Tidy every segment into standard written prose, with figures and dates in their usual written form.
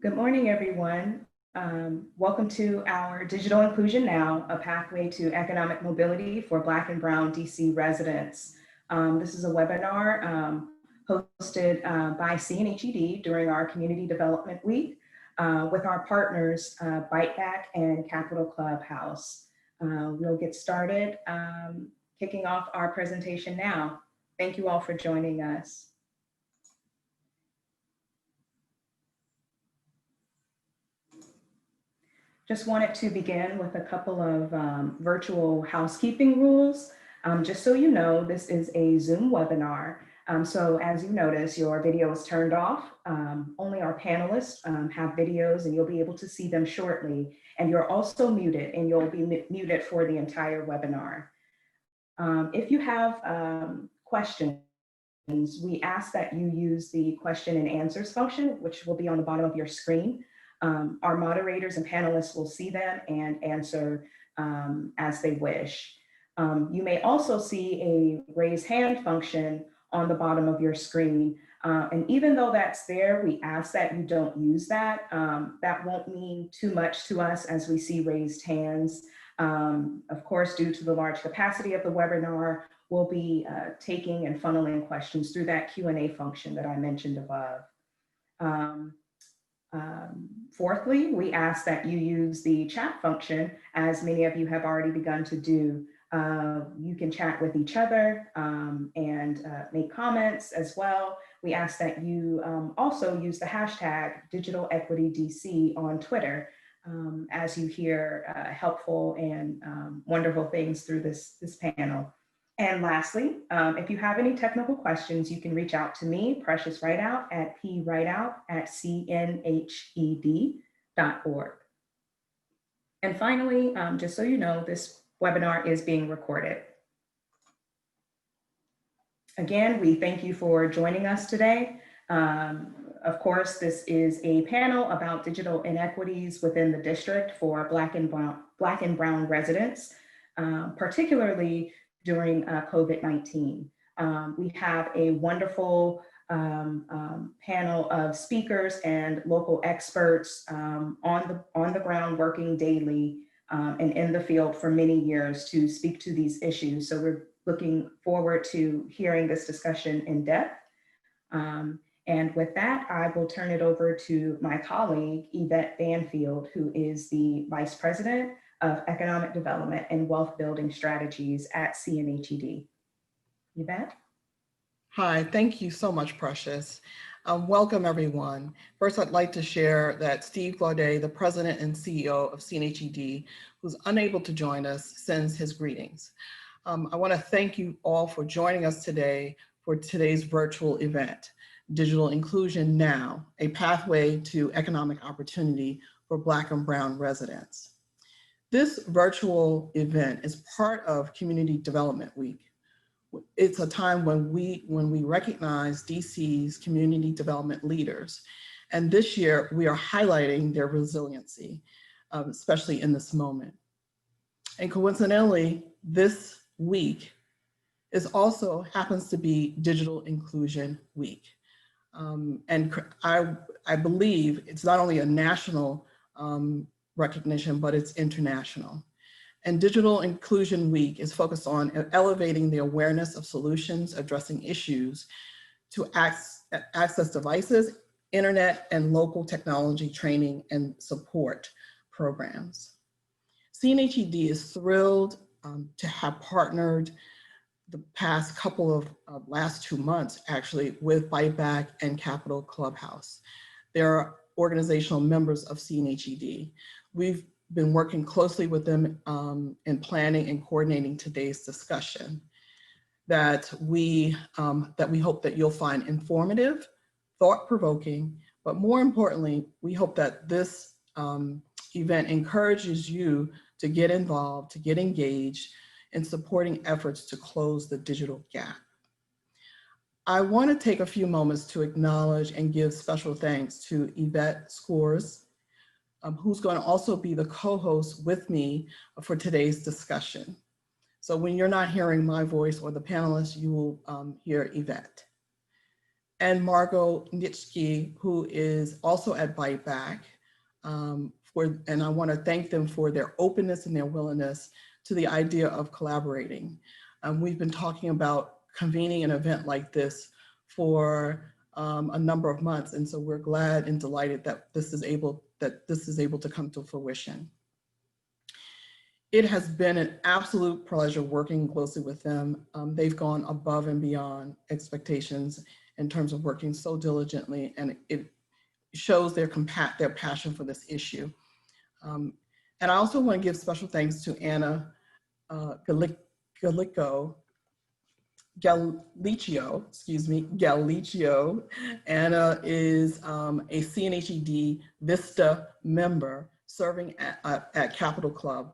Good morning, everyone. Welcome to our Digital Inclusion Now, a pathway to economic mobility for Black and Brown DC residents. This is a webinar hosted by CNHED during our Community Development Week with our partners, Byte Back and Capital Clubhouse. We'll get started kicking off our presentation now. Thank you all for joining us. Just wanted to begin with a couple of virtual housekeeping rules. Just so you know, this is a Zoom webinar. So as you notice, your video is turned off. Only our panelists have videos and you'll be able to see them shortly. And you're also muted and you'll be muted for the entire webinar. If you have questions, we ask that you use the question and answers function, which will be on the bottom of your screen. Our moderators and panelists will see them and answer as they wish. You may also see a raise hand function on the bottom of your screen. And even though that's there, we ask that you don't use that. That won't mean too much to us as we see raised hands. Of course, due to the large capacity of the webinar, we'll be taking and funneling questions through that Q&A function that I mentioned above. Fourthly, we ask that you use the chat function, as many of you have already begun to do. You can chat with each other and make comments as well. We ask that you also use the hashtag #DigitalEquityDC on Twitter as you hear helpful and wonderful things through this panel. And lastly, if you have any technical questions, you can reach out to me, Precious Rideout, at prideout@cnhed.org. And finally, just so you know, this webinar is being recorded. Again, we thank you for joining us today. Of course, this is a panel about digital inequities within the district for Black and Brown residents, particularly during COVID-19. We have a wonderful panel of speakers and local experts on the ground working daily and in the field for many years to speak to these issues. So we're looking forward to hearing this discussion in depth. And with that, I will turn it over to my colleague, Yvette Banfield, who is the Vice President of Economic Development and Wealth Building Strategies at CNHED. Yvette? Hi, thank you so much, Precious. Welcome, everyone. First, I'd like to share that Steve Gaudet, the President and CEO of CNHED, who's unable to join us, sends his greetings. I want to thank you all for joining us today for today's virtual event, Digital Inclusion Now, a pathway to economic opportunity for Black and Brown residents. This virtual event is part of Community Development Week. It's a time when we recognize DC's community development leaders. And this year we are highlighting their resiliency, especially in this moment. And coincidentally, this week also happens to be Digital Inclusion Week. And I believe it's not only a national recognition, but it's international. And Digital Inclusion Week is focused on elevating the awareness of solutions addressing issues to access devices, internet, and local technology training and support programs. CNHED is thrilled to have partnered the past couple of last 2 months, actually, with Byte Back and Capital Clubhouse. They're organizational members of CNHED. We've been working closely with them in planning and coordinating today's discussion that we hope that you'll find informative, thought-provoking, but more importantly, we hope that this event encourages you to get involved, to get engaged in supporting efforts to close the digital gap. I want to take a few moments to acknowledge and give special thanks to Yvette Skors, who's going to also be the co-host with me for today's discussion. So when you're not hearing my voice or the panelists, you will hear Yvette. and Margot Nitschke, who is also at Byte Back. And I want to thank them for their openness and their willingness to the idea of collaborating. We've been talking about convening an event like this for a number of months, and so we're glad and delighted that this is able to come to fruition. It has been an absolute pleasure working closely with them. They've gone above and beyond expectations in terms of working so diligently, and it shows their passion for this issue. And I also want to give special thanks to Anna Gallicchio. Anna is a CNHED Vista member serving at Capital Club.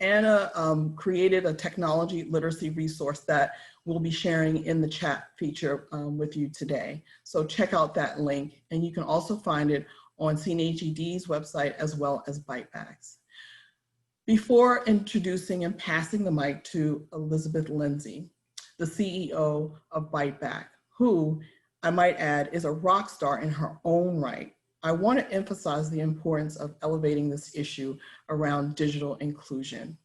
Anna created a technology literacy resource that we'll be sharing in the chat feature with you today. So check out that link, and you can also find it on CNHED's website as well as Byte Back's. Before introducing and passing the mic to Elizabeth Lindsey, the CEO of Byte Back, who I might add is a rock star in her own right, I want to emphasize the importance of elevating this issue around digital inclusion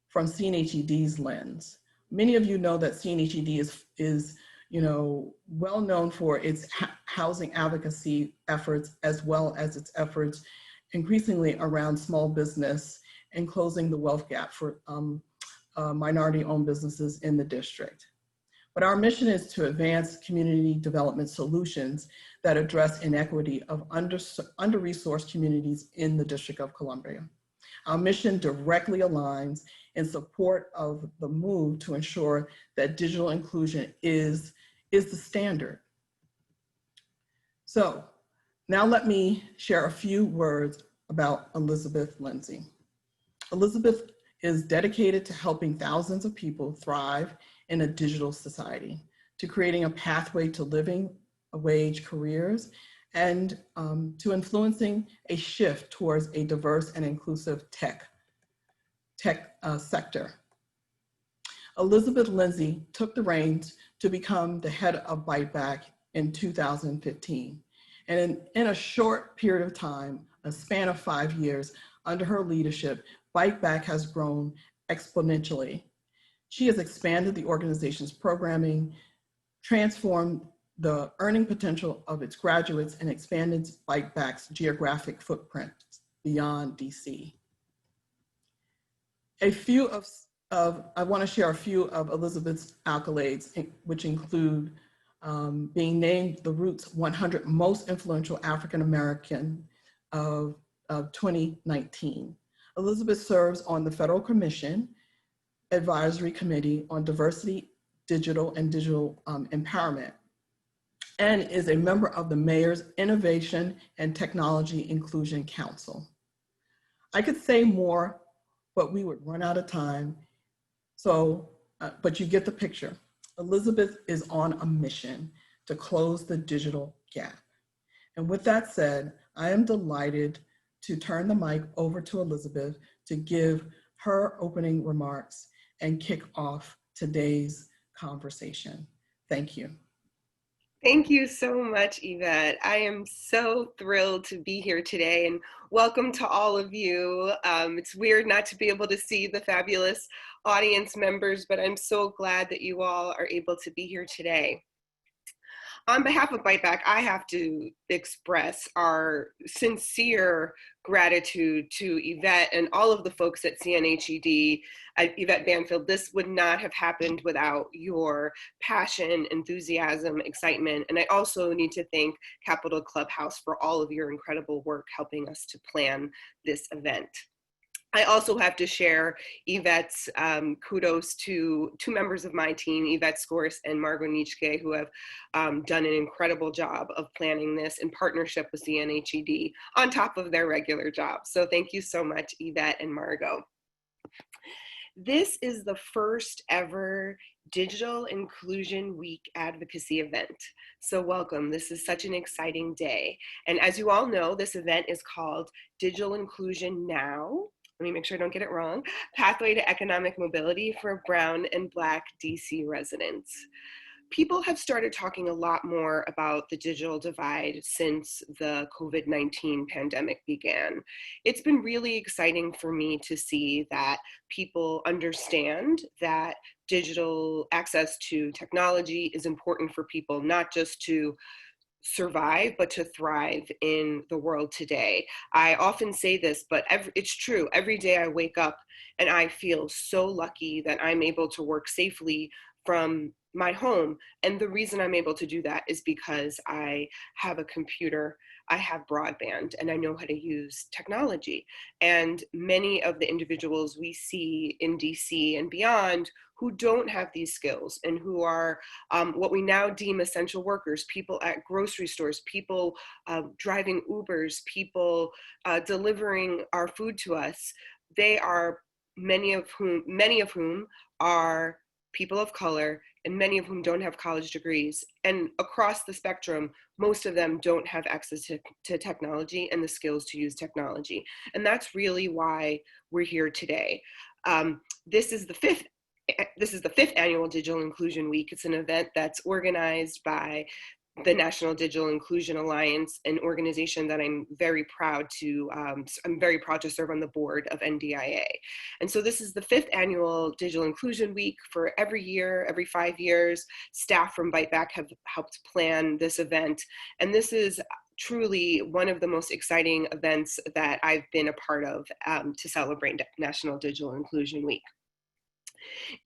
from CNHED's lens. Many of you know that CNHED is well known for its housing advocacy efforts, as well as its efforts increasingly around small business and closing the wealth gap for minority-owned businesses in the district. But our mission is to advance community development solutions that address inequity of under-resourced communities in the District of Columbia. Our mission directly aligns in support of the move to ensure that digital inclusion is the standard. So now let me share a few words about Elizabeth Lindsey. Elizabeth is dedicated to helping thousands of people thrive in a digital society, to creating a pathway to living wage careers, and to influencing a shift towards a diverse and inclusive tech sector. Elizabeth Lindsey took the reins to become the head of Byte Back in 2015. And in a short period of time, a span of 5 years, under her leadership, Byte Back has grown exponentially. She has expanded the organization's programming, transformed the earning potential of its graduates, and expanded Byte Back's geographic footprint beyond DC. I want to share a few of Elizabeth's accolades, which include being named the Roots 100 Most Influential African American of 2019. Elizabeth serves on the Federal Commission Advisory Committee on Diversity, Digital Empowerment, and is a member of the Mayor's Innovation and Technology Inclusion Council. I could say more, but we would run out of time. So, but you get the picture. Elizabeth is on a mission to close the digital gap. And with that said, I am delighted to turn the mic over to Elizabeth to give her opening remarks and kick off today's conversation. Thank you. Thank you so much, Yvette. I am so thrilled to be here today, and welcome to all of you. It's weird not to be able to see the fabulous audience members, but I'm so glad that you all are able to be here today. On behalf of Byte Back, I have to express our sincere gratitude to Yvette and all of the folks at CNHED, Yvette Banfield. This would not have happened without your passion, enthusiasm, excitement. And I also need to thank Capital Clubhouse for all of your incredible work helping us to plan this event. I also have to share Yvette's kudos to two members of my team, Yvette Skors and Margot Nitschke, who have done an incredible job of planning this in partnership with CNHED on top of their regular jobs. So thank you so much, Yvette and Margot. This is the first ever Digital Inclusion Week advocacy event. So welcome, this is such an exciting day. And as you all know, this event is called Digital Inclusion Now. Let me make sure I don't get it wrong. Pathway to Economic Mobility for Brown and Black DC Residents. people have started talking a lot more about the digital divide since the COVID-19 pandemic began. It's been really exciting for me to see that people understand that digital access to technology is important for people, not just to survive, but to thrive in the world today. I often say this, but it's true. Every day I wake up and I feel so lucky that I'm able to work safely from my home. And the reason I'm able to do that is because I have a computer, I have broadband, and I know how to use technology. And many of the individuals we see in DC and beyond who don't have these skills and who are what we now deem essential workers, people at grocery stores, people driving Ubers, people delivering our food to us, they are many of whom are people of color, and many of whom don't have college degrees. And across the spectrum, most of them don't have access to technology and the skills to use technology. And that's really why we're here today. This is the fifth annual Digital Inclusion Week. It's an event that's organized by the National Digital Inclusion Alliance, an organization that I'm very proud to serve on the board of NDIA. And so this is the fifth annual Digital Inclusion Week. For every year, every 5 years, staff from Byte Back have helped plan this event. And this is truly one of the most exciting events that I've been a part of to celebrate National Digital Inclusion Week.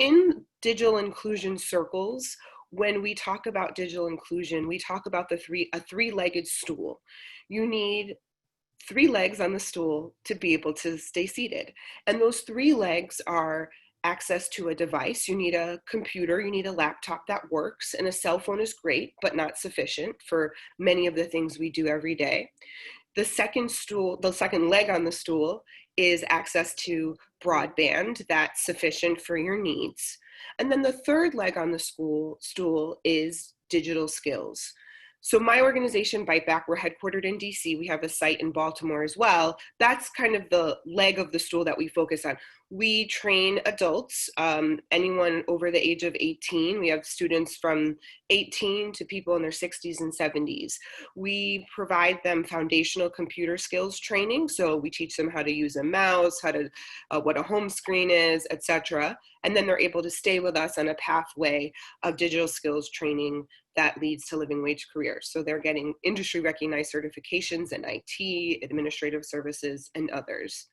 In digital inclusion circles, when we talk about digital inclusion, we talk about a three-legged stool. You need 3 legs on the stool to be able to stay seated. And those 3 legs are access to a device. You need a computer, you need a laptop that works, and a cell phone is great, but not sufficient for many of the things we do every day. The second leg on the stool is access to broadband that's sufficient for your needs. And then the third leg on the stool is digital skills. So my organization, Byte Back, we're headquartered in DC. We have a site in Baltimore as well. That's kind of the leg of the stool that we focus on. We train adults, anyone over the age of 18. We have students from 18 to people in their 60s and 70s. We provide them foundational computer skills training. So we teach them how to use a mouse, what a home screen is, etc. And then they're able to stay with us on a pathway of digital skills training that leads to living wage careers. So they're getting industry recognized certifications in IT, administrative services, and others.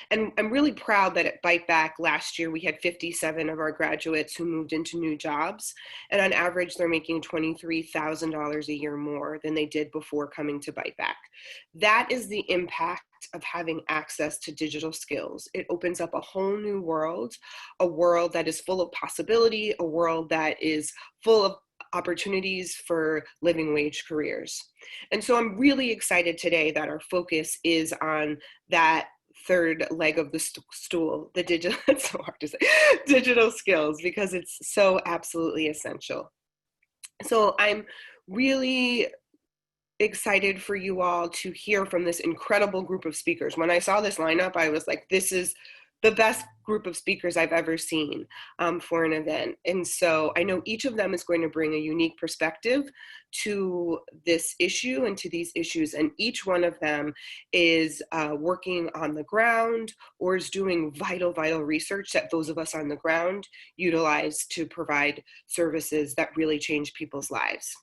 And I'm really proud that at Byte Back last year, we had 57 of our graduates who moved into new jobs. And on average, they're making $23,000 a year more than they did before coming to Byte Back. That is the impact of having access to digital skills. It opens up a whole new world, a world that is full of possibility, a world that is full of opportunities for living wage careers. And so I'm really excited today that our focus is on that third leg of the stool, the digital, it's so hard to say, digital skills, because it's so absolutely essential. So I'm really excited for you all to hear from this incredible group of speakers. When I saw this lineup, I was like, this is the best group of speakers I've ever seen for an event. And so I know each of them is going to bring a unique perspective to this issue and to these issues. And each one of them is working on the ground or is doing vital research that those of us on the ground utilize to provide services that really change people's lives.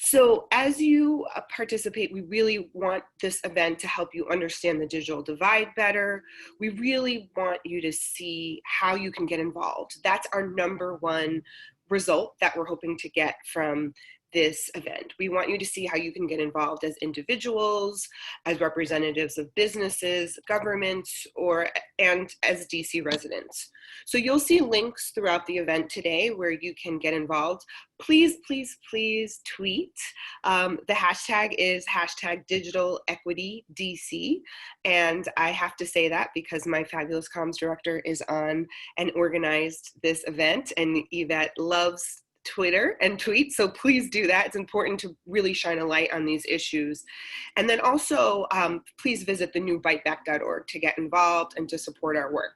So as you participate, we really want this event to help you understand the digital divide better. We really want you to see how you can get involved. That's our number one result that we're hoping to get from this event. We want you to see how you can get involved as individuals, as representatives of businesses, governments, and as DC residents. So you'll see links throughout the event today where you can get involved. Please tweet. The hashtag is #DigitalEquityDC. And I have to say that because my fabulous comms director is on and organized this event, and Yvette loves Twitter and tweets, so please do that. It's important to really shine a light on these issues. And then also, please visit the new byteback.org to get involved and to support our work.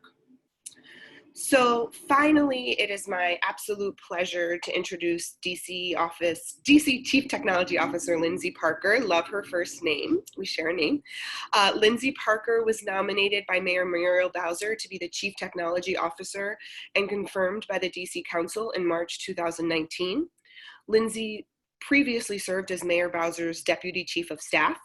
So finally, it is my absolute pleasure to introduce DC Chief Technology Officer Lindsey Parker. Love her first name. We share a name. Lindsey Parker was nominated by Mayor Muriel Bowser to be the Chief Technology Officer and confirmed by the DC Council in March 2019. Lindsey previously served as Mayor Bowser's Deputy Chief of Staff.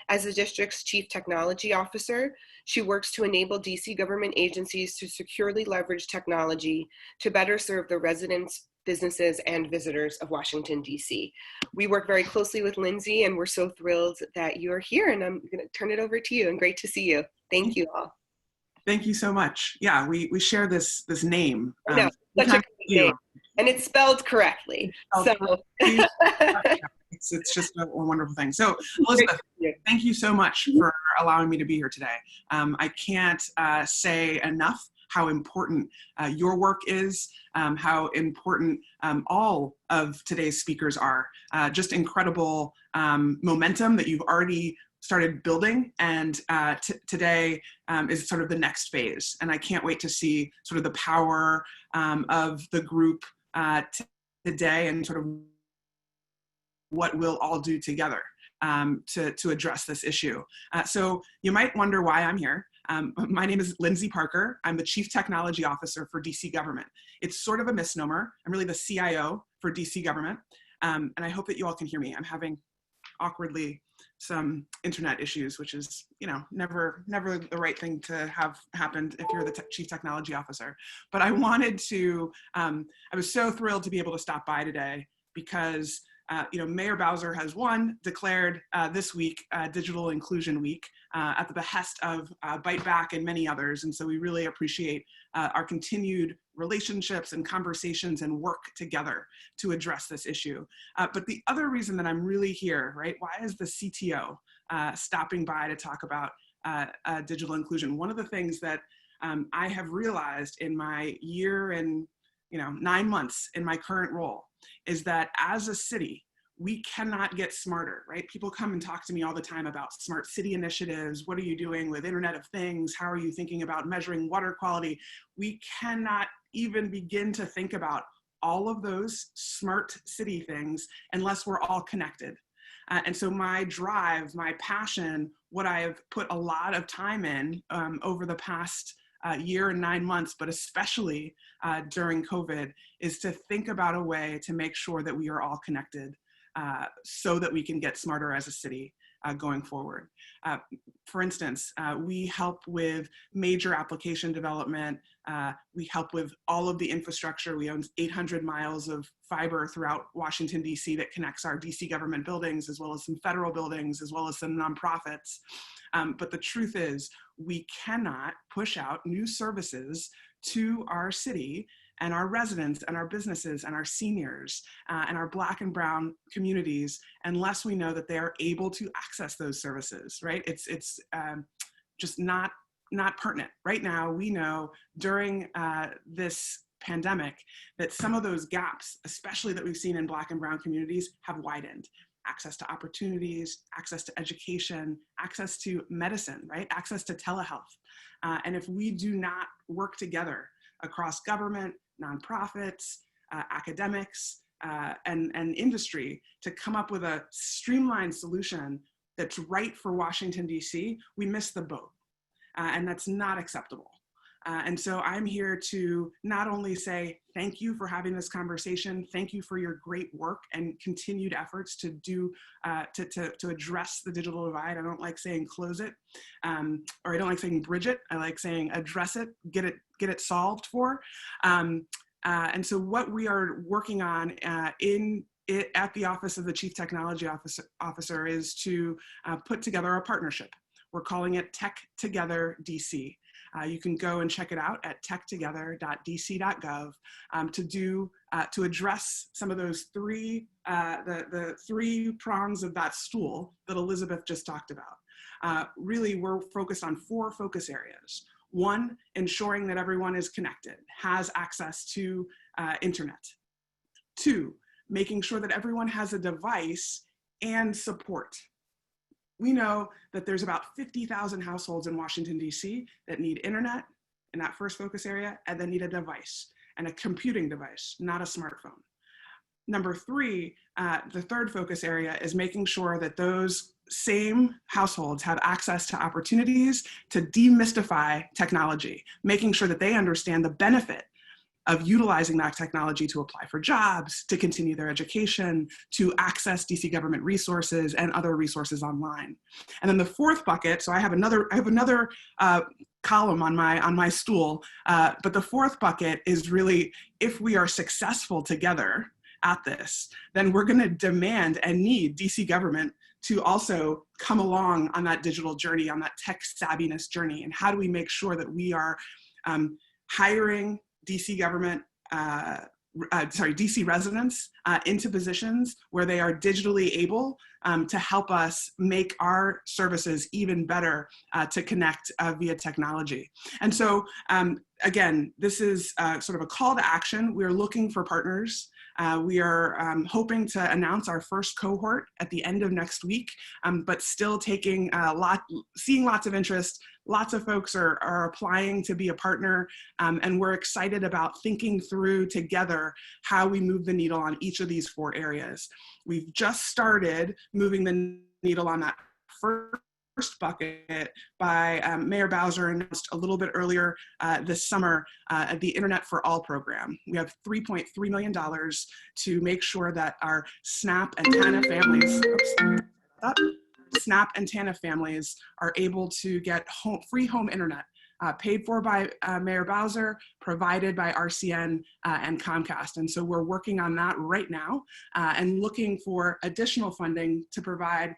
As the district's Chief Technology Officer, she works to enable DC government agencies to securely leverage technology to better serve the residents, businesses, and visitors of Washington, DC. We work very closely with Lindsey, and we're so thrilled that you're here, and I'm going to turn it over to you, and great to see you. Thank you all. Thank you so much. Yeah, we share this name. I know, such a great name, and it's spelled correctly. It's just a wonderful thing. So Elizabeth, thank you so much for allowing me to be here today. I can't say enough how important your work is, how important all of today's speakers are. Just incredible momentum that you've already started building, and today is sort of the next phase. And I can't wait to see sort of the power of the group today and sort of what we'll all do together to address this issue. So you might wonder why I'm here. My name is Lindsey Parker. I'm the Chief Technology Officer for DC Government. It's sort of a misnomer. I'm really the CIO for DC Government. And I hope that you all can hear me. I'm having awkwardly some internet issues, which is, never the right thing to have happened if you're the Chief Technology Officer. But I wanted to, I was so thrilled to be able to stop by today because Mayor Bowser has declared this week Digital Inclusion Week at the behest of Byte Back and many others. And so we really appreciate our continued relationships and conversations and work together to address this issue. But the other reason that I'm really here, right? Why is the CTO stopping by to talk about digital inclusion? One of the things that I have realized in my year and 9 months in my current role is that as a city, we cannot get smarter, right? People come and talk to me all the time about smart city initiatives. What are you doing with Internet of Things? How are you thinking about measuring water quality? We cannot even begin to think about all of those smart city things unless we're all connected. And so my drive, my passion, what I have put a lot of time in over the past year and 9 months, but especially during COVID, is to think about a way to make sure that we are all connected so that we can get smarter as a city going forward. For instance, we help with major application development. We help with all of the infrastructure. We own 800 miles of fiber throughout Washington, DC that connects our DC government buildings, as well as some federal buildings, as well as some nonprofits. But the truth is, we cannot push out new services to our city and our residents and our businesses and our seniors and our Black and Brown communities unless we know that they are able to access those services, right? It's just not pertinent. Right now, we know during this pandemic that some of those gaps, especially that we've seen in Black and Brown communities, have widened. Access to opportunities, access to education, access to medicine, right? Access to telehealth. And if we do not work together across government, nonprofits, academics, and industry to come up with a streamlined solution that's right for Washington, DC, we miss the boat. And that's not acceptable. And so I'm here to not only say thank you for having this conversation, thank you for your great work and continued efforts to do to address the digital divide. I don't like saying close it, or I don't like saying bridge it. I like saying address it, get it solved for. And so what we are working on at the Office of the Chief Technology Officer is to put together a partnership. We're calling it Tech Together DC. You can go and check it out at techtogether.dc.gov to address some of those the three prongs of that stool that Elizabeth just talked about. Really, we're focused on 4 focus areas. 1, ensuring that everyone is connected, has access to internet. 2, making sure that everyone has a device and support. We know that there's about 50,000 households in Washington, DC that need internet in that first focus area, and they need a device, and a computing device, not a smartphone. Number three, the third focus area is making sure that those same households have access to opportunities to demystify technology, making sure that they understand the benefit of utilizing that technology to apply for jobs, to continue their education, to access DC government resources and other resources online. And then the fourth bucket, so I have another column on my stool, but the fourth bucket is really, if we are successful together at this, then we're going to demand and need DC government to also come along on that digital journey, on that tech savviness journey. And how do we make sure that we are hiring DC government, DC residents into positions where they are digitally able to help us make our services even better to connect via technology. And so, again, this is sort of a call to action. We're looking for partners. We are hoping to announce our first cohort at the end of next week, but still taking seeing lots of interest. Lots of folks are applying to be a partner, and we're excited about thinking through together how we move the needle on each of these four areas. We've just started moving the needle on that first bucket by Mayor Bowser announced a little bit earlier this summer the Internet for All program. We have $3.3 million to make sure that our SNAP and TANF families, SNAP and TANF families are able to get free home internet paid for by Mayor Bowser, provided by RCN and Comcast. And so we're working on that right now and looking for additional funding to provide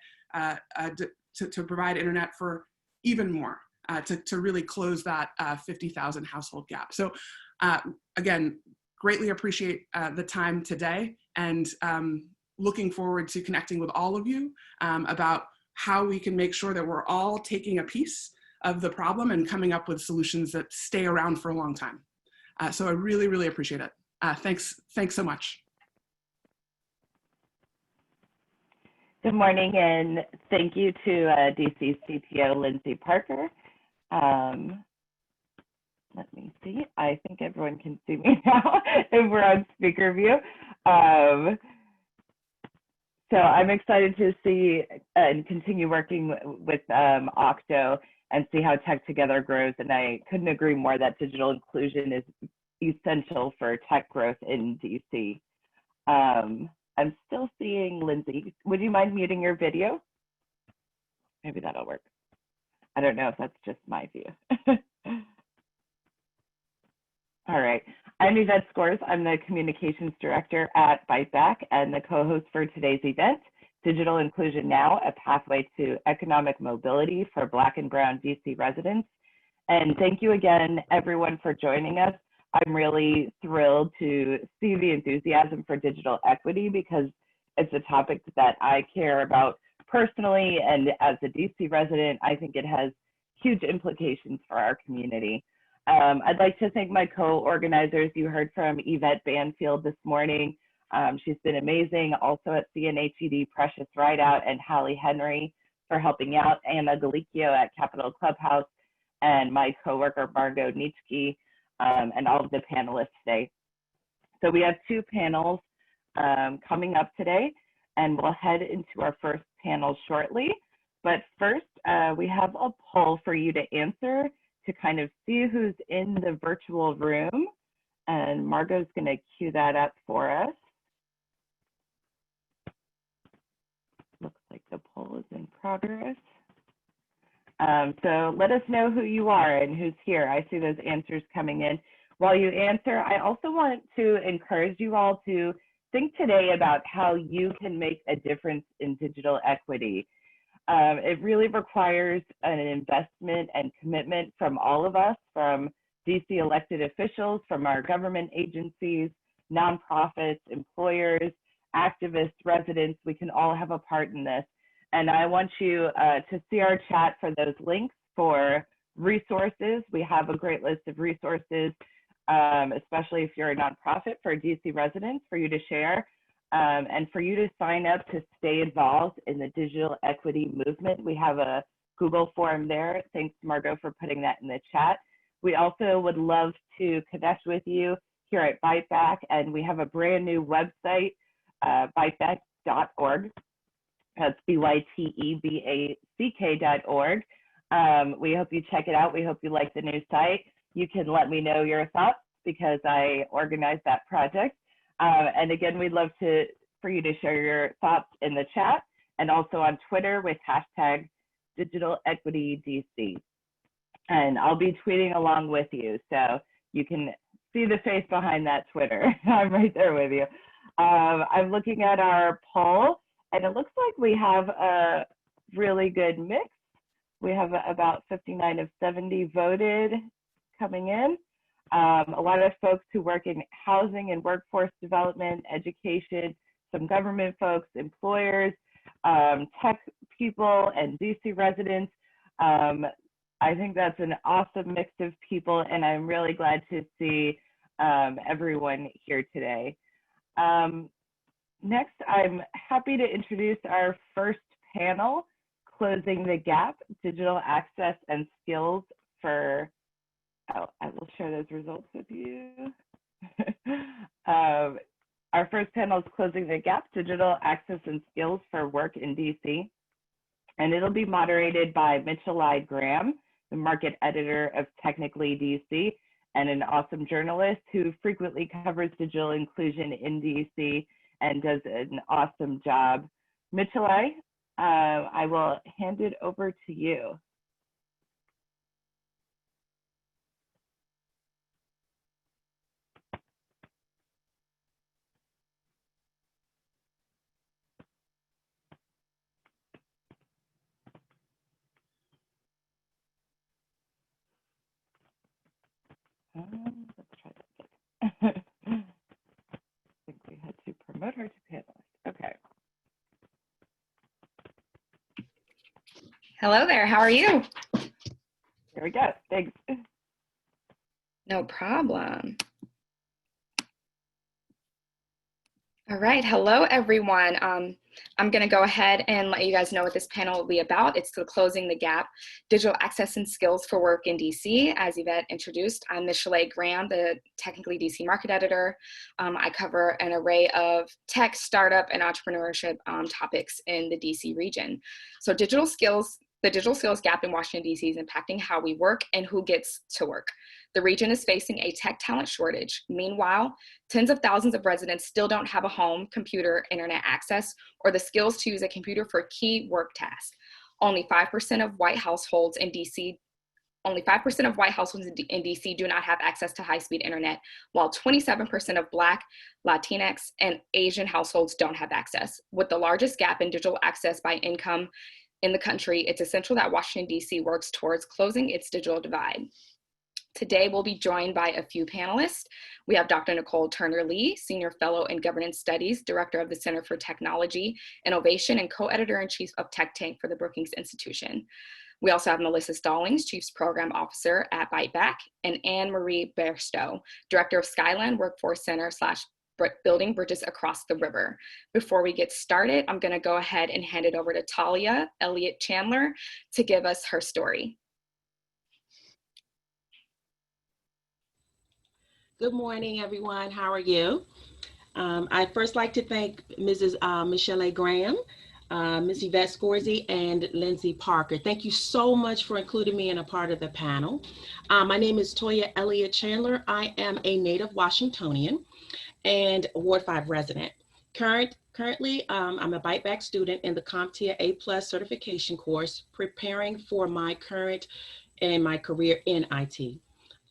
to provide internet for even more, to really close that 50,000 household gap. So again, greatly appreciate the time today, and looking forward to connecting with all of you about how we can make sure that we're all taking a piece of the problem and coming up with solutions that stay around for a long time. So I really, really appreciate it. Thanks so much. Good morning, and thank you to DC's CTO, Lindsey Parker. Let me see, I think everyone can see me now if we're on speaker view. So I'm excited to see and continue working with Octo and see how Tech Together grows. And I couldn't agree more that digital inclusion is essential for tech growth in DC. I'm still seeing Lindsey. Would you mind muting your video? Maybe that'll work. I don't know if that's just my view. All right. I'm Yvette Skors. I'm the Communications Director at Byte Back and the co-host for today's event, Digital Inclusion Now, a pathway to economic mobility for Black and Brown DC residents. And thank you again, everyone, for joining us. I'm really thrilled to see the enthusiasm for digital equity, because it's a topic that I care about personally, and as a DC resident, I think it has huge implications for our community. I'd like to thank my co-organizers. You heard from Yvette Banfield this morning. She's been amazing. Also at CNHED, Precious Rideout and Hallie Henry for helping out, Anna Galicchio at Capitol Clubhouse, and my coworker Margot Nitschke, and all of the panelists today. So we have two panels coming up today, and we'll head into our first panel shortly. But first, we have a poll for you to answer to kind of see who's in the virtual room. And Margot's going to cue that up for us. Looks like the poll is in progress. So let us know who you are and who's here. I see those answers coming in. While you answer, I also want to encourage you all to think today about how you can make a difference in digital equity. It really requires an investment and commitment from all of us, from DC elected officials, from our government agencies, nonprofits, employers, activists, residents. We can all have a part in this. And I want you to see our chat for those links for resources. We have a great list of resources, especially if you're a nonprofit, for DC residents, for you to share. And for you to sign up to stay involved in the digital equity movement. We have a Google form there. Thanks, Margot, for putting that in the chat. We also would love to connect with you here at Byte Back, and we have a brand new website, byteback.org. That's byteback.org. We hope you check it out. We hope you like the new site. You can let me know your thoughts because I organized that project. And again, we'd love for you to share your thoughts in the chat and also on Twitter with hashtag #DigitalEquityDC. And I'll be tweeting along with you, so you can see the face behind that Twitter. I'm right there with you. I'm looking at our poll, and it looks like we have a really good mix. We have about 59 of 70 voted coming in. A lot of folks who work in housing and workforce development, education, some government folks, employers, tech people, and DC residents. I think that's an awesome mix of people, and I'm really glad to see everyone here today. Next, I'm happy to introduce our first panel, Closing the Gap, Digital Access and Skills for, I will share those results with you. Our first panel is Closing the Gap, Digital Access and Skills for Work in DC. And it'll be moderated by Mitchell Graham, the market editor of Technically DC, and an awesome journalist who frequently covers digital inclusion in DC and does an awesome job. Mitchell, I will hand it over to you. Let's try that. I think we had to promote her to panelist. Okay. Hello there, how are you? Here we go, thanks. No problem. All right, hello everyone. I'm gonna go ahead and let you guys know what this panel will be about. It's the Closing the Gap, Digital Access and Skills for Work in DC. As Yvette introduced, I'm Mitchell Graham, the Technically DC market editor. I cover an array of tech, startup, and entrepreneurship topics in the DC region. So the digital skills gap in Washington, DC is impacting how we work and who gets to work. The region is facing a tech talent shortage. Meanwhile, tens of thousands of residents still don't have a home, computer, internet access, or the skills to use a computer for key work tasks. Only 5% of white households in DC do not have access to high-speed internet, while 27% of Black, Latinx, and Asian households don't have access. With the largest gap in digital access by income in the country, it's essential that Washington, DC works towards closing its digital divide. Today, we'll be joined by a few panelists. We have Dr. Nicole Turner Lee, Senior Fellow in Governance Studies, Director of the Center for Technology Innovation, and Co-Editor-in-Chief of Tech Tank for the Brookings Institution. We also have Melissa Stallings, Chief Program Officer at Byte Back, and Anne Marie Bairstow, Director of Skyline Workforce Center / Building Bridges Across the River. Before we get started, I'm gonna go ahead and hand it over to Ellia Chandler to give us her story. Good morning, everyone. How are you? I'd first like to thank Mrs. Michelle Graham, Ms. Yvette Skors, and Lindsey Parker. Thank you so much for including me in a part of the panel. My name is Ellia Chandler. I am a native Washingtonian and Ward 5 resident. Currently, I'm a Byte Back student in the CompTIA A+ certification course, preparing for my current and my career in IT.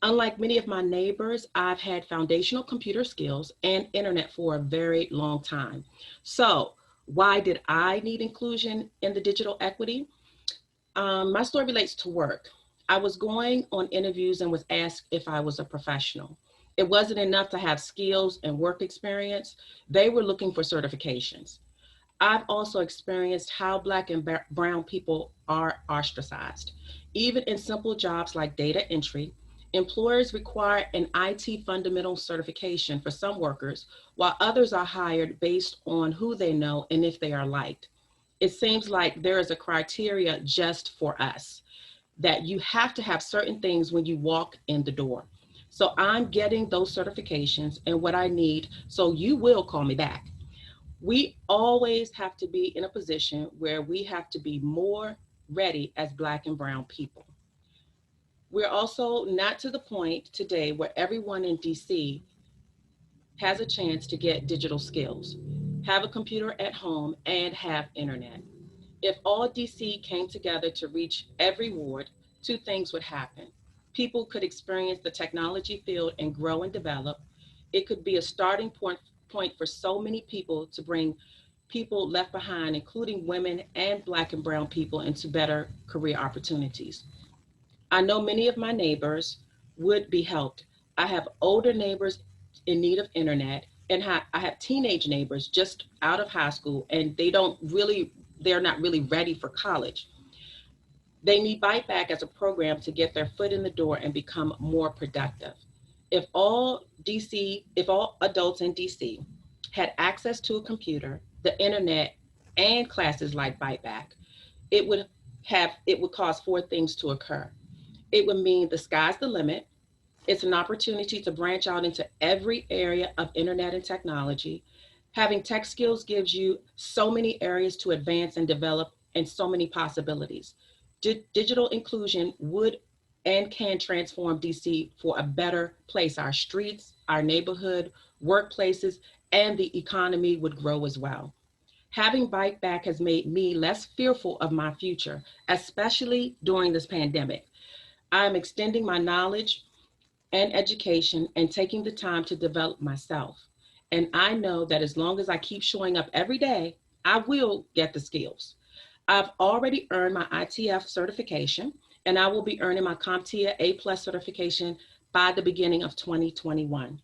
Unlike many of my neighbors, I've had foundational computer skills and internet for a very long time. So why did I need inclusion in the digital equity? My story relates to work. I was going on interviews and was asked if I was a professional. It wasn't enough to have skills and work experience. They were looking for certifications. I've also experienced how Black and brown people are ostracized. Even in simple jobs like data entry, employers require an IT fundamental certification for some workers, while others are hired based on who they know and if they are liked. It seems like there is a criteria just for us. that you have to have certain things when you walk in the door. So I'm getting those certifications and what I need, so you will call me back. We always have to be in a position where we have to be more ready as Black and brown people. We're also not to the point today where everyone in DC has a chance to get digital skills, have a computer at home, and have internet. If all DC came together to reach every ward, two things would happen. People could experience the technology field and grow and develop. It could be a starting point for so many people to bring people left behind, including women and Black and brown people, into better career opportunities. I know many of my neighbors would be helped. I have older neighbors in need of internet, and I have teenage neighbors just out of high school, and they're not really ready for college. They need Byte Back as a program to get their foot in the door and become more productive. If all adults in DC had access to a computer, the internet, and classes like Byte Back, it would cause four things to occur. It would mean the sky's the limit. It's an opportunity to branch out into every area of internet and technology. Having tech skills gives you so many areas to advance and develop and so many possibilities. Digital inclusion would and can transform DC for a better place. Our streets, our neighborhood, workplaces, and the economy would grow as well. Having Byte Back has made me less fearful of my future, especially during this pandemic. I'm extending my knowledge and education and taking the time to develop myself. And I know that as long as I keep showing up every day, I will get the skills. I've already earned my ITF certification, and I will be earning my CompTIA A+ certification by the beginning of 2021.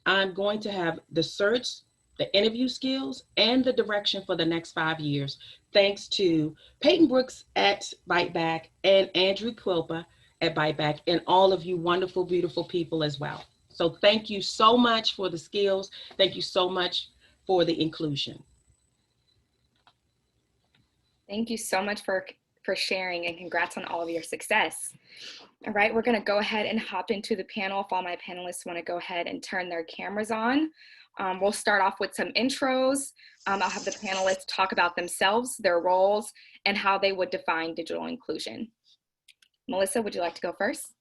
I'm going to have the certs, the interview skills, and the direction for the next 5 years, thanks to Peyton Brooks at Byte Back and Andrew Quilpa at Byte Back, and all of you wonderful, beautiful people as well. So thank you so much for the skills. Thank you so much for the inclusion. Thank you so much for sharing, and congrats on all of your success. All right, we're gonna go ahead and hop into the panel. If all my panelists wanna go ahead and turn their cameras on. We'll start off with some intros. I'll have the panelists talk about themselves, their roles, and how they would define digital inclusion. Melissa, would you like to go first?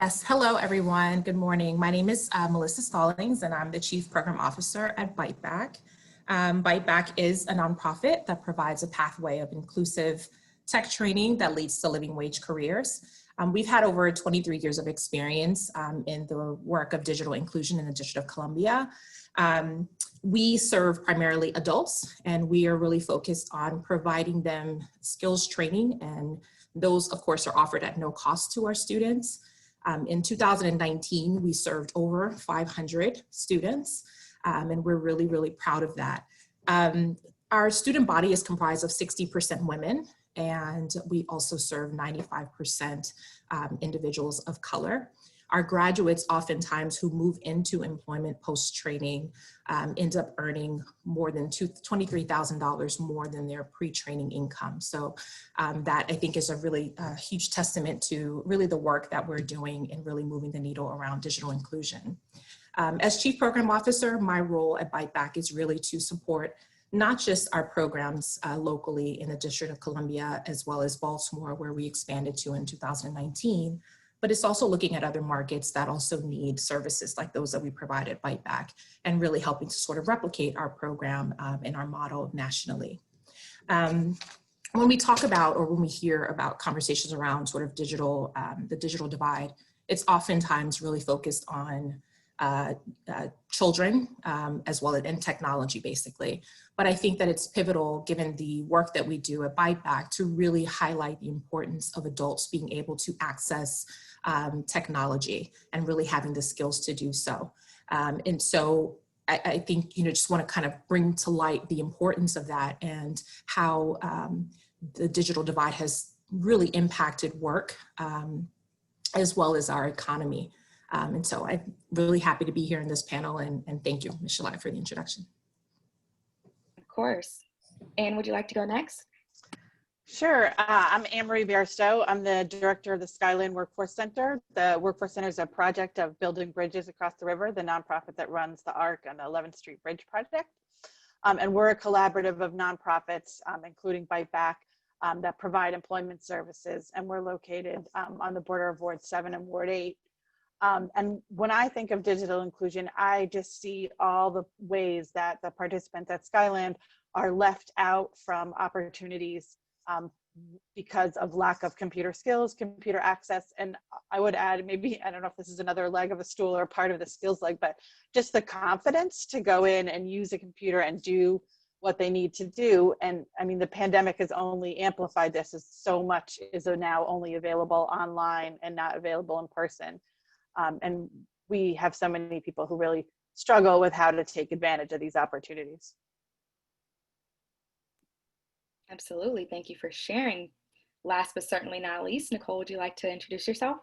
Yes, hello everyone, good morning. My name is Melissa Stallings, and I'm the Chief Program Officer at Byte Back. Byte Back is a nonprofit that provides a pathway of inclusive tech training that leads to living wage careers. We've had over 23 years of experience in the work of digital inclusion in the District of Columbia. We serve primarily adults, and we are really focused on providing them skills training, and those of course are offered at no cost to our students. In 2019, we served over 500 students, and we're really, really proud of that. Our student body is comprised of 60% women, and we also serve 95% individuals of color. Our graduates oftentimes who move into employment post-training end up earning more than $23,000 more than their pre-training income. So that I think is a really huge testament to really the work that we're doing in really moving the needle around digital inclusion. As Chief Program Officer, my role at Byte Back is really to support not just our programs locally in the District of Columbia, as well as Baltimore, where we expanded to in 2019, but it's also looking at other markets that also need services like those that we provide at Byte Back, and really helping to sort of replicate our program and our model nationally. When we talk about, or when we hear about conversations around sort of digital, the digital divide, it's oftentimes really focused on children as well as in technology basically. But I think that it's pivotal given the work that we do at Byte Back to really highlight the importance of adults being able to access technology and really having the skills to do so. And so I think, just want to kind of bring to light the importance of that and how the digital divide has really impacted work as well as our economy. And so I'm really happy to be here in this panel, and thank you, Michelle, for the introduction. Of course. Anne, would you like to go next? Sure. I'm Anne-Marie Bairstow. I'm the director of the Skyline Workforce Center. The Workforce Center is a project of building bridges across the river, the nonprofit that runs the ARC and the 11th Street Bridge project. And we're a collaborative of nonprofits, including Byte Back, that provide employment services. And we're located on the border of Ward 7 and Ward 8. And when I think of digital inclusion, I just see all the ways that the participants at Skyland are left out from opportunities because of lack of computer skills, computer access. And I would add, maybe, I don't know if this is another leg of a stool or part of the skills leg, but just the confidence to go in and use a computer and do what they need to do. And I mean, the pandemic has only amplified this, as so much is now only available online and not available in person. And we have so many people who really struggle with how to take advantage of these opportunities. Absolutely. Thank you for sharing. Last but certainly not least, Nicole, would you like to introduce yourself?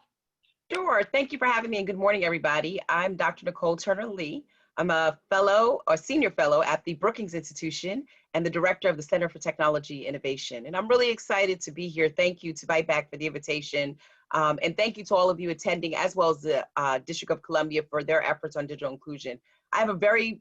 Sure. Thank you for having me, and good morning, everybody. I'm Dr. Nicole Turner Lee. I'm a fellow or senior fellow at the Brookings Institution and the director of the Center for Technology Innovation. And I'm really excited to be here. Thank you to Byte Back for the invitation. And thank you to all of you attending, as well as the District of Columbia for their efforts on digital inclusion. I have a very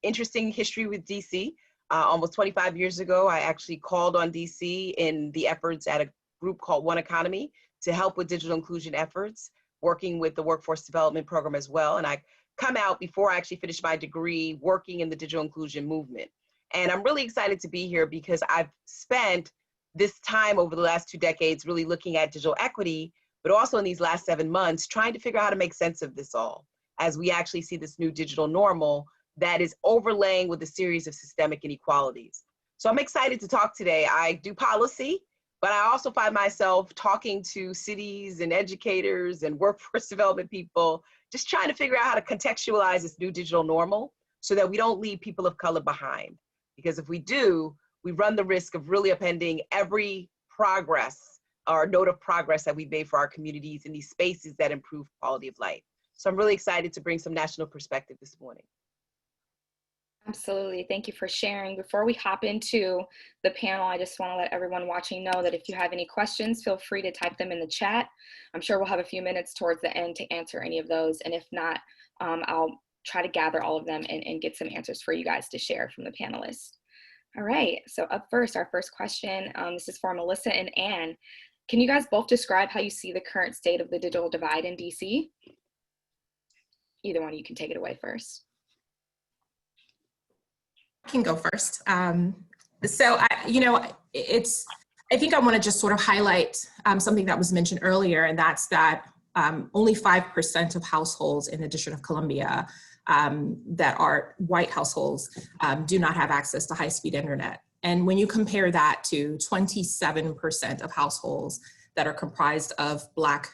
interesting history with DC. Almost 25 years ago, I actually called on DC in the efforts at a group called One Economy to help with digital inclusion efforts, working with the Workforce Development Program as well. And I come out before I actually finished my degree working in the digital inclusion movement. And I'm really excited to be here because I've spent this time over the last 2 decades really looking at digital equity, but also in these last 7 months, trying to figure out how to make sense of this all as we actually see this new digital normal that is overlaying with a series of systemic inequalities. So I'm excited to talk today. I do policy, but I also find myself talking to cities and educators and workforce development people, just trying to figure out how to contextualize this new digital normal so that we don't leave people of color behind. Because if we do, we run the risk of really upending every progress or note of progress that we've made for our communities in these spaces that improve quality of life. So I'm really excited to bring some national perspective this morning. Absolutely. Thank you for sharing. Before we hop into the panel, I just want to let everyone watching know that if you have any questions, feel free to type them in the chat. I'm sure we'll have a few minutes towards the end to answer any of those. And if not, I'll try to gather all of them and get some answers for you guys to share from the panelists. All right. So up first, our first question, this is for Melissa and Anne. Can you guys both describe how you see the current state of the digital divide in DC? Either one of you can take it away first. I can go first. So I think I want to just sort of highlight something that was mentioned earlier, and that's that only 5% of households in the District of Columbia that are white households do not have access to high-speed internet. And when you compare that to 27% of households that are comprised of Black,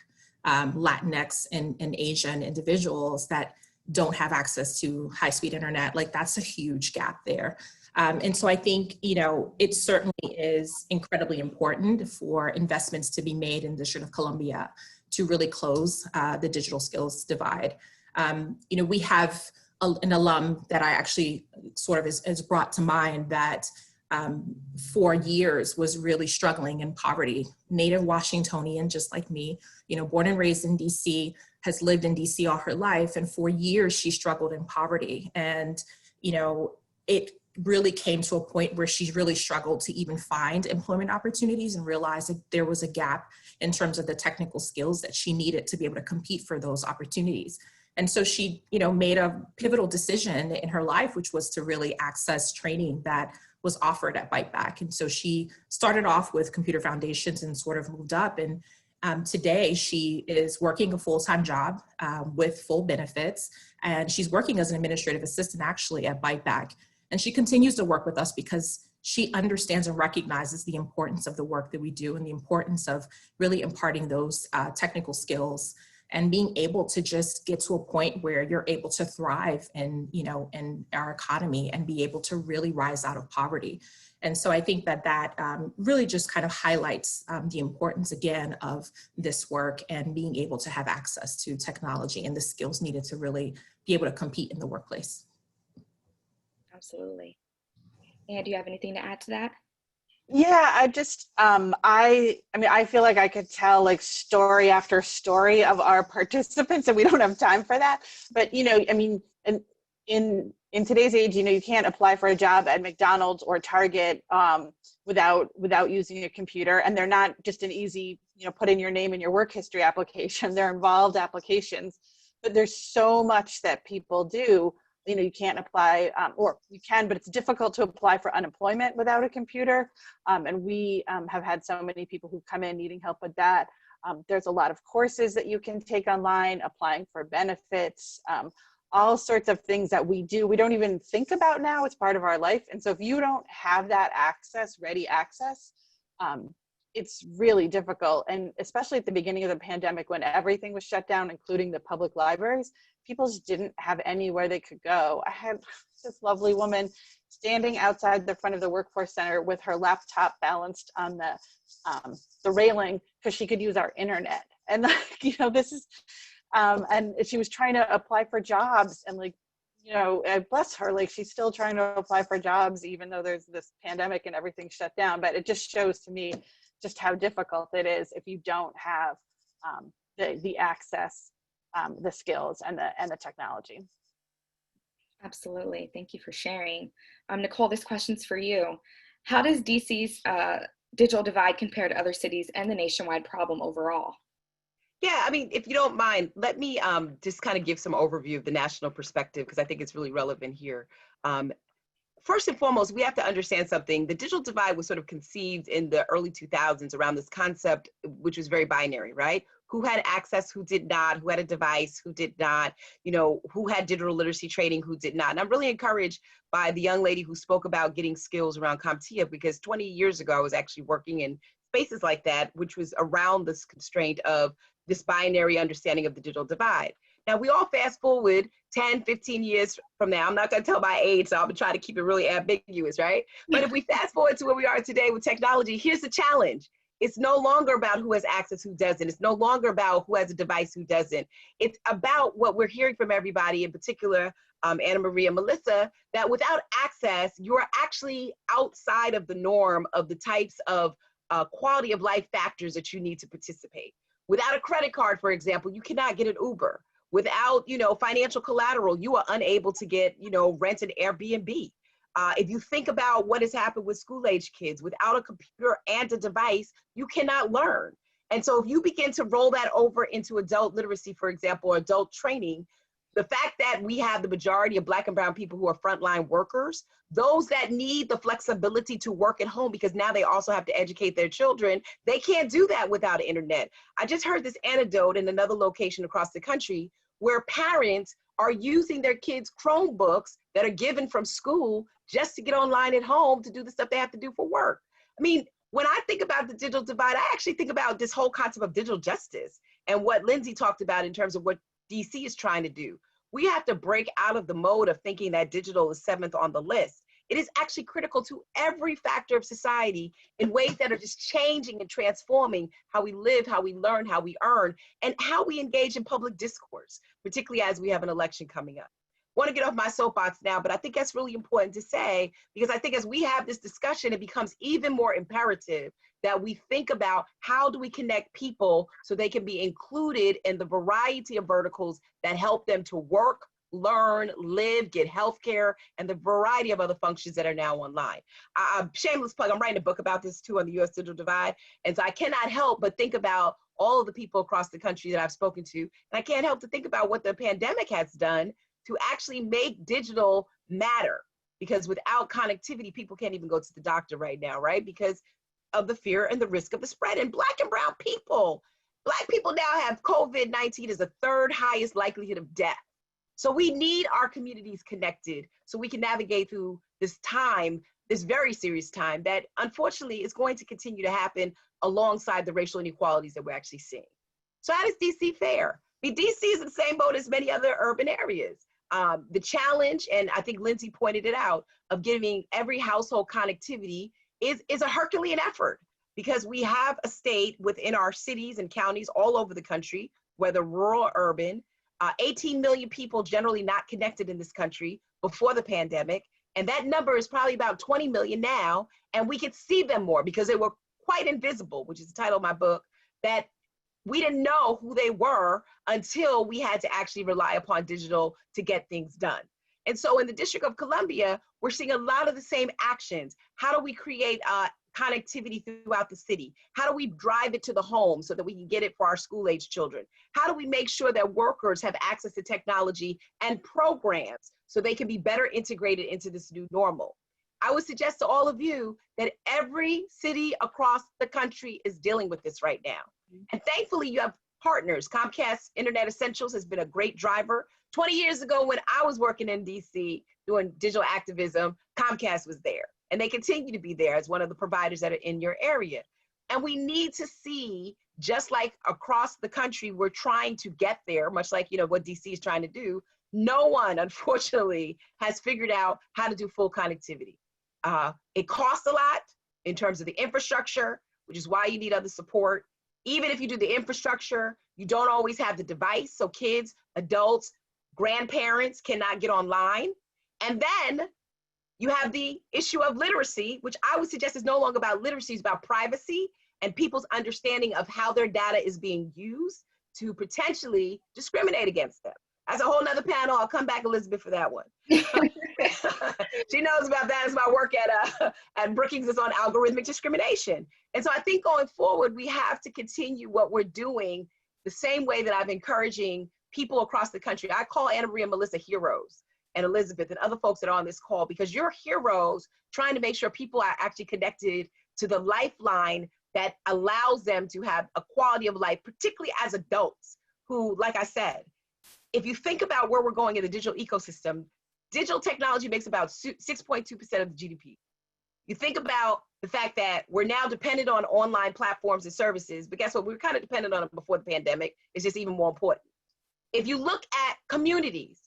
Latinx, and Asian individuals that don't have access to high-speed internet, like that's a huge gap there. And so I think, it certainly is incredibly important for investments to be made in the District of Columbia to really close the digital skills divide. We have an alum that I actually sort of is brought to mind that for years was really struggling in poverty. Native Washingtonian, just like me, born and raised in DC, has lived in DC all her life. And for years she struggled in poverty. And, it really came to a point where she really struggled to even find employment opportunities and realized that there was a gap in terms of the technical skills that she needed to be able to compete for those opportunities. And so she, made a pivotal decision in her life, which was to really access training that was offered at Byte Back. And so she started off with computer foundations and sort of moved up. And today she is working a full-time job with full benefits. And she's working as an administrative assistant actually at Byte Back. And she continues to work with us because she understands and recognizes the importance of the work that we do and the importance of really imparting those technical skills and being able to just get to a point where you're able to thrive in, in our economy and be able to really rise out of poverty. And so I think that really just kind of highlights the importance again of this work and being able to have access to technology and the skills needed to really be able to compete in the workplace. Absolutely. And do you have anything to add to that? Yeah, I mean, I feel like I could tell like story after story of our participants, and we don't have time for that. But I mean, in today's age, you can't apply for a job at McDonald's or Target without using a computer, and they're not just an easy, put in your name and your work history application. They're involved applications, but there's so much that people do. You can't apply, or you can, but it's difficult to apply for unemployment without a computer. And we have had so many people who come in needing help with that. There's a lot of courses that you can take online, applying for benefits, all sorts of things that we do. We don't even think about now. It's part of our life. And so if you don't have that access, ready access, it's really difficult. And especially at the beginning of the pandemic, when everything was shut down, including the public libraries, people just didn't have anywhere they could go. I had this lovely woman standing outside the front of the workforce center with her laptop balanced on the railing because she could use our internet. And this is, and she was trying to apply for jobs, and bless her, like she's still trying to apply for jobs even though there's this pandemic and everything's shut down. But it just shows to me just how difficult it is if you don't have the access, the skills, and the technology. Absolutely. Thank you for sharing. Nicole, this question's for you. How does DC's digital divide compare to other cities and the nationwide problem overall? Yeah, I mean, if you don't mind, let me just kind of give some overview of the national perspective, because I think it's really relevant here. First and foremost, we have to understand something. The digital divide was sort of conceived in the early 2000s around this concept, which was very binary, right? Who had access, who did not, who had a device, who did not, who had digital literacy training, who did not. And I'm really encouraged by the young lady who spoke about getting skills around CompTIA, because 20 years ago, I was actually working in spaces like that, which was around this constraint of this binary understanding of the digital divide. Now, we all fast forward 10, 15 years from now. I'm not going to tell my age, so I'll try to keep it really ambiguous, right? But if we fast forward to where we are today with technology, here's the challenge. It's no longer about who has access, who doesn't. It's no longer about who has a device, who doesn't. It's about what we're hearing from everybody, in particular, Anna Maria, Melissa, that without access, you're actually outside of the norm of the types of quality of life factors that you need to participate. Without a credit card, for example, you cannot get an Uber. Without, financial collateral, you are unable to get, rent an Airbnb. If you think about what has happened with school-age kids, without a computer and a device, you cannot learn. And so if you begin to roll that over into adult literacy, for example, or adult training, the fact that we have the majority of Black and brown people who are frontline workers, those that need the flexibility to work at home because now they also have to educate their children, they can't do that without internet. I just heard this anecdote in another location across the country where parents are using their kids' Chromebooks that are given from school just to get online at home to do the stuff they have to do for work. I mean, when I think about the digital divide, I actually think about this whole concept of digital justice and what Lindsey talked about in terms of what DC is trying to do. We have to break out of the mode of thinking that digital is 7th on the list. It is actually critical to every factor of society in ways that are just changing and transforming how we live, how we learn, how we earn, and how we engage in public discourse, particularly as we have an election coming up. I want to get off my soapbox now, but I think that's really important to say, because I think as we have this discussion, it becomes even more imperative that we think about how do we connect people so they can be included in the variety of verticals that help them to work, learn, live, get healthcare, and the variety of other functions that are now online. Shameless plug, I'm writing a book about this too on the U.S. Digital Divide. And so I cannot help but think about all of the people across the country that I've spoken to. And I can't help to think about what the pandemic has done to actually make digital matter. Because without connectivity, people can't even go to the doctor right now, right? Because of the fear and the risk of the spread. And Black and brown people, Black people now have COVID-19 as the 3rd highest likelihood of death. So we need our communities connected so we can navigate through this time, this very serious time that unfortunately is going to continue to happen alongside the racial inequalities that we're actually seeing. So how does DC fare? I mean, DC is in the same boat as many other urban areas. The challenge, and I think Lindsey pointed it out, of giving every household connectivity is a Herculean effort, because we have a state within our cities and counties all over the country, whether rural or urban, 18 million people generally not connected in this country before the pandemic, And that number is probably about 20 million now. And we could see them more because they were quite invisible, which is the title of my book, that we didn't know who they were until we had to actually rely upon digital to get things done. And so in the District of Columbia, we're seeing a lot of the same actions. How do we create connectivity throughout the city? How do we drive it to the home so that we can get it for our school-age children? How do we make sure that workers have access to technology and programs so they can be better integrated into this new normal? I would suggest to all of you that every city across the country is dealing with this right now. And thankfully, you have partners. Comcast Internet Essentials has been a great driver. 20 years ago, when I was working in DC doing digital activism, Comcast was there. And they continue to be there as one of the providers that are in your area. And we need to see, just like across the country, we're trying to get there, much like what DC is trying to do. No one, unfortunately, has figured out how to do full connectivity. It costs a lot in terms of the infrastructure, which is why you need other support. Even if you do the infrastructure, you don't always have the device. So kids, adults, grandparents cannot get online. And then you have the issue of literacy, which I would suggest is no longer about literacy, it's about privacy and people's understanding of how their data is being used to potentially discriminate against them. That's a whole nother panel. I'll come back, Elizabeth, for that one. She knows about that as my work at Brookings is on algorithmic discrimination. And so I think going forward, we have to continue what we're doing the same way that I'm encouraging people across the country. I call Anna Maria and Melissa heroes, and Elizabeth and other folks that are on this call, because you're heroes trying to make sure people are actually connected to the lifeline that allows them to have a quality of life, particularly as adults who, like I said, if you think about where we're going in the digital ecosystem, digital technology makes about 6.2% of the GDP. You think about the fact that we're now dependent on online platforms and services, but guess what? We were kind of dependent on them before the pandemic. It's just even more important. If you look at communities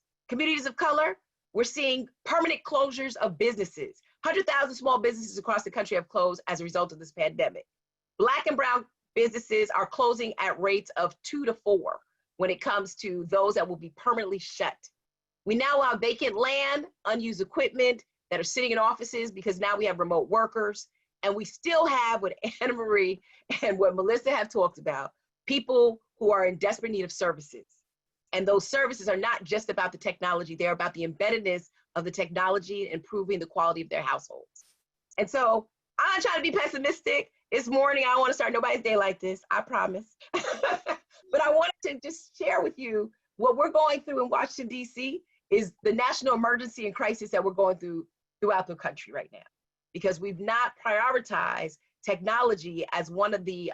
of color, we're seeing permanent closures of businesses. 100,000 small businesses across the country have closed as a result of this pandemic. Black and brown businesses are closing at rates of 2 to 4 when it comes to those that will be permanently shut. We now have vacant land, unused equipment that are sitting in offices because now we have remote workers. And we still have what Anna Marie and what Melissa have talked about, people who are in desperate need of services. And those services are not just about the technology, they're about the embeddedness of the technology and improving the quality of their households. And so I'm not trying to be pessimistic. It's morning, I don't want to start nobody's day like this, I promise. But I wanted to just share with you what we're going through in Washington, D.C. is the national emergency and crisis that we're going through throughout the country right now, because we've not prioritized technology as one of the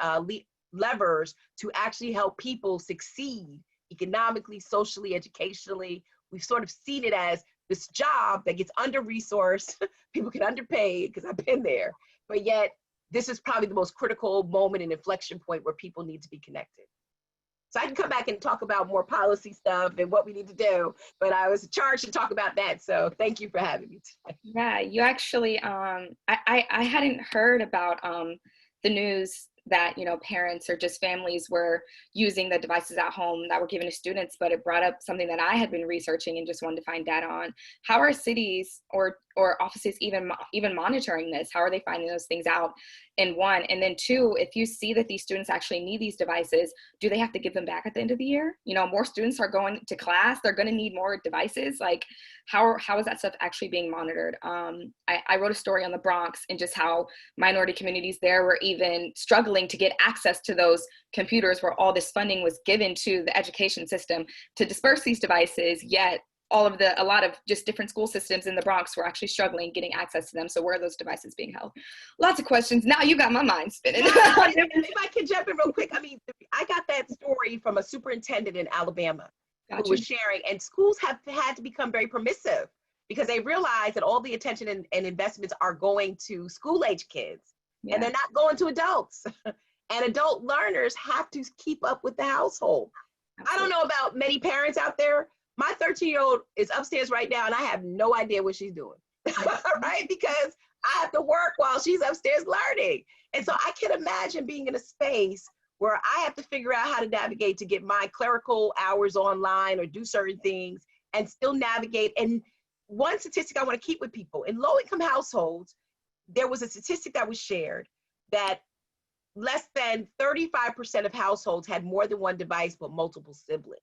levers to actually help people succeed economically, socially, educationally. We've sort of seen it as this job that gets under-resourced, people get underpaid, because I've been there, but yet this is probably the most critical moment and inflection point where people need to be connected. So I can come back and talk about more policy stuff and what we need to do, but I was charged to talk about that. So thank you for having me today. Yeah, you actually, I hadn't heard about the news that, parents or just families were using the devices at home that were given to students, but it brought up something that I had been researching and just wanted to find data on. How are cities or offices even monitoring this? How are they finding those things out? And one, and then two, if you see that these students actually need these devices, do they have to give them back at the end of the year? More students are going to class, they're going to need more devices. Like, how is that stuff actually being monitored? I wrote a story on the Bronx and just how minority communities there were even struggling to get access to those computers where all this funding was given to the education system to disperse these devices, yet a lot of just different school systems in the Bronx were actually struggling getting access to them. So where are those devices being held? Lots of questions. Now you got my mind spinning. If I can jump in real quick, I got that story from a superintendent in Alabama who was sharing, and schools have had to become very permissive because they realize that all the attention and investments are going to school-age kids, and they're not going to adults. And adult learners have to keep up with the household. Absolutely. I don't know about many parents out there. My 13-year-old is upstairs right now, and I have no idea what she's doing, right? Because I have to work while she's upstairs learning. And so I can imagine being in a space where I have to figure out how to navigate to get my clerical hours online or do certain things and still navigate. And one statistic I want to keep with people, in low-income households, there was a statistic that was shared that less than 35% of households had more than one device, but multiple siblings.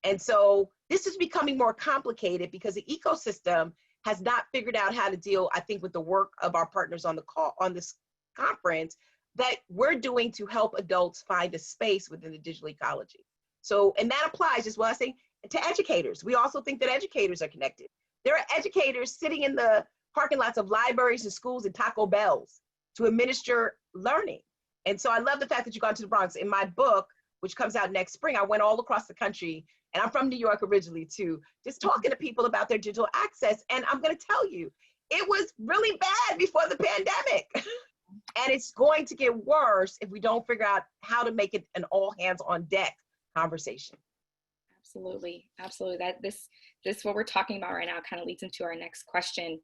And so this is becoming more complicated because the ecosystem has not figured out how to deal, I think, with the work of our partners on the call, on this conference, that we're doing to help adults find a space within the digital ecology. So, and that applies as well, I think, to educators. We also think that educators are connected. There are educators sitting in the parking lots of libraries and schools and Taco Bells to administer learning. And so I love the fact that you've gone to the Bronx. In my book, which comes out next spring, I went all across the country, and I'm from New York originally too, just talking to people about their digital access. And I'm gonna tell you, it was really bad before the pandemic. And it's going to get worse if we don't figure out how to make it an all hands on deck conversation. Absolutely, absolutely. That this what we're talking about right now kind of leads into our next question.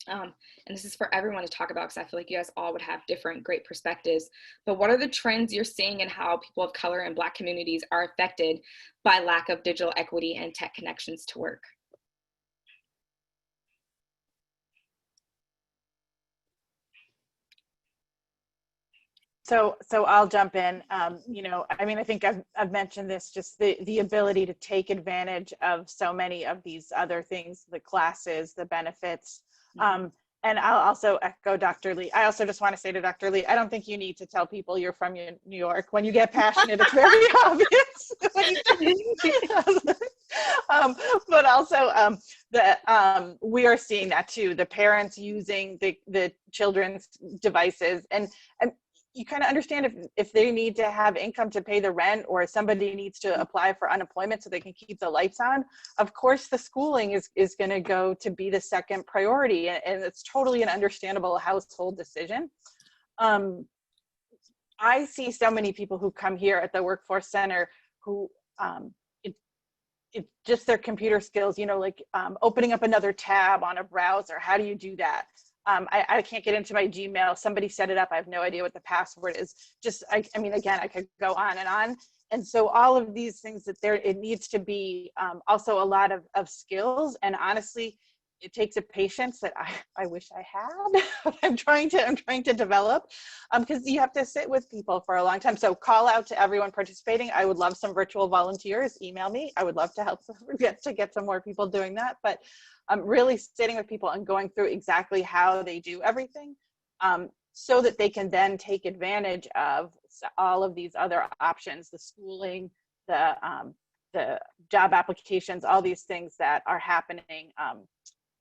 And this is for everyone to talk about, because I feel like you guys all would have different great perspectives. But what are the trends you're seeing in how people of color and Black communities are affected by lack of digital equity and tech connections to work? So I'll jump in. You know, I mean, I think I've mentioned this, just the ability to take advantage of so many of these other things, the classes, the benefits. And I'll also echo Dr. Lee. I also just want to say to Dr. Lee, I don't think you need to tell people you're from New York. When you get passionate, it's very obvious. But also we are seeing that too. The parents using the children's devices, and you kind of understand if they need to have income to pay the rent, or somebody needs to apply for unemployment so they can keep the lights on. Of course, the schooling is going to go to be the second priority, and it's totally an understandable household decision. I see so many people who come here at the Workforce Center who it's just their computer skills, you know, like opening up another tab on a browser. How do you do that? I can't get into my Gmail. Somebody set it up. I have no idea what the password is. Just, I mean, again, I could go on and on. And so all of these things that it needs to be also a lot of skills. And honestly, it takes a patience that I wish I had. I'm trying to develop because you have to sit with people for a long time. So call out to everyone participating. I would love some virtual volunteers. Email me. I would love to help get some more people doing that. But really sitting with people and going through exactly how they do everything so that they can then take advantage of all of these other options, the schooling, the job applications, all these things that are happening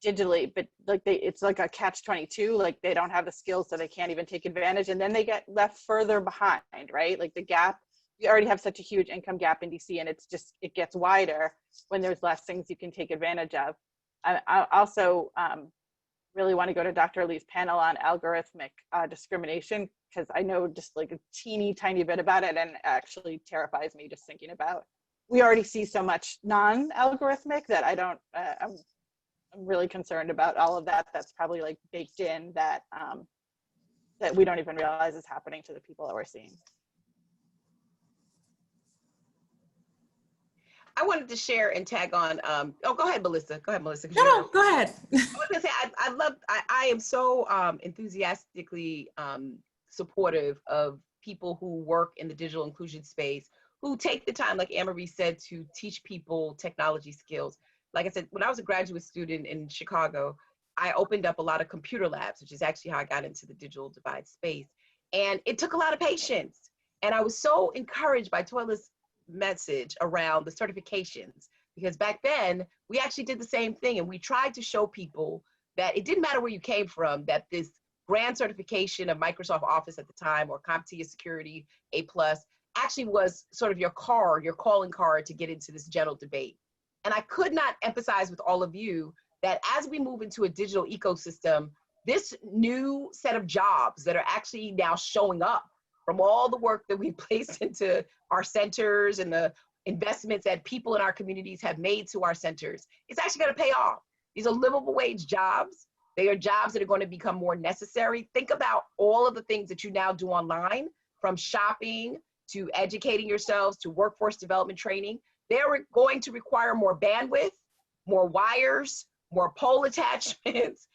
digitally, but like it's like a catch-22, like they don't have the skills, so they can't even take advantage, and then they get left further behind, right? Like the gap, we already have such a huge income gap in DC, and it gets wider when there's less things you can take advantage of. I also really want to go to Dr. Lee's panel on algorithmic discrimination, because I know just like a teeny tiny bit about it, and it actually terrifies me just thinking about. We already see so much non-algorithmic that I don't, I'm really concerned about all of that. That's probably like baked in that that we don't even realize is happening to the people that we're seeing. I wanted to share and tag on. Oh, go ahead, Melissa. Go ahead, Melissa. No, go ahead. I was gonna say I am so enthusiastically supportive of people who work in the digital inclusion space, who take the time, like Anne-Marie said, to teach people technology skills. Like I said, when I was a graduate student in Chicago, I opened up a lot of computer labs, which is actually how I got into the digital divide space. And it took a lot of patience. And I was so encouraged by Toila's message around the certifications, because back then we actually did the same thing. And we tried to show people that it didn't matter where you came from, that this grand certification of Microsoft Office at the time, or CompTIA Security A+, actually was sort of your card, your calling card to get into this general debate. And I could not emphasize with all of you that as we move into a digital ecosystem, this new set of jobs that are actually now showing up from all the work that we placed into our centers and the investments that people in our communities have made to our centers, it's actually going to pay off. These are livable wage jobs. They are jobs that are going to become more necessary. Think about all of the things that you now do online, from shopping to educating yourselves to workforce development training. They're going to require more bandwidth, more wires, more pole attachments,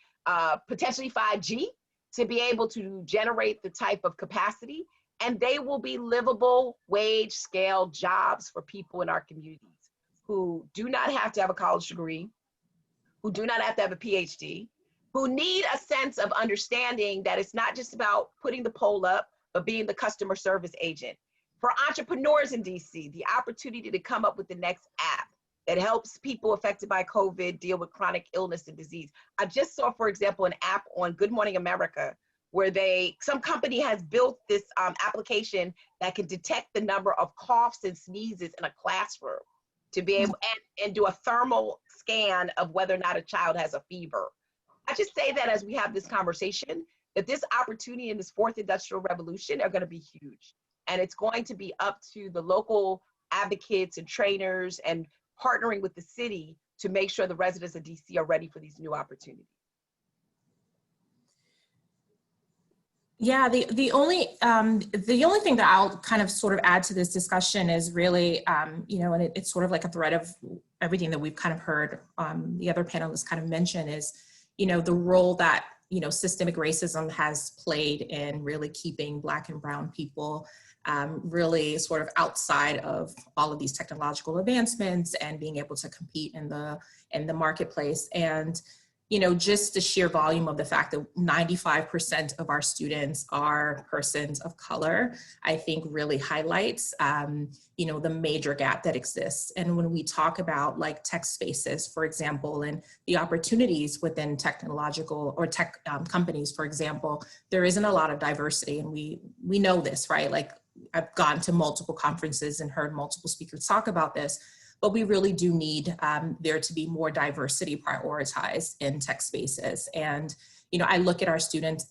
potentially 5G, to be able to generate the type of capacity, and they will be livable wage scale jobs for people in our communities who do not have to have a college degree, who do not have to have a PhD, who need a sense of understanding that it's not just about putting the pole up, but being the customer service agent. For entrepreneurs in DC, the opportunity to come up with the next app that helps people affected by COVID deal with chronic illness and disease. I just saw, for example, an app on Good Morning America where some company has built this application that can detect the number of coughs and sneezes in a classroom to be able and do a thermal scan of whether or not a child has a fever. I just say that as we have this conversation, that this opportunity in this fourth industrial revolution are going to be huge. And it's going to be up to the local advocates and trainers and partnering with the city to make sure the residents of DC are ready for these new opportunities. Yeah, the only thing that I'll kind of sort of add to this discussion is really, you know, and it's sort of like a thread of everything that we've kind of heard the other panelists kind of mention is, you know, the role that, you know, systemic racism has played in really keeping Black and brown people really sort of outside of all of these technological advancements and being able to compete in the marketplace. And you know, just the sheer volume of the fact that 95% of our students are persons of color, I think really highlights, you know, the major gap that exists. And when we talk about like tech spaces, for example, and the opportunities within technological or tech companies, for example, there isn't a lot of diversity. And we know this, right? Like I've gone to multiple conferences and heard multiple speakers talk about this. But we really do need there to be more diversity prioritized in tech spaces. And, you know, I look at our students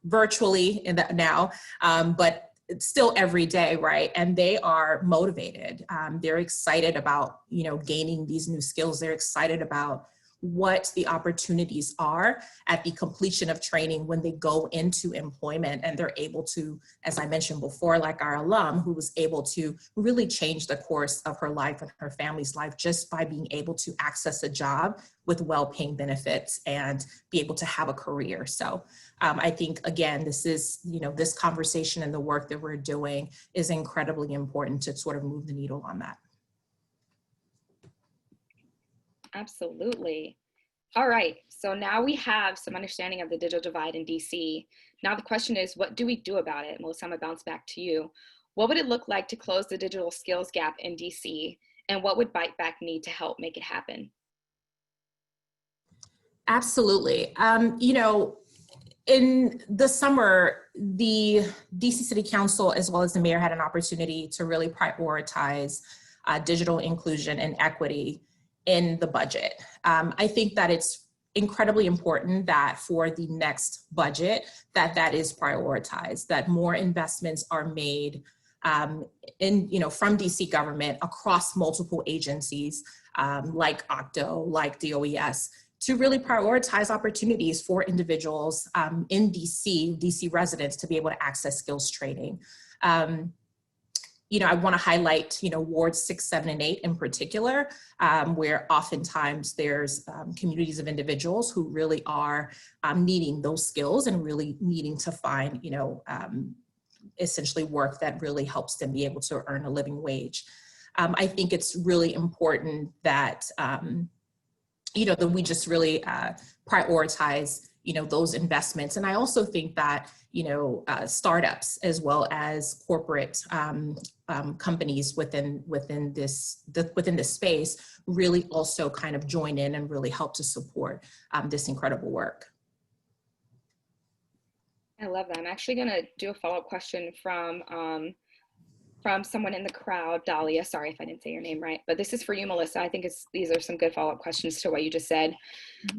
virtually now, but it's still every day, right? And they are motivated. They're excited about, you know, gaining these new skills. They're excited about what the opportunities are at the completion of training when they go into employment, and they're able to, as I mentioned before, like our alum who was able to really change the course of her life and her family's life just by being able to access a job with well-paying benefits and be able to have a career. So I think, again, this is, you know, this conversation and the work that we're doing is incredibly important to sort of move the needle on that. Absolutely. All right, so now we have some understanding of the digital divide in DC. Now the question is, what do we do about it? Melissa, I'm gonna bounce back to you. What would it look like to close the digital skills gap in DC? And what would Byte Back need to help make it happen? Absolutely. You know, in the summer, the DC City Council, as well as the mayor, had an opportunity to really prioritize digital inclusion and equity in the budget. I think that it's incredibly important that for the next budget, that is prioritized, that more investments are made in, you know, from DC government across multiple agencies like OCTO, like DOES, to really prioritize opportunities for individuals in DC residents to be able to access skills training. You know, I want to highlight, you know, wards 6, 7, and 8 in particular, where oftentimes there's communities of individuals who really are needing those skills and really needing to find, you know, essentially work that really helps them be able to earn a living wage. I think it's really important that, you know, that we just really prioritize, you know, those investments. And I also think that, you know, startups as well as corporate companies within this space really also kind of join in and really help to support this incredible work. I love that. I'm actually going to do a follow-up question from someone in the crowd, Dahlia. Sorry if I didn't say your name right, but this is for you, Melissa. I think these are some good follow-up questions to what you just said.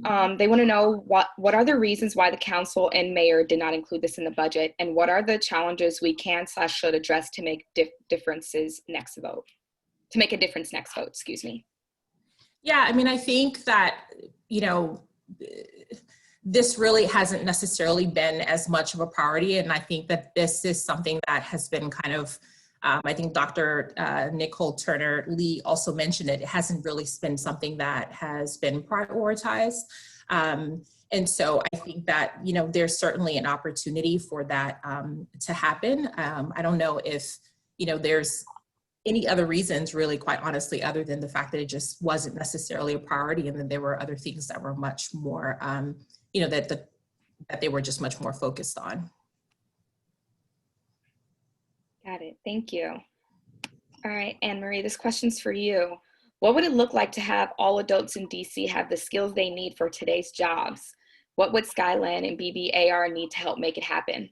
They want to know what are the reasons why the council and mayor did not include this in the budget, and what are the challenges we can/should address to make differences next vote, to make a difference next vote, excuse me. Yeah, I mean, I think that, you know, this really hasn't necessarily been as much of a priority. And I think that this is something that has been kind of I think Dr. Nicole Turner Lee also mentioned it hasn't really been something that has been prioritized. And so I think that, you know, there's certainly an opportunity for that to happen. I don't know if, you know, there's any other reasons really, quite honestly, other than the fact that it just wasn't necessarily a priority. And then there were other things that were much more, you know, that they were just much more focused on. Got it. Thank you. All right, Anne-Marie, this question's for you. What would it look like to have all adults in DC have the skills they need for today's jobs? What would Skyland and BBAR need to help make it happen?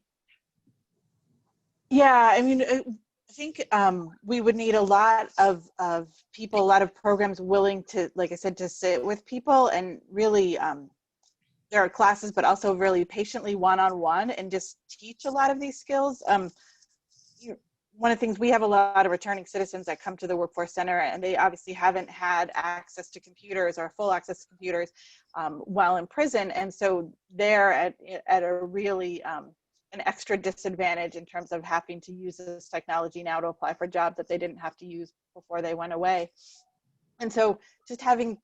Yeah, I mean, I think we would need a lot of people, a lot of programs willing to, like I said, to sit with people and really, there are classes, but also really patiently one-on-one and just teach a lot of these skills. One of the things, we have a lot of returning citizens that come to the Workforce Center, and they obviously haven't had access to computers or full access to computers while in prison. And so they're at a really an extra disadvantage in terms of having to use this technology now to apply for jobs that they didn't have to use before they went away. And so just having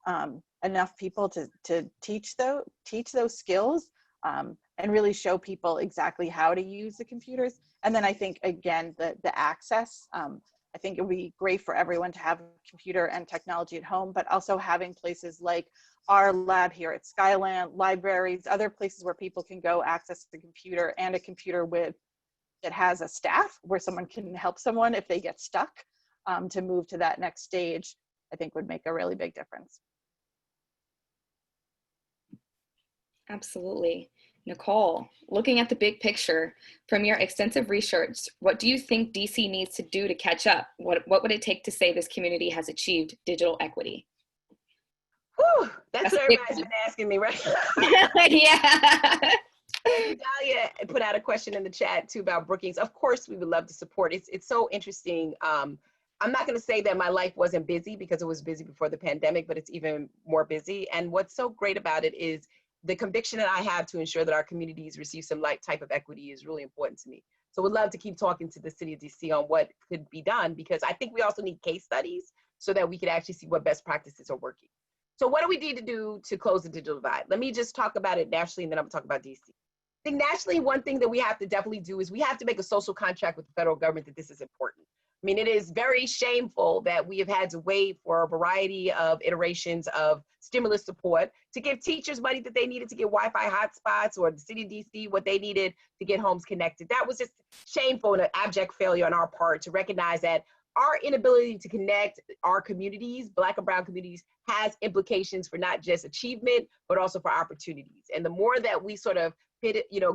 enough people to teach those skills and really show people exactly how to use the computers. And then I think, again, the access, I think it would be great for everyone to have a computer and technology at home, but also having places like our lab here at Skyland, libraries, other places where people can go access the computer, and a computer that has a staff where someone can help someone if they get stuck to move to that next stage, I think would make a really big difference. Absolutely. Nicole, looking at the big picture, from your extensive research, what do you think DC needs to do to catch up? What would it take to say this community has achieved digital equity? Whew, that's what everybody's been asking me, right? Yeah. Dahlia put out a question in the chat too about Brookings. Of course, we would love to support. It's so interesting. I'm not going to say that my life wasn't busy, because it was busy before the pandemic, but it's even more busy. And what's so great about it is the conviction that I have to ensure that our communities receive some type of equity is really important to me. So we'd love to keep talking to the city of DC on what could be done, because I think we also need case studies so that we could actually see what best practices are working. So what do we need to do to close the digital divide? Let me just talk about it nationally, and then I'm gonna talk about DC. I think nationally, one thing that we have to definitely do is we have to make a social contract with the federal government that this is important. I mean, it is very shameful that we have had to wait for a variety of iterations of stimulus support to give teachers money that they needed to get Wi-Fi hotspots, or the city of DC what they needed to get homes connected. That was just shameful and an abject failure on our part to recognize that our inability to connect our communities, Black and Brown communities, has implications for not just achievement, but also for opportunities. And the more that we sort of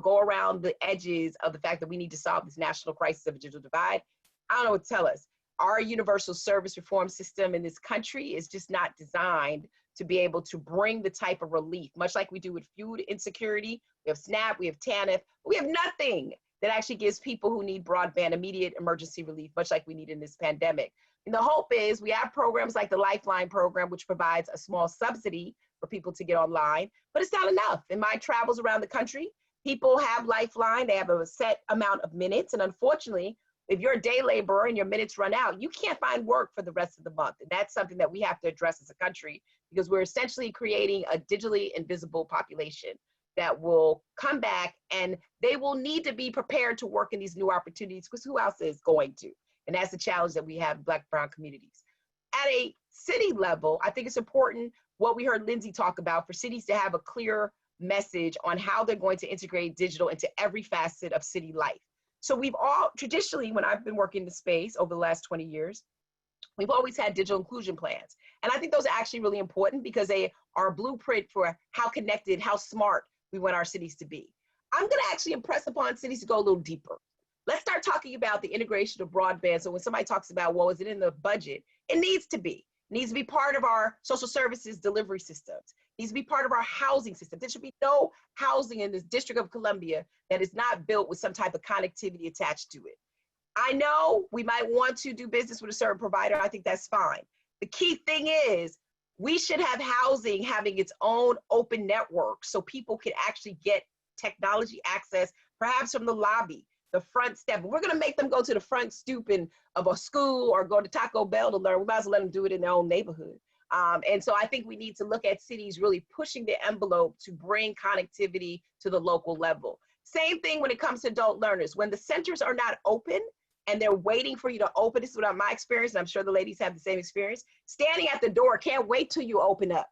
go around the edges of the fact that we need to solve this national crisis of a digital divide, I don't know what to tell us. Our universal service reform system in this country is just not designed to be able to bring the type of relief, much like we do with food insecurity. We have SNAP, we have TANF, but we have nothing that actually gives people who need broadband immediate emergency relief, much like we need in this pandemic. And the hope is we have programs like the Lifeline program, which provides a small subsidy for people to get online, but it's not enough. In my travels around the country, people have Lifeline, they have a set amount of minutes, and unfortunately, if you're a day laborer and your minutes run out, you can't find work for the rest of the month. And that's something that we have to address as a country, because we're essentially creating a digitally invisible population that will come back, and they will need to be prepared to work in these new opportunities, because who else is going to? And that's the challenge that we have in Black Brown communities. At a city level, I think it's important what we heard Lindsey talk about, for cities to have a clear message on how they're going to integrate digital into every facet of city life. So we've all traditionally, when I've been working in the space over the last 20 years, we've always had digital inclusion plans. And I think those are actually really important, because they are a blueprint for how connected, how smart we want our cities to be. I'm gonna actually impress upon cities to go a little deeper. Let's start talking about the integration of broadband. So when somebody talks about, well, is it in the budget? It needs to be. It needs to be part of our social services delivery systems. It needs to be part of our housing system. There should be no housing in this District of Columbia that is not built with some type of connectivity attached to it. I know we might want to do business with a certain provider. I think that's fine. The key thing is we should have housing having its own open network so people can actually get technology access, perhaps from the lobby. the front step. If we're gonna make them go to the front stoop of a school or go to Taco Bell to learn, we might as well let them do it in their own neighborhood. And so I think we need to look at cities really pushing the envelope to bring connectivity to the local level. Same thing when it comes to adult learners. When the centers are not open and they're waiting for you to open, this is what my experience, and I'm sure the ladies have the same experience, standing at the door, can't wait till you open up.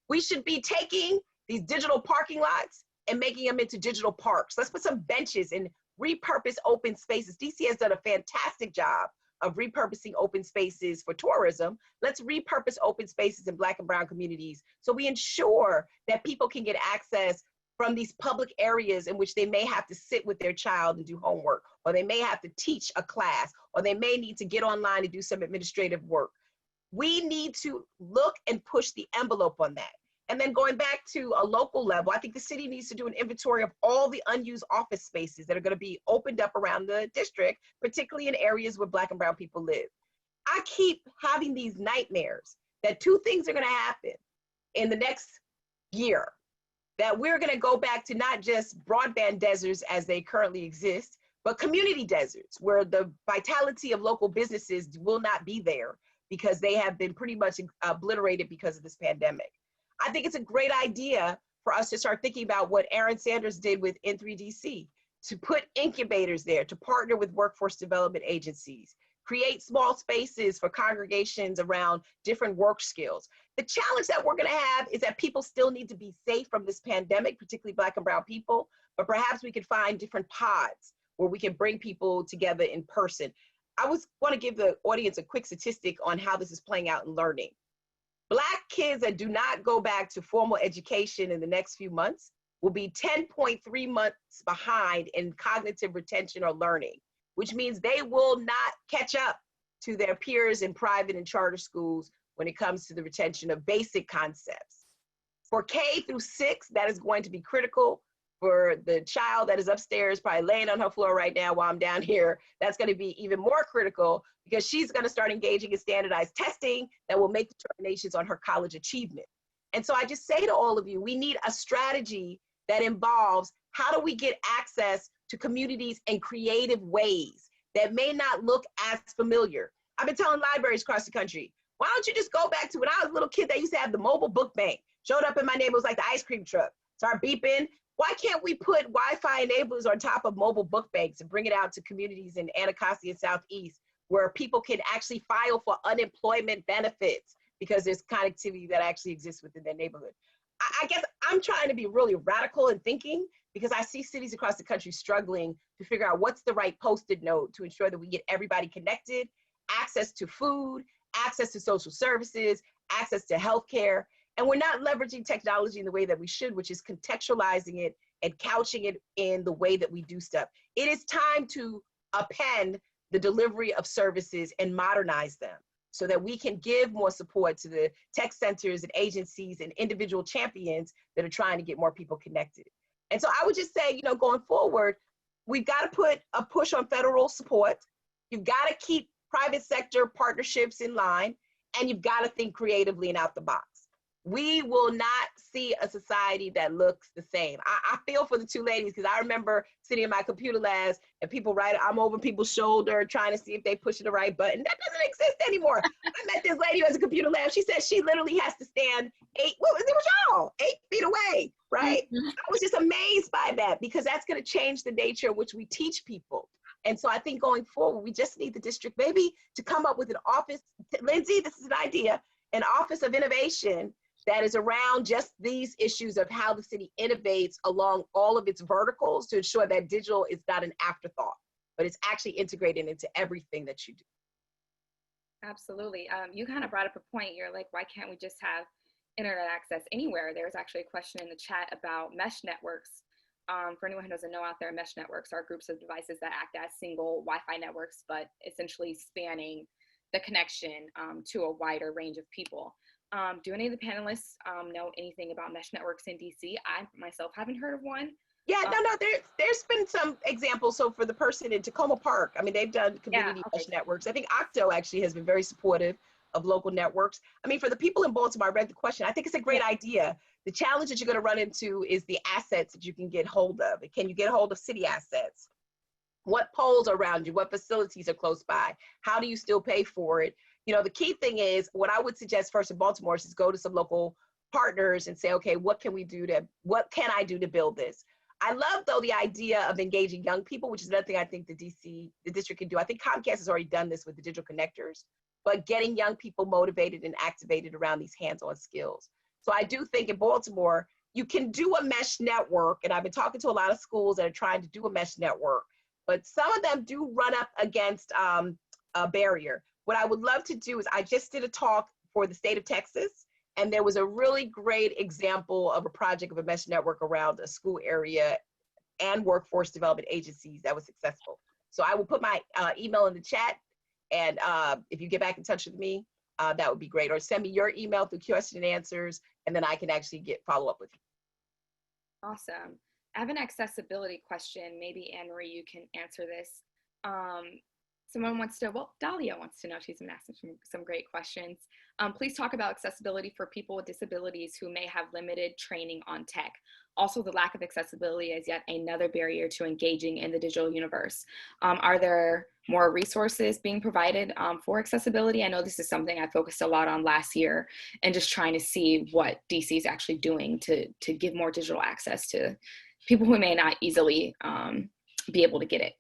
We should be taking these digital parking lots and making them into digital parks. Let's put some benches and repurpose open spaces. DC has done a fantastic job of repurposing open spaces for tourism. Let's repurpose open spaces in Black and brown communities so we ensure that people can get access from these public areas in which they may have to sit with their child and do homework, or they may have to teach a class, or they may need to get online and do some administrative work. We need to look and push the envelope on that. And then going back to a local level, I think the city needs to do an inventory of all the unused office spaces that are going to be opened up around the district, particularly in areas where Black and brown people live. I keep having these nightmares that two things are going to happen in the next year, that we're going to go back to not just broadband deserts as they currently exist, but community deserts where the vitality of local businesses will not be there because they have been pretty much obliterated because of this pandemic. I think it's a great idea for us to start thinking about what Aaron Sanders did with N3DC, to put incubators there, to partner with workforce development agencies, create small spaces for congregations around different work skills. The challenge that we're gonna have is that people still need to be safe from this pandemic, particularly Black and brown people, but perhaps we could find different pods where we can bring people together in person. I want to give the audience a quick statistic on how this is playing out in learning. Black kids that do not go back to formal education in the next few months will be 10.3 months behind in cognitive retention or learning, which means they will not catch up to their peers in private and charter schools when it comes to the retention of basic concepts. For K through 6, that is going to be critical. For the child that is upstairs, probably laying on her floor right now while I'm down here, that's going to be even more critical because she's going to start engaging in standardized testing that will make determinations on her college achievement. And so I just say to all of you, we need a strategy that involves how do we get access to communities in creative ways that may not look as familiar. I've been telling libraries across the country, why don't you just go back to when I was a little kid, they used to have the mobile book bank. Showed up in my neighborhood, like the ice cream truck. Start beeping. Why can't we put Wi-Fi enablers on top of mobile book banks and bring it out to communities in Anacostia and Southeast where people can actually file for unemployment benefits because there's connectivity that actually exists within their neighborhood? I guess I'm trying to be really radical in thinking because I see cities across the country struggling to figure out what's the right Post-it note to ensure that we get everybody connected, access to food, access to social services, access to healthcare. And we're not leveraging technology in the way that we should, which is contextualizing it and couching it in the way that we do stuff. It is time to append the delivery of services and modernize them so that we can give more support to the tech centers and agencies and individual champions that are trying to get more people connected. And so I would just say, going forward, we've got to put a push on federal support. You've got to keep private sector partnerships in line, and you've got to think creatively and out the box. We will not see a society that looks the same. I feel for the two ladies because I remember sitting in my computer labs and people I'm over people's shoulder trying to see if they pushing the right button. That doesn't exist anymore. I met this lady who has a computer lab. She said she literally has to stand 8 feet away, right? Mm-hmm. I was just amazed by that because that's going to change the nature in which we teach people. And so I think going forward, we just need the district maybe to come up with an office. Lindsey, this is an idea, an office of innovation that is around just these issues of how the city innovates along all of its verticals to ensure that digital is not an afterthought, but it's actually integrated into everything that you do. Absolutely. You kind of brought up a point. You're like, why can't we just have internet access anywhere? There's actually a question in the chat about mesh networks. For anyone who doesn't know out there, mesh networks are groups of devices that act as single Wi-Fi networks, but essentially spanning the connection to a wider range of people. Do any of the panelists know anything about mesh networks in DC? I myself haven't heard of one. Yeah, no, there's been some examples. So for the person in Tacoma Park, I mean, they've done community mesh networks. I think Octo actually has been very supportive of local networks. I mean, for the people in Baltimore, I read the question. I think it's a great idea. The challenge that you're going to run into is the assets that you can get hold of. Can you get hold of city assets? What poles are around you? What facilities are close by? How do you still pay for it? You know, the key thing is, what I would suggest first in Baltimore is go to some local partners and say, okay, what can I do to build this? I love, though, the idea of engaging young people, which is another thing I think the district can do. I think Comcast has already done this with the digital connectors, but getting young people motivated and activated around these hands-on skills. So I do think in Baltimore, you can do a mesh network, and I've been talking to a lot of schools that are trying to do a mesh network, but some of them do run up against a barrier. What I would love to do is, I just did a talk for the state of Texas, and there was a really great example of a project of a mesh network around a school area and workforce development agencies that was successful. So I will put my email in the chat, and if you get back in touch with me, that would be great. Or send me your email through question and answers, and then I can actually follow up with you. Awesome. I have an accessibility question. Maybe Anne-Marie, you can answer this. Someone wants to, well, Dahlia wants to know, she's been asking some great questions. Please talk about accessibility for people with disabilities who may have limited training on tech. Also, the lack of accessibility is yet another barrier to engaging in the digital universe. Are there more resources being provided for accessibility? I know this is something I focused a lot on last year, and just trying to see what DC is actually doing to give more digital access to people who may not easily be able to get it.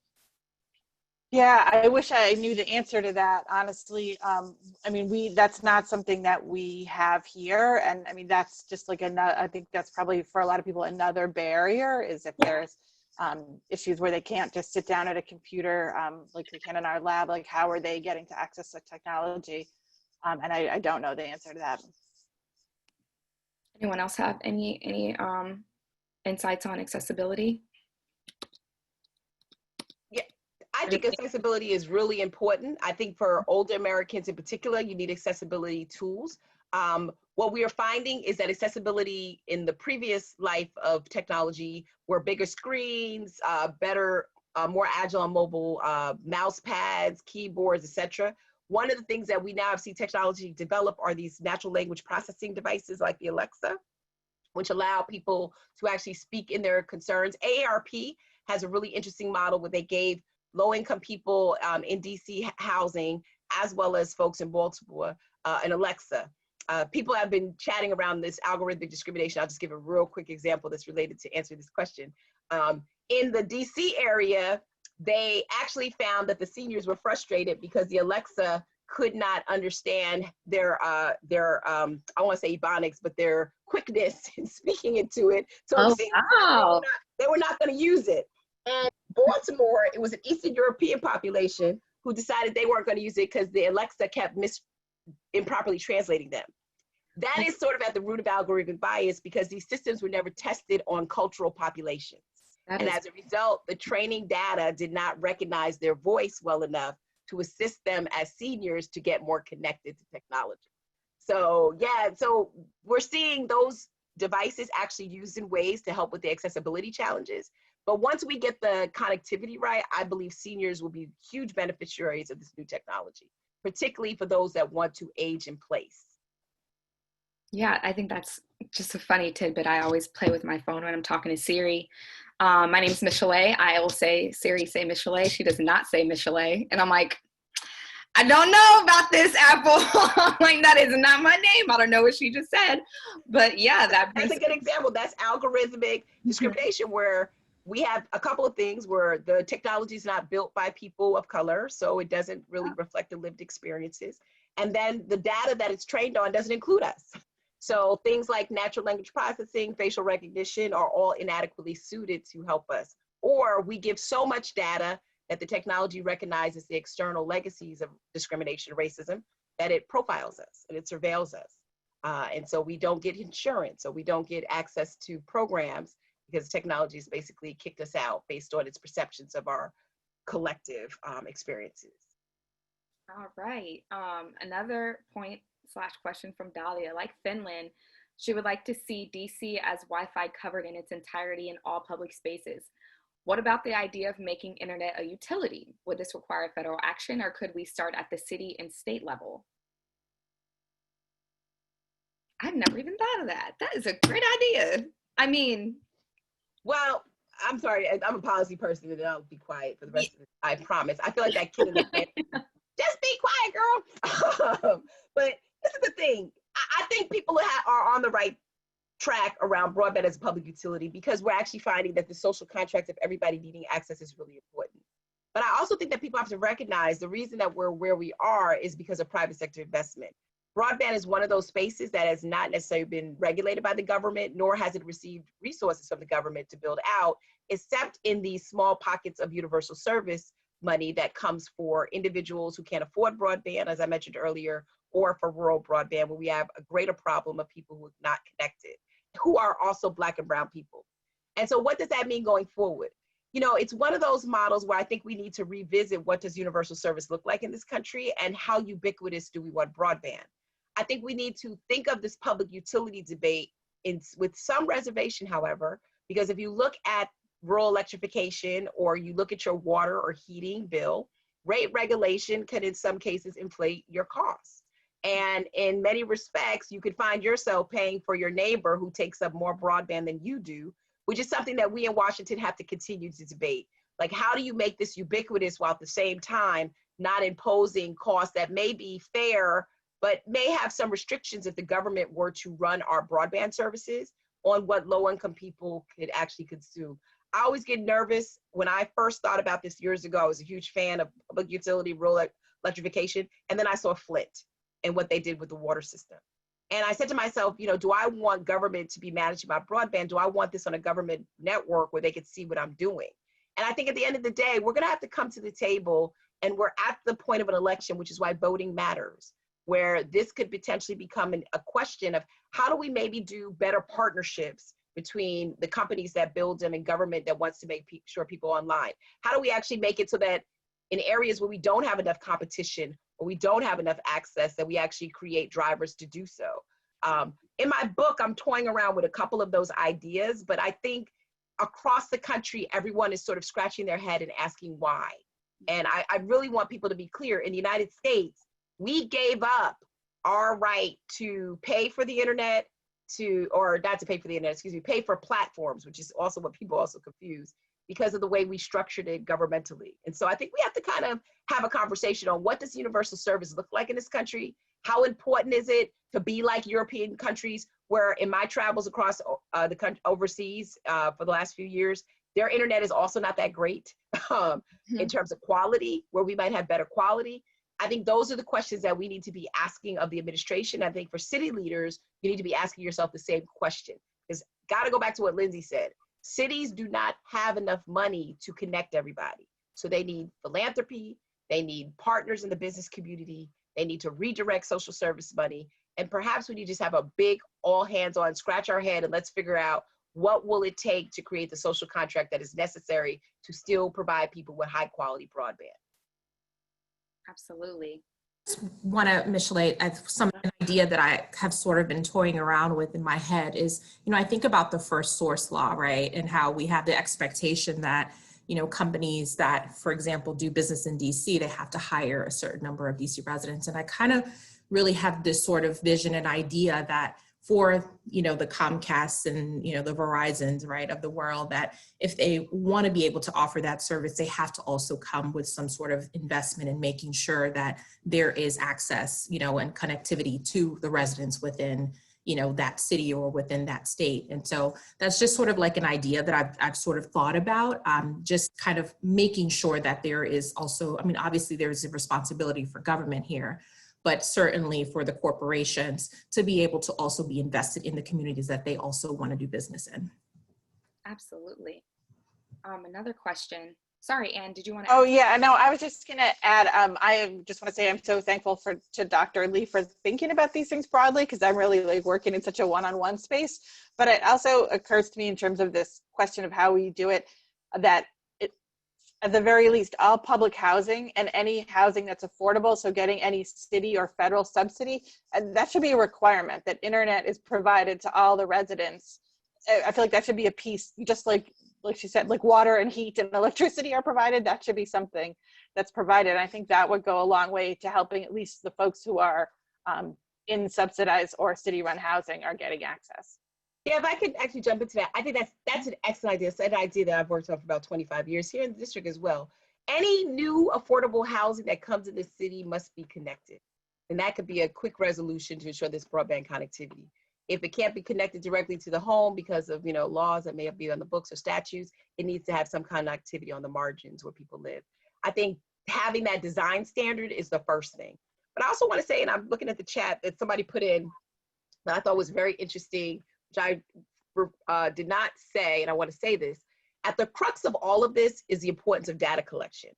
Yeah, I wish I knew the answer to that, honestly. I mean, that's not something that we have here. And I mean, that's just like I think that's probably for a lot of people another barrier, is if there's issues where they can't just sit down at a computer like they can in our lab, like how are they getting to access the technology? And I don't know the answer to that. Anyone else have any insights on accessibility? I think accessibility is really important. I think for older Americans in particular, you need accessibility tools. What we are finding is that accessibility in the previous life of technology were bigger screens, better, more agile on mobile, mouse pads, keyboards, etc. One of the things that we now see technology develop are these natural language processing devices like the Alexa, which allow people to actually speak in their concerns. AARP has a really interesting model where they gave low-income people in DC housing, as well as folks in Baltimore, an Alexa. People have been chatting around this algorithmic discrimination. I'll just give a real quick example that's related to answer this question. In the DC area, they actually found that the seniors were frustrated because the Alexa could not understand their I want to say ebonics, but their quickness in speaking into it. So they were not going to use it. And Baltimore, it was an Eastern European population who decided they weren't going to use it because the Alexa kept improperly translating them. That is sort of at the root of algorithmic bias, because these systems were never tested on cultural populations. And as a result, the training data did not recognize their voice well enough to assist them as seniors to get more connected to technology. So yeah, so we're seeing those devices actually used in ways to help with the accessibility challenges. But once we get the connectivity right, I believe seniors will be huge beneficiaries of this new technology, particularly for those that want to age in place. Yeah, I think that's just a funny tidbit. I always play with my phone when I'm talking to Siri. My name is Michelet. I will say, Siri, say Michelet. She does not say Michelet. And I'm like, I don't know about this, Apple. I'm like, that is not my name. I don't know what she just said. But yeah, that's a good example. That's algorithmic discrimination, where we have a couple of things where the technology is not built by people of color, so it doesn't really reflect the lived experiences. And then the data that it's trained on doesn't include us. So things like natural language processing, facial recognition are all inadequately suited to help us. Or we give so much data that the technology recognizes the external legacies of discrimination, racism, that it profiles us and it surveils us. And so we don't get insurance, or we don't get access to programs, because technology has basically kicked us out based on its perceptions of our collective experiences. All right. Another point/question from Dahlia. Like Finland, she would like to see DC as Wi-Fi covered in its entirety in all public spaces. What about the idea of making internet a utility? Would this require federal action, or could we start at the city and state level? I've never even thought of that. That is a great idea. I mean, well, I'm sorry, I'm a policy person and I'll be quiet for the rest of it. I promise. I feel like that kid in the family. Just be quiet, girl. But this is the thing. I think people are on the right track around broadband as a public utility because we're actually finding that the social contract of everybody needing access is really important. But I also think that people have to recognize the reason that we're where we are is because of private sector investment. Broadband is one of those spaces that has not necessarily been regulated by the government, nor has it received resources from the government to build out, except in these small pockets of universal service money that comes for individuals who can't afford broadband, as I mentioned earlier, or for rural broadband, where we have a greater problem of people who are not connected, who are also Black and brown people. And so what does that mean going forward? You know, it's one of those models where I think we need to revisit what does universal service look like in this country and how ubiquitous do we want broadband? I think we need to think of this public utility debate with some reservation, however, because if you look at rural electrification or you look at your water or heating bill, rate regulation can in some cases inflate your costs. And in many respects, you could find yourself paying for your neighbor who takes up more broadband than you do, which is something that we in Washington have to continue to debate. Like, how do you make this ubiquitous while at the same time not imposing costs that may be fair, but may have some restrictions if the government were to run our broadband services on what low-income people could actually consume. I always get nervous. When I first thought about this years ago, I was a huge fan of public utility, rural electrification, and then I saw Flint and what they did with the water system. And I said to myself, you know, do I want government to be managing my broadband? Do I want this on a government network where they could see what I'm doing? And I think at the end of the day, we're gonna have to come to the table, and we're at the point of an election, which is why voting matters, where this could potentially become a question of how do we maybe do better partnerships between the companies that build them and government that wants to make sure people are online? How do we actually make it so that in areas where we don't have enough competition or we don't have enough access, that we actually create drivers to do so? In my book, I'm toying around with a couple of those ideas, but I think across the country, everyone is sort of scratching their head and asking why. And I really want people to be clear. In the United States, we gave up our right to pay for the internet, or not to pay for the internet, excuse me, pay for platforms, which is also what people also confuse, because of the way we structured it governmentally. And so I think we have to kind of have a conversation on what does universal service look like in this country? How important is it to be like European countries, where in my travels across the country, overseas for the last few years, their internet is also not that great in terms of quality, where we might have better quality. I think those are the questions that we need to be asking of the administration. I think for city leaders, you need to be asking yourself the same question. Because got to go back to what Lindsey said. Cities do not have enough money to connect everybody. So they need philanthropy, they need partners in the business community, they need to redirect social service money. And perhaps we need to just have a big all hands on, scratch our head, and let's figure out what will it take to create the social contract that is necessary to still provide people with high quality broadband. Absolutely. Want to, Michelle, an idea that I have sort of been toying around with in my head is, you know, I think about the first source law, right? And how we have the expectation that, you know, companies that, for example, do business in DC, they have to hire a certain number of DC residents. And I kind of really have this sort of vision and idea that for, you know, the Comcasts and, you know, the Verizons, right, of the world, that if they want to be able to offer that service, they have to also come with some sort of investment in making sure that there is access, you know, and connectivity to the residents within, you know, that city or within that state. And so that's just sort of like an idea that I've sort of thought about, just kind of making sure that there is also, I mean, obviously there's a responsibility for government here, but certainly for the corporations to be able to also be invested in the communities that they also want to do business in. Absolutely. Another question. Sorry, Anne, did you want to? Oh yeah, no, I was just gonna add, I just want to say I'm so thankful to Dr. Lee for thinking about these things broadly, because I'm really like working in such a one-on-one space. But it also occurs to me in terms of this question of how we do it, that at the very least, all public housing and any housing that's affordable, so getting any city or federal subsidy, and that should be a requirement, that internet is provided to all the residents. I feel like that should be a piece, just like she said, like water and heat and electricity are provided, that should be something that's provided. And I think that would go a long way to helping at least the folks who are in subsidized or city-run housing are getting access. Yeah, if I could actually jump into that, I think that's an excellent idea. It's an idea that I've worked on for about 25 years here in the district as well. Any new affordable housing that comes in the city must be connected. And that could be a quick resolution to ensure this broadband connectivity. If it can't be connected directly to the home because of, laws that may be on the books or statutes, it needs to have some kind of activity on the margins where people live. I think having that design standard is the first thing. But I also want to say, and I'm looking at the chat that somebody put in that I thought was very interesting, which I did not say, and I want to say this. At the crux of all of this is the importance of data collection.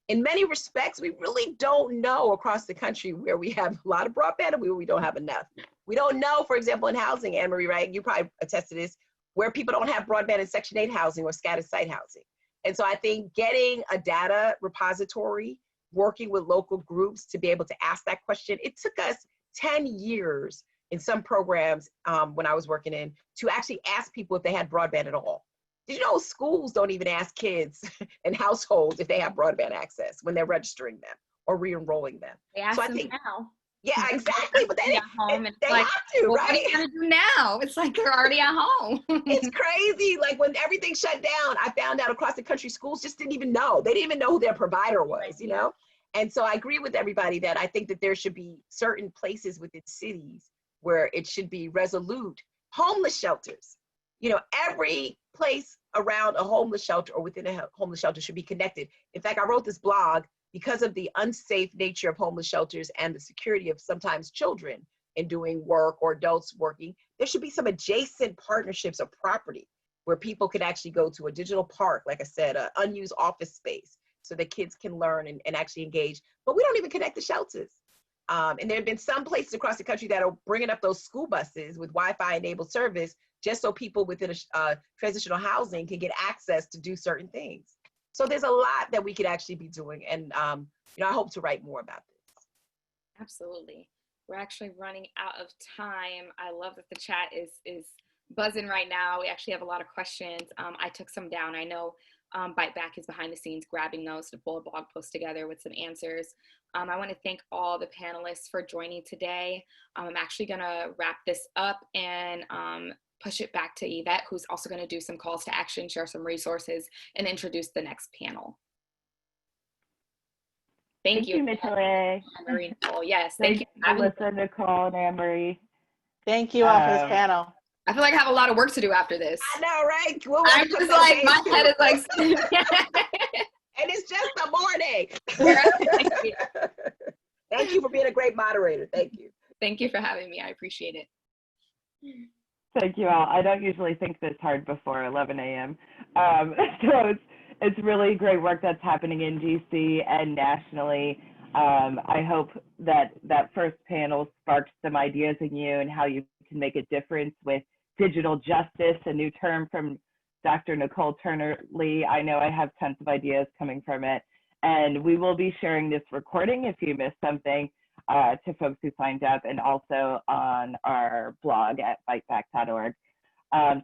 In many respects, we really don't know across the country where we have a lot of broadband and where we don't have enough. We don't know, for example, in housing, Anne Marie, right? You probably attest to this, where people don't have broadband in Section 8 housing or scattered site housing. And so I think getting a data repository, working with local groups to be able to ask that question, it took us 10 years in some programs when I was working in to actually ask people if they had broadband at all. Did you know schools don't even ask kids and households if they have broadband access when they're registering them or re-enrolling them? They ask so I them think, now. yeah, exactly. But they home and they like, have to, well, right? What are you gonna do now? It's like they're already at home. It's crazy. Like when everything shut down, I found out across the country, schools just didn't even know. They didn't even know who their provider was, And so I agree with everybody that I think that there should be certain places within cities where it should be resolute. Homeless shelters, every place around a homeless shelter or within a homeless shelter should be connected. In fact, I wrote this blog because of the unsafe nature of homeless shelters and the security of sometimes children in doing work or adults working. There should be some adjacent partnerships of property where people could actually go to a digital park, like I said, an unused office space so that kids can learn and actually engage. But we don't even connect the shelters. And there have been some places across the country that are bringing up those school buses with Wi-Fi enabled service just so people within a transitional housing can get access to do certain things. So there's a lot that we could actually be doing. And, I hope to write more about this. Absolutely. We're actually running out of time. I love that the chat is buzzing right now. We actually have a lot of questions. I took some down. I know Byte Back is behind the scenes grabbing those to pull a blog post together with some answers. I want to thank all the panelists for joining today. I'm actually going to wrap this up and push it back to Yvette, who's also going to do some calls to action, share some resources, and introduce the next panel. Thank you, Michelle. Anne-Marie, Nicole. Yes, thank you. Melissa, Nicole, and Anne-Marie. Thank you all for this panel. I feel like I have a lot of work to do after this. I know, right? I'm just like, my head is like. And it's just the morning. Thank you for being a great moderator. Thank you. Thank you for having me. I appreciate it. Thank you all. I don't usually think this hard before 11 a.m. So it's really great work that's happening in DC and nationally. I hope that that first panel sparked some ideas in you and how you can make a difference with digital justice, a new term from Dr. Nicole Turner Lee. I know I have tons of ideas coming from it. And we will be sharing this recording if you missed something to folks who signed up, and also on our blog at byteback.org.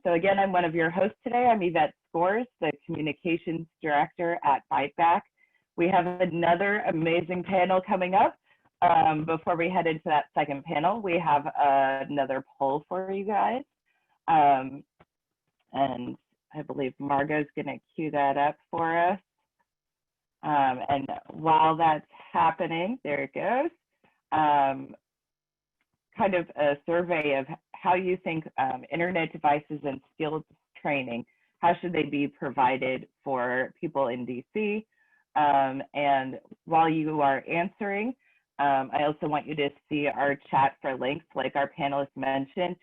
So again, I'm one of your hosts today. I'm Yvette Skors, the Communications Director at Byte Back. We have another amazing panel coming up. Before we head into that second panel, we have another poll for you guys. And I believe Margot's going to cue that up for us. And while that's happening, there it goes. Kind of a survey of how you think internet devices and skills training, how should they be provided for people in DC? And while you are answering, I also want you to see our chat for links. Like our panelists mentioned,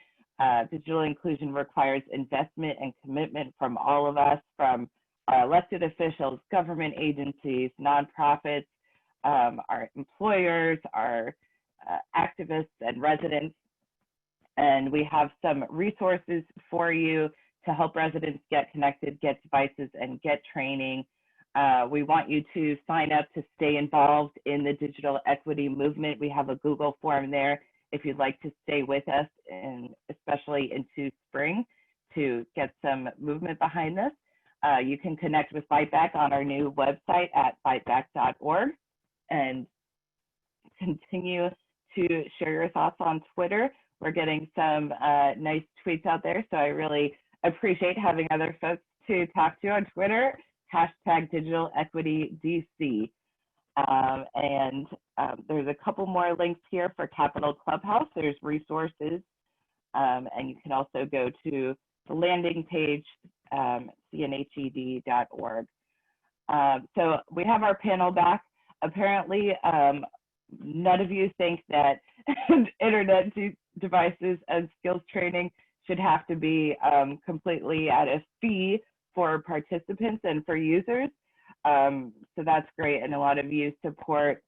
digital inclusion requires investment and commitment from all of us, from our elected officials, government agencies, nonprofits, our employers, our activists and residents. And we have some resources for you to help residents get connected, get devices, and get training. We want you to sign up to stay involved in the digital equity movement. We have a Google form there if you'd like to stay with us, and especially into spring, to get some movement behind this. You can connect with Byte Back on our new website at byteback.org, and continue to share your thoughts on Twitter. We're getting some nice tweets out there, so I really appreciate having other folks to talk to on Twitter, #DigitalEquityDC. There's a couple more links here for Capital Clubhouse. There's resources, and you can also go to the landing page, cnhed.org. So we have our panel back. Apparently, none of you think that internet devices and skills training should have to be completely at a fee for participants and for users. So that's great. And a lot of you support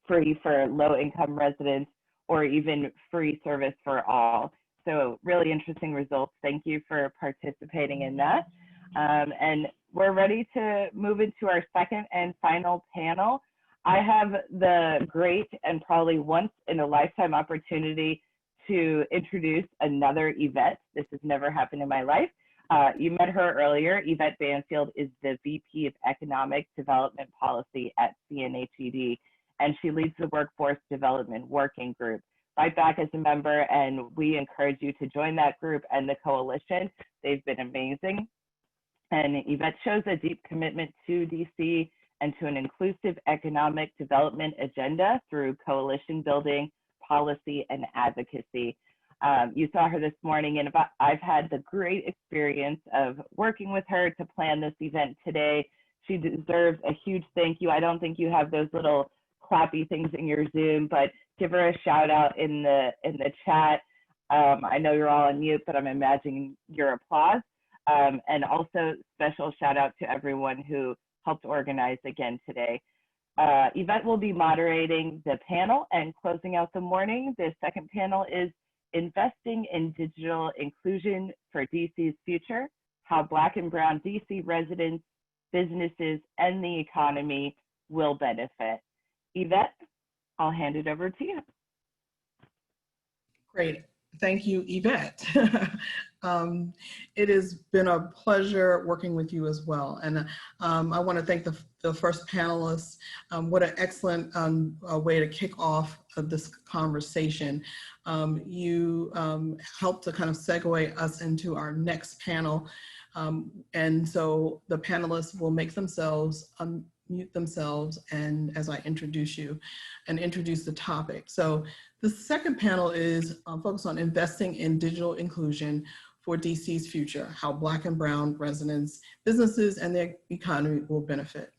free for low-income residents or even free service for all. So really interesting results. Thank you for participating in that. And we're ready to move into our second and final panel. I have the great and probably once in a lifetime opportunity to introduce another Yvette. This has never happened in my life. You met her earlier. Yvette Banfield is the VP of Economic Development Policy at CNHED, and she leads the Workforce Development Working Group. Byte Back is a member, and we encourage you to join that group and the coalition. They've been amazing. And Yvette shows a deep commitment to DC and to an inclusive economic development agenda through coalition building, policy, and advocacy. You saw her this morning, and I've had the great experience of working with her to plan this event today. She deserves a huge thank you. I don't think you have those little clappy things in your Zoom, but give her a shout out in the chat. I know you're all on mute, but I'm imagining your applause. And also special shout out to everyone who helped organize again today. Yvette will be moderating the panel and closing out the morning. The second panel is Investing in Digital Inclusion for DC's Future, How Black and Brown DC Residents, Businesses, and the Economy Will Benefit. Yvette, I'll hand it over to you. Great. Thank you, Yvette. It has been a pleasure working with you as well. And I want to thank the first panelists. What an excellent way to kick off this conversation. You helped to kind of segue us into our next panel. And so the panelists will make themselves unmute themselves, and as I introduce you and introduce the topic. So the second panel is focused on investing in digital inclusion for DC's future, how Black and Brown residents, businesses, and the economy will benefit.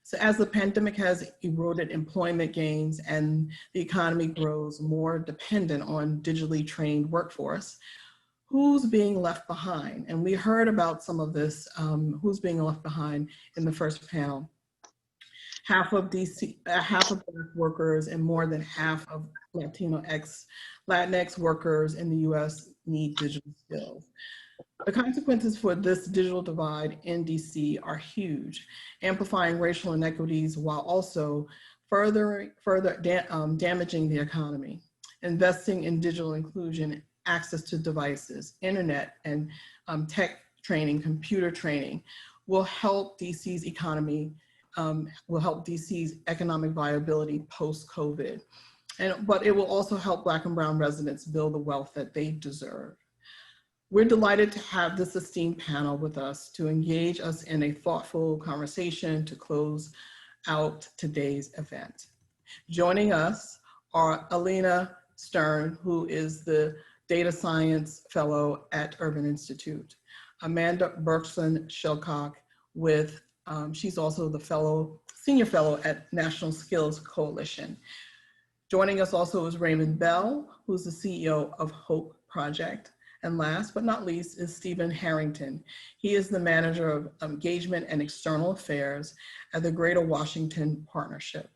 So as the pandemic has eroded employment gains and the economy grows more dependent on digitally trained workforce, who's being left behind? And we heard about some of this, who's being left behind in the first panel. Half of Black workers and more than half of Latinx workers in the US need digital skills. The consequences for this digital divide in DC are huge, amplifying racial inequities while also further damaging the economy. Investing in digital inclusion, access to devices, internet, and tech training, computer training will help DC's economy, will help DC's economic viability post-COVID. But it will also help Black and Brown residents build the wealth that they deserve. We're delighted to have this esteemed panel with us to engage us in a thoughtful conversation to close out today's event. Joining us are Ellia Stern, who is the Data Science Fellow at Urban Institute, Amanda Berkson-Shilcock with, she's also the Senior Fellow at National Skills Coalition. Joining us also is Raymond Bell, who's the CEO of Hope Project. And last but not least is Stephen Harrington. He is the Manager of Engagement and External Affairs at the Greater Washington Partnership.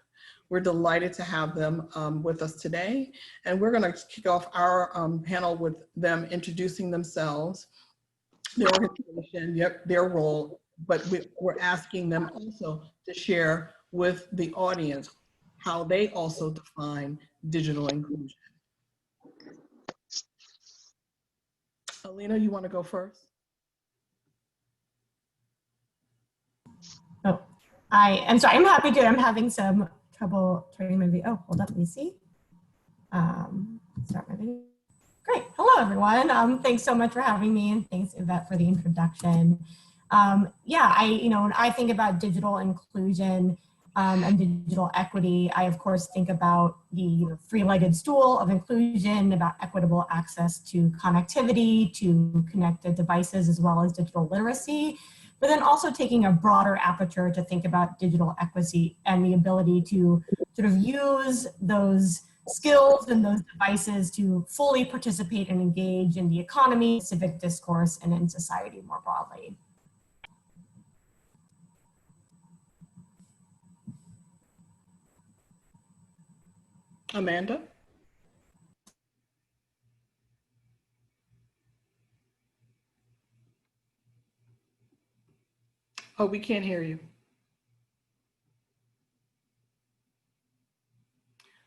We're delighted to have them with us today. And we're gonna kick off our panel with them introducing themselves, their organization, their role, but we're asking them also to share with the audience how they also define digital inclusion. Ellia, you want to go first? Oh, I'm sorry, I'm happy to. I'm having some trouble turning my video. Oh, hold up, let me see. Start my video. Great. Hello, everyone. Thanks so much for having me, and thanks, Yvette, for the introduction. When I think about digital inclusion and digital equity, I, of course, think about the three-legged stool of inclusion, about equitable access to connectivity, to connected devices, as well as digital literacy, but then also taking a broader aperture to think about digital equity and the ability to sort of use those skills and those devices to fully participate and engage in the economy, civic discourse, and in society more broadly. Amanda? Oh, we can't hear you.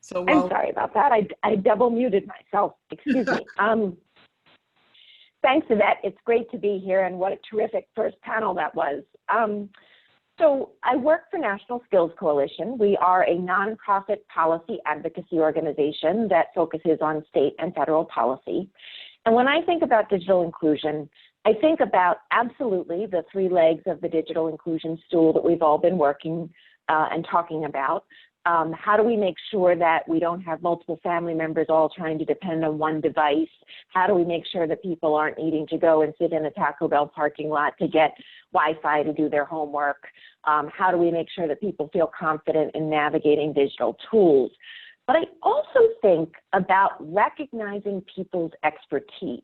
So, I'm sorry about that. I double muted myself. Excuse me. Thanks, Yvette. It's great to be here, and what a terrific first panel that was. So I work for National Skills Coalition. We are a nonprofit policy advocacy organization that focuses on state and federal policy. And when I think about digital inclusion, I think about absolutely the three legs of the digital inclusion stool that we've all been working and talking about. How do we make sure that we don't have multiple family members all trying to depend on one device? How do we make sure that people aren't needing to go and sit in a Taco Bell parking lot to get Wi-Fi to do their homework? How do we make sure that people feel confident in navigating digital tools? But I also think about recognizing people's expertise.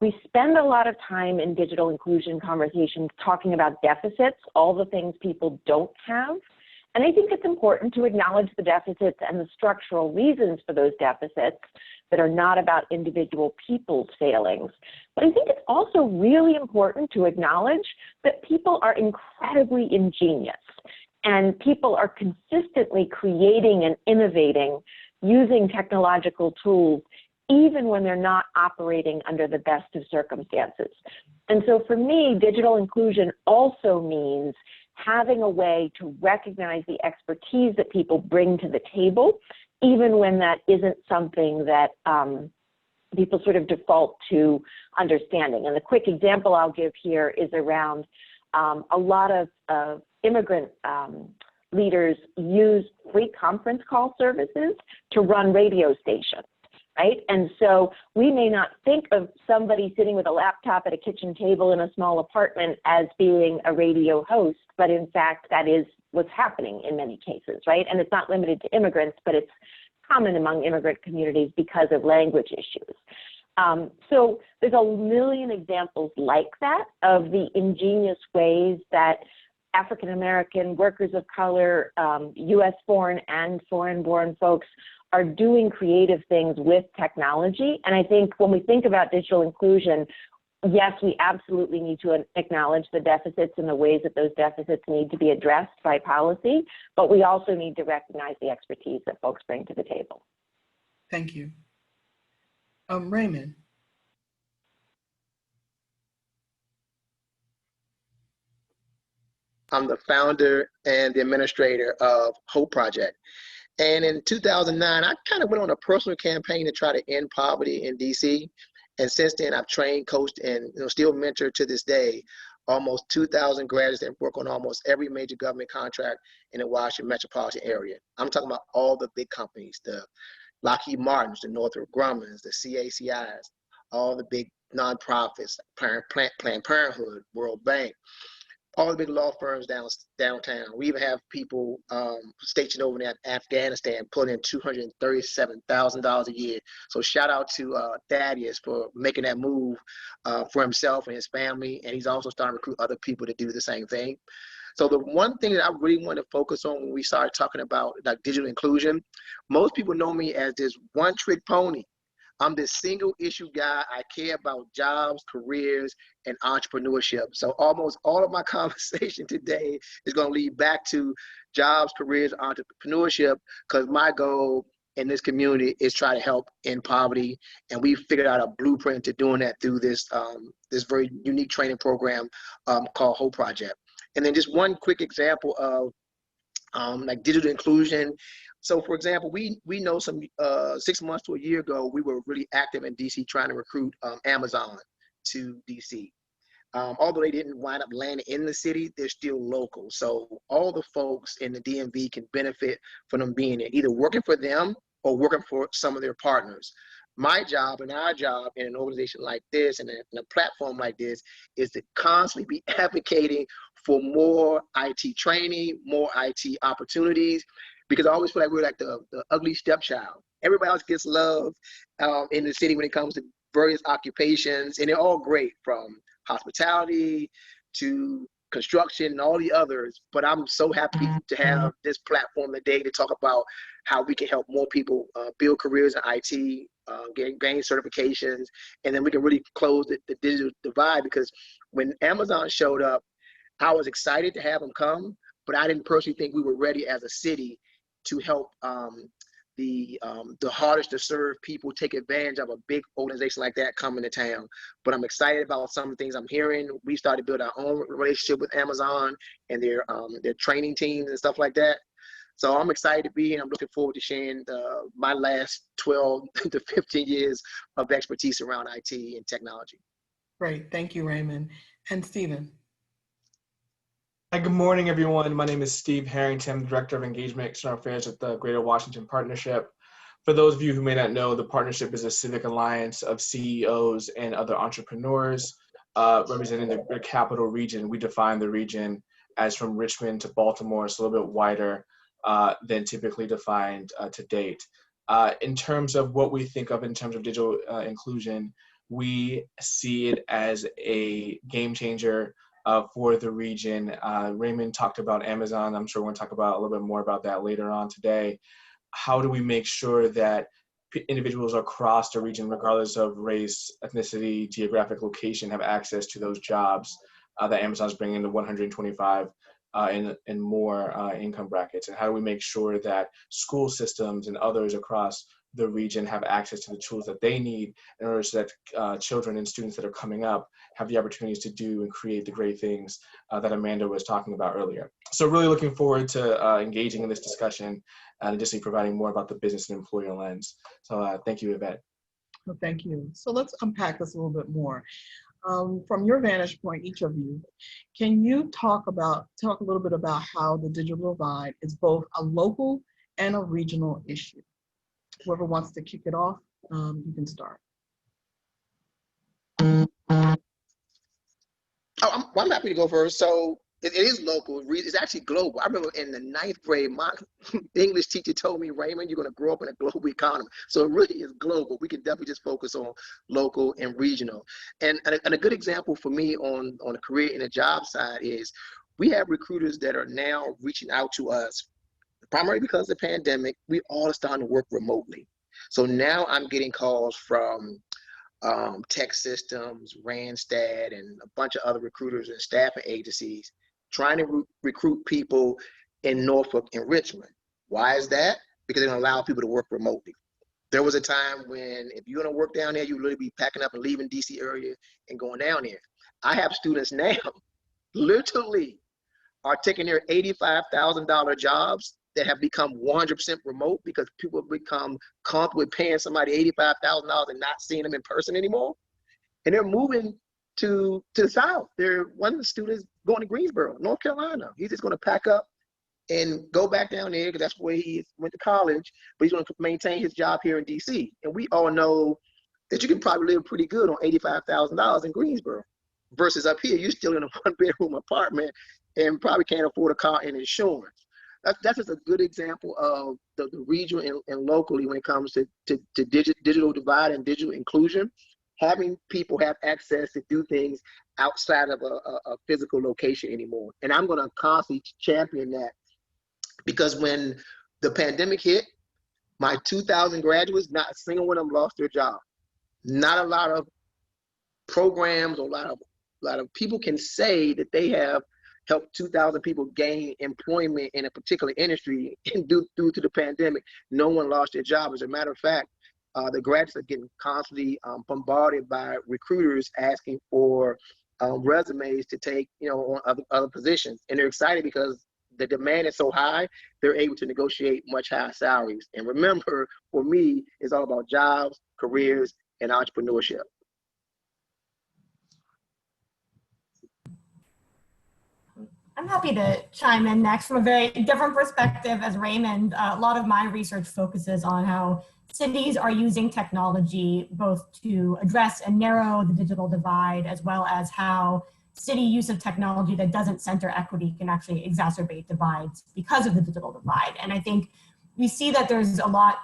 We spend a lot of time in digital inclusion conversations talking about deficits, all the things people don't have. And I think it's important to acknowledge the deficits and the structural reasons for those deficits that are not about individual people's failings. But I think it's also really important to acknowledge that people are incredibly ingenious, and people are consistently creating and innovating using technological tools, even when they're not operating under the best of circumstances. And so for me, digital inclusion also means having a way to recognize the expertise that people bring to the table, even when that isn't something that people sort of default to understanding. And the quick example I'll give here is around a lot of immigrant leaders use free conference call services to run radio stations. Right? And so we may not think of somebody sitting with a laptop at a kitchen table in a small apartment as being a radio host, but in fact, that is what's happening in many cases, right? And it's not limited to immigrants, but it's common among immigrant communities because of language issues. So there's a million examples like that of the ingenious ways that African-American workers of color, US born and foreign born folks are doing creative things with technology. And I think when we think about digital inclusion, yes, we absolutely need to acknowledge the deficits and the ways that those deficits need to be addressed by policy, but we also need to recognize the expertise that folks bring to the table. Thank you. Raymond. I'm the founder and the administrator of Hope Project. And in 2009, I kind of went on a personal campaign to try to end poverty in DC. And since then, I've trained, coached, and still mentor to this day almost 2,000 graduates that work on almost every major government contract in the Washington metropolitan area. I'm talking about all the big companies, the Lockheed Martins, the Northrop Grummans, the CACIs, all the big nonprofits, Planned Parenthood, World Bank, all the big law firms downtown. We even have people stationed over in Afghanistan putting in $237,000 a year. So shout out to Thaddeus for making that move for himself and his family. And he's also starting to recruit other people to do the same thing. So the one thing that I really want to focus on when we started talking about like digital inclusion, most people know me as this one-trick pony. I'm this single issue guy. I care about jobs, careers, and entrepreneurship. So almost all of my conversation today is going to lead back to jobs, careers, entrepreneurship, because my goal in this community is try to help end poverty. And we figured out a blueprint to doing that through this, this very unique training program called Hope Project. And then just one quick example of like digital inclusion. So for example, we know some 6 months to a year ago, we were really active in DC trying to recruit Amazon to DC. Although they didn't wind up landing in the city, they're still local. So all the folks in the DMV can benefit from them being there, either working for them or working for some of their partners. My job and our job in an organization like this and in a platform like this is to constantly be advocating for more IT training, more IT opportunities, because I always feel like we're like the ugly stepchild. Everybody else gets love in the city when it comes to various occupations, and they're all great, from hospitality to construction and all the others. But I'm so happy to have this platform today to talk about how we can help more people build careers in IT, gain certifications, and then we can really close the digital divide. Because when Amazon showed up, I was excited to have them come, but I didn't personally think we were ready as a city to help the hardest to serve people take advantage of a big organization like that coming to town. But I'm excited about some of the things I'm hearing. We started to build our own relationship with Amazon and their training teams and stuff like that. So I'm excited to be here, and I'm looking forward to sharing my last 12 to 15 years of expertise around IT and technology. Great, thank you, Raymond. And Stephen. Hi, good morning, everyone. My name is Steve Harrington, Director of Engagement External Affairs at the Greater Washington Partnership. For those of you who may not know, the partnership is a civic alliance of CEOs and other entrepreneurs representing the capital region. We define the region as from Richmond to Baltimore. It's a little bit wider than typically defined to date. In terms of what we think of in terms of digital inclusion, we see it as a game changer for the region. Raymond talked about Amazon. I'm sure we're going to talk about a little bit more about that later on today. How do we make sure that individuals across the region, regardless of race, ethnicity, geographic location, have access to those jobs that Amazon's bringing to 125 and more income brackets? And how do we make sure that school systems and others across the region have access to the tools that they need in order so that children and students that are coming up have the opportunities to do and create the great things that Amanda was talking about earlier. So really looking forward to engaging in this discussion and additionally providing more about the business and employer lens. So thank you, Yvette. Well, thank you. So let's unpack this a little bit more. From your vantage point, each of you, can you talk a little bit about how the digital divide is both a local and a regional issue? Whoever wants to kick it off, you can start. I'm happy to go first. So it is local. It's actually global. I remember in the 9th grade, my English teacher told me, Raymond, you're going to grow up in a global economy. So it really is global. We can definitely just focus on local and regional. And a good example for me on the career and the job side is we have recruiters that are now reaching out to us, primarily because of the pandemic. We all are starting to work remotely. So now I'm getting calls from Tech Systems, Randstad, and a bunch of other recruiters and staffing agencies trying to recruit people in Norfolk and Richmond. Why is that? Because they're going to allow people to work remotely. There was a time when if you're going to work down there, you literally be packing up and leaving DC area and going down there. I have students now literally are taking their $85,000 jobs that have become 100% remote because people have become comfortable with paying somebody $85,000 and not seeing them in person anymore. And they're moving to the South. One of the students going to Greensboro, North Carolina. He's just going to pack up and go back down there because that's where he went to college, but he's going to maintain his job here in DC. And we all know that you can probably live pretty good on $85,000 in Greensboro versus up here, you're still in a 1-bedroom apartment and probably can't afford a car and insurance. That's just a good example of the regional and locally when it comes to digital divide and digital inclusion, having people have access to do things outside of a physical location anymore. And I'm going to constantly champion that because when the pandemic hit, my 2,000 graduates, not a single one of them lost their job. Not a lot of programs or a lot of people can say that they have helped 2,000 people gain employment in a particular industry, and due to the pandemic, no one lost their job. As a matter of fact, the graduates are getting constantly bombarded by recruiters asking for resumes to take, on other positions, and they're excited because the demand is so high, they're able to negotiate much higher salaries. And remember, for me, it's all about jobs, careers, and entrepreneurship. I'm happy to chime in next from a very different perspective as Raymond. A lot of my research focuses on how cities are using technology both to address and narrow the digital divide, as well as how city use of technology that doesn't center equity can actually exacerbate divides because of the digital divide. And I think we see that there's a lot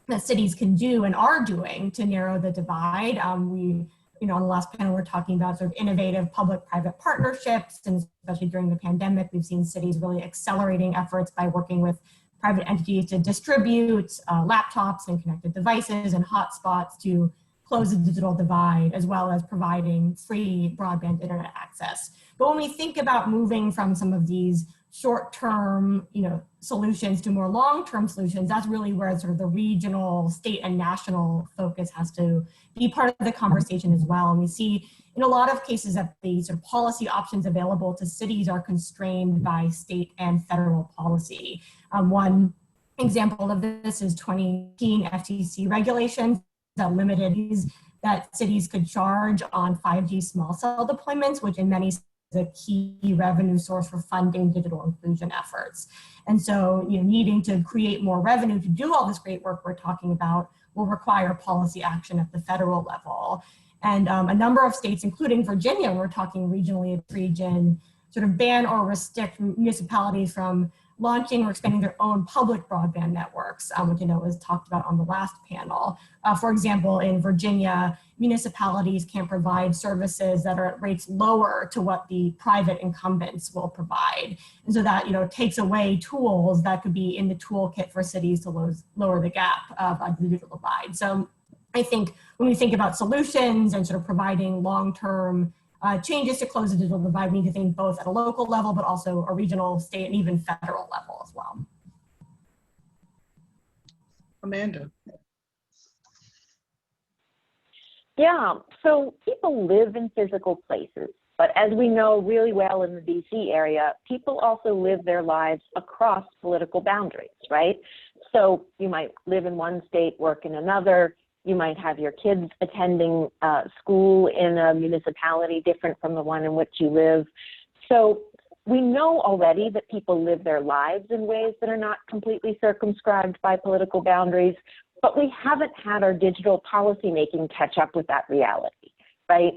that cities can do and are doing to narrow the divide. On the last panel, we're talking about sort of innovative public-private partnerships, and especially during the pandemic, we've seen cities really accelerating efforts by working with private entities to distribute laptops and connected devices and hotspots to close the digital divide, as well as providing free broadband internet access. But when we think about moving from some of these short-term, solutions to more long-term solutions, that's really where sort of the regional, state, and national focus has to be part of the conversation as well. And we see in a lot of cases that the sort of policy options available to cities are constrained by state and federal policy. One example of this is 2018 FCC regulations that limited fees that cities could charge on 5G small cell deployments, which in many is a key revenue source for funding digital inclusion efforts. And so, needing to create more revenue to do all this great work we're talking about will require policy action at the federal level. And a number of states, including Virginia, we're talking regionally, region, sort of ban or restrict municipalities from launching or expanding their own public broadband networks, which was talked about on the last panel. For example, in Virginia, municipalities can provide services that are at rates lower to what the private incumbents will provide. And so that, takes away tools that could be in the toolkit for cities to lower the gap of the digital divide. So I think when we think about solutions and sort of providing long-term changes to close the digital divide, we need to think both at a local level, but also a regional, state, and even federal level as well. Amanda. Yeah, so people live in physical places, but as we know really well in the DC area, people also live their lives across political boundaries, right? So you might live in one state, work in another. You might have your kids attending school in a municipality different from the one in which you live. So we know already that people live their lives in ways that are not completely circumscribed by political boundaries, but we haven't had our digital policymaking catch up with that reality, right?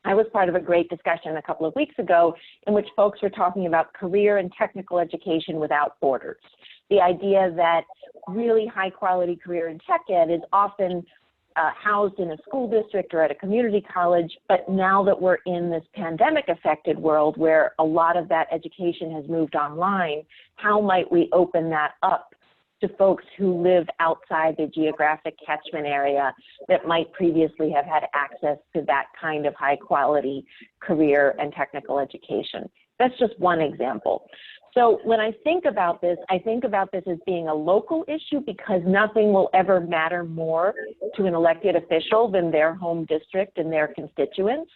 I was part of a great discussion a couple of weeks ago in which folks were talking about career and technical education without borders. The idea that really high quality career in tech ed is often housed in a school district or at a community college, but now that we're in this pandemic affected world where a lot of that education has moved online, how might we open that up to folks who live outside the geographic catchment area that might previously have had access to that kind of high quality career and technical education? That's just one example. So when I think about this as being a local issue because nothing will ever matter more to an elected official than their home district and their constituents,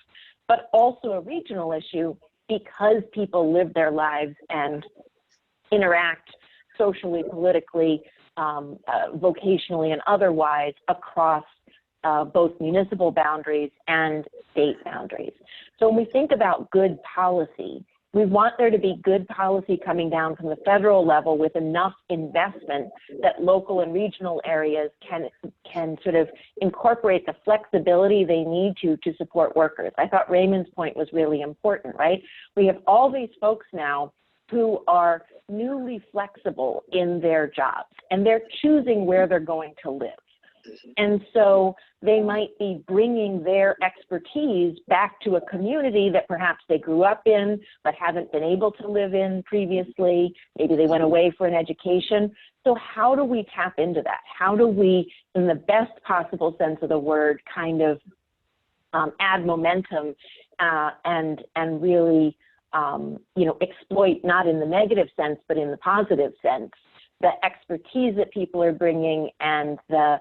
but also a regional issue because people live their lives and interact socially, politically, vocationally, and otherwise across both municipal boundaries and state boundaries. So when we think about good policy, we want there to be good policy coming down from the federal level with enough investment that local and regional areas can sort of incorporate the flexibility they need to support workers. I thought Raymond's point was really important, right? We have all these folks now who are newly flexible in their jobs, and they're choosing where they're going to live. And so they might be bringing their expertise back to a community that perhaps they grew up in but haven't been able to live in previously. Maybe they went away for an education. So how do we tap into that? How do we, in the best possible sense of the word, kind of add momentum and really exploit, not in the negative sense, but in the positive sense, the expertise that people are bringing and the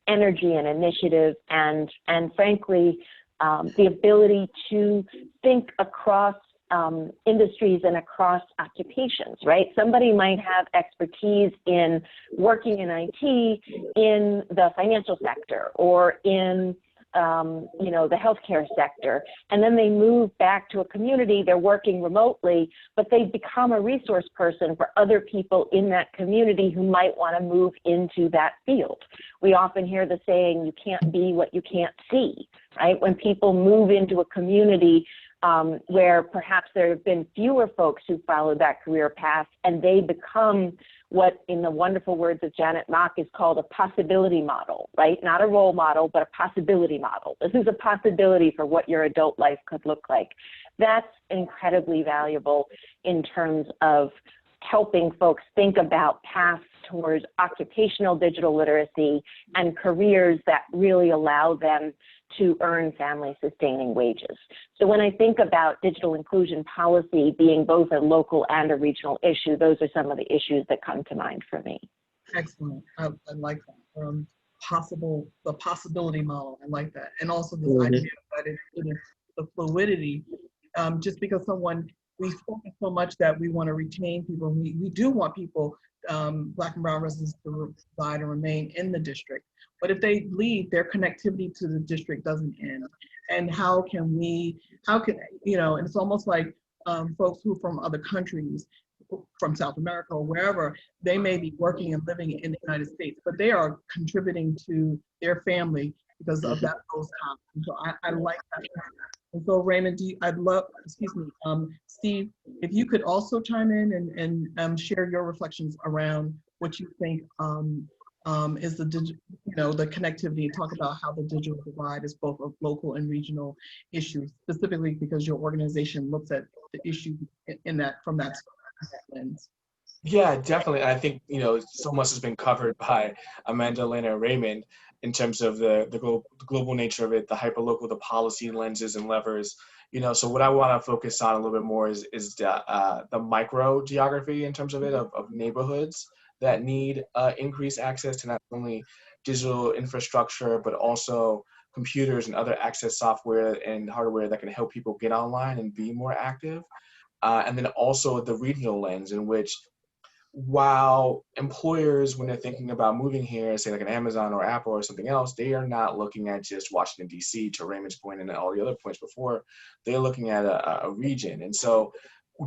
energy and initiative and frankly, the ability to think across industries and across occupations, right? Somebody might have expertise in working in IT in the financial sector or in the healthcare sector, and then they move back to a community, they're working remotely, but they become a resource person for other people in that community who might want to move into that field. We often hear the saying, you can't be what you can't see, right? When people move into a community where perhaps there have been fewer folks who followed that career path, and they become what, in the wonderful words of Janet Mock, is called a possibility model, right? Not a role model, but a possibility model. This is a possibility for what your adult life could look like. That's incredibly valuable in terms of helping folks think about paths towards occupational digital literacy and careers that really allow them to earn family-sustaining wages. So when I think about digital inclusion policy being both a local and a regional issue, those are some of the issues that come to mind for me. Excellent. I like that. The possibility model. I like that. And also this idea that it is the fluidity. Just because we focus so much that we want to retain people. We do want people, Black and brown residents, to reside and remain in the district. But if they leave, their connectivity to the district doesn't end. And and it's almost like folks who are from other countries, from South America or wherever, they may be working and living in the United States, but they are contributing to their family because of those topics. So I like that. And so Raymond, Steve, if you could also chime in and share your reflections around what you think is the connectivity, talk about how the digital divide is both a local and regional issue, specifically because your organization looks at the issue from that lens. Yeah, definitely. I think, so much has been covered by Amanda, Elena, and Raymond in terms of the global nature of it, the hyperlocal, the policy lenses and levers. So what I want to focus on a little bit more is the micro geography in terms of it, of neighborhoods that need increased access to not only digital infrastructure, but also computers and other access software and hardware that can help people get online and be more active. And then also the regional lens in which, while employers, when they're thinking about moving here, say like an Amazon or Apple or something else, they are not looking at just Washington, D.C., to Raymond's point and all the other points before. They're looking at a region. And so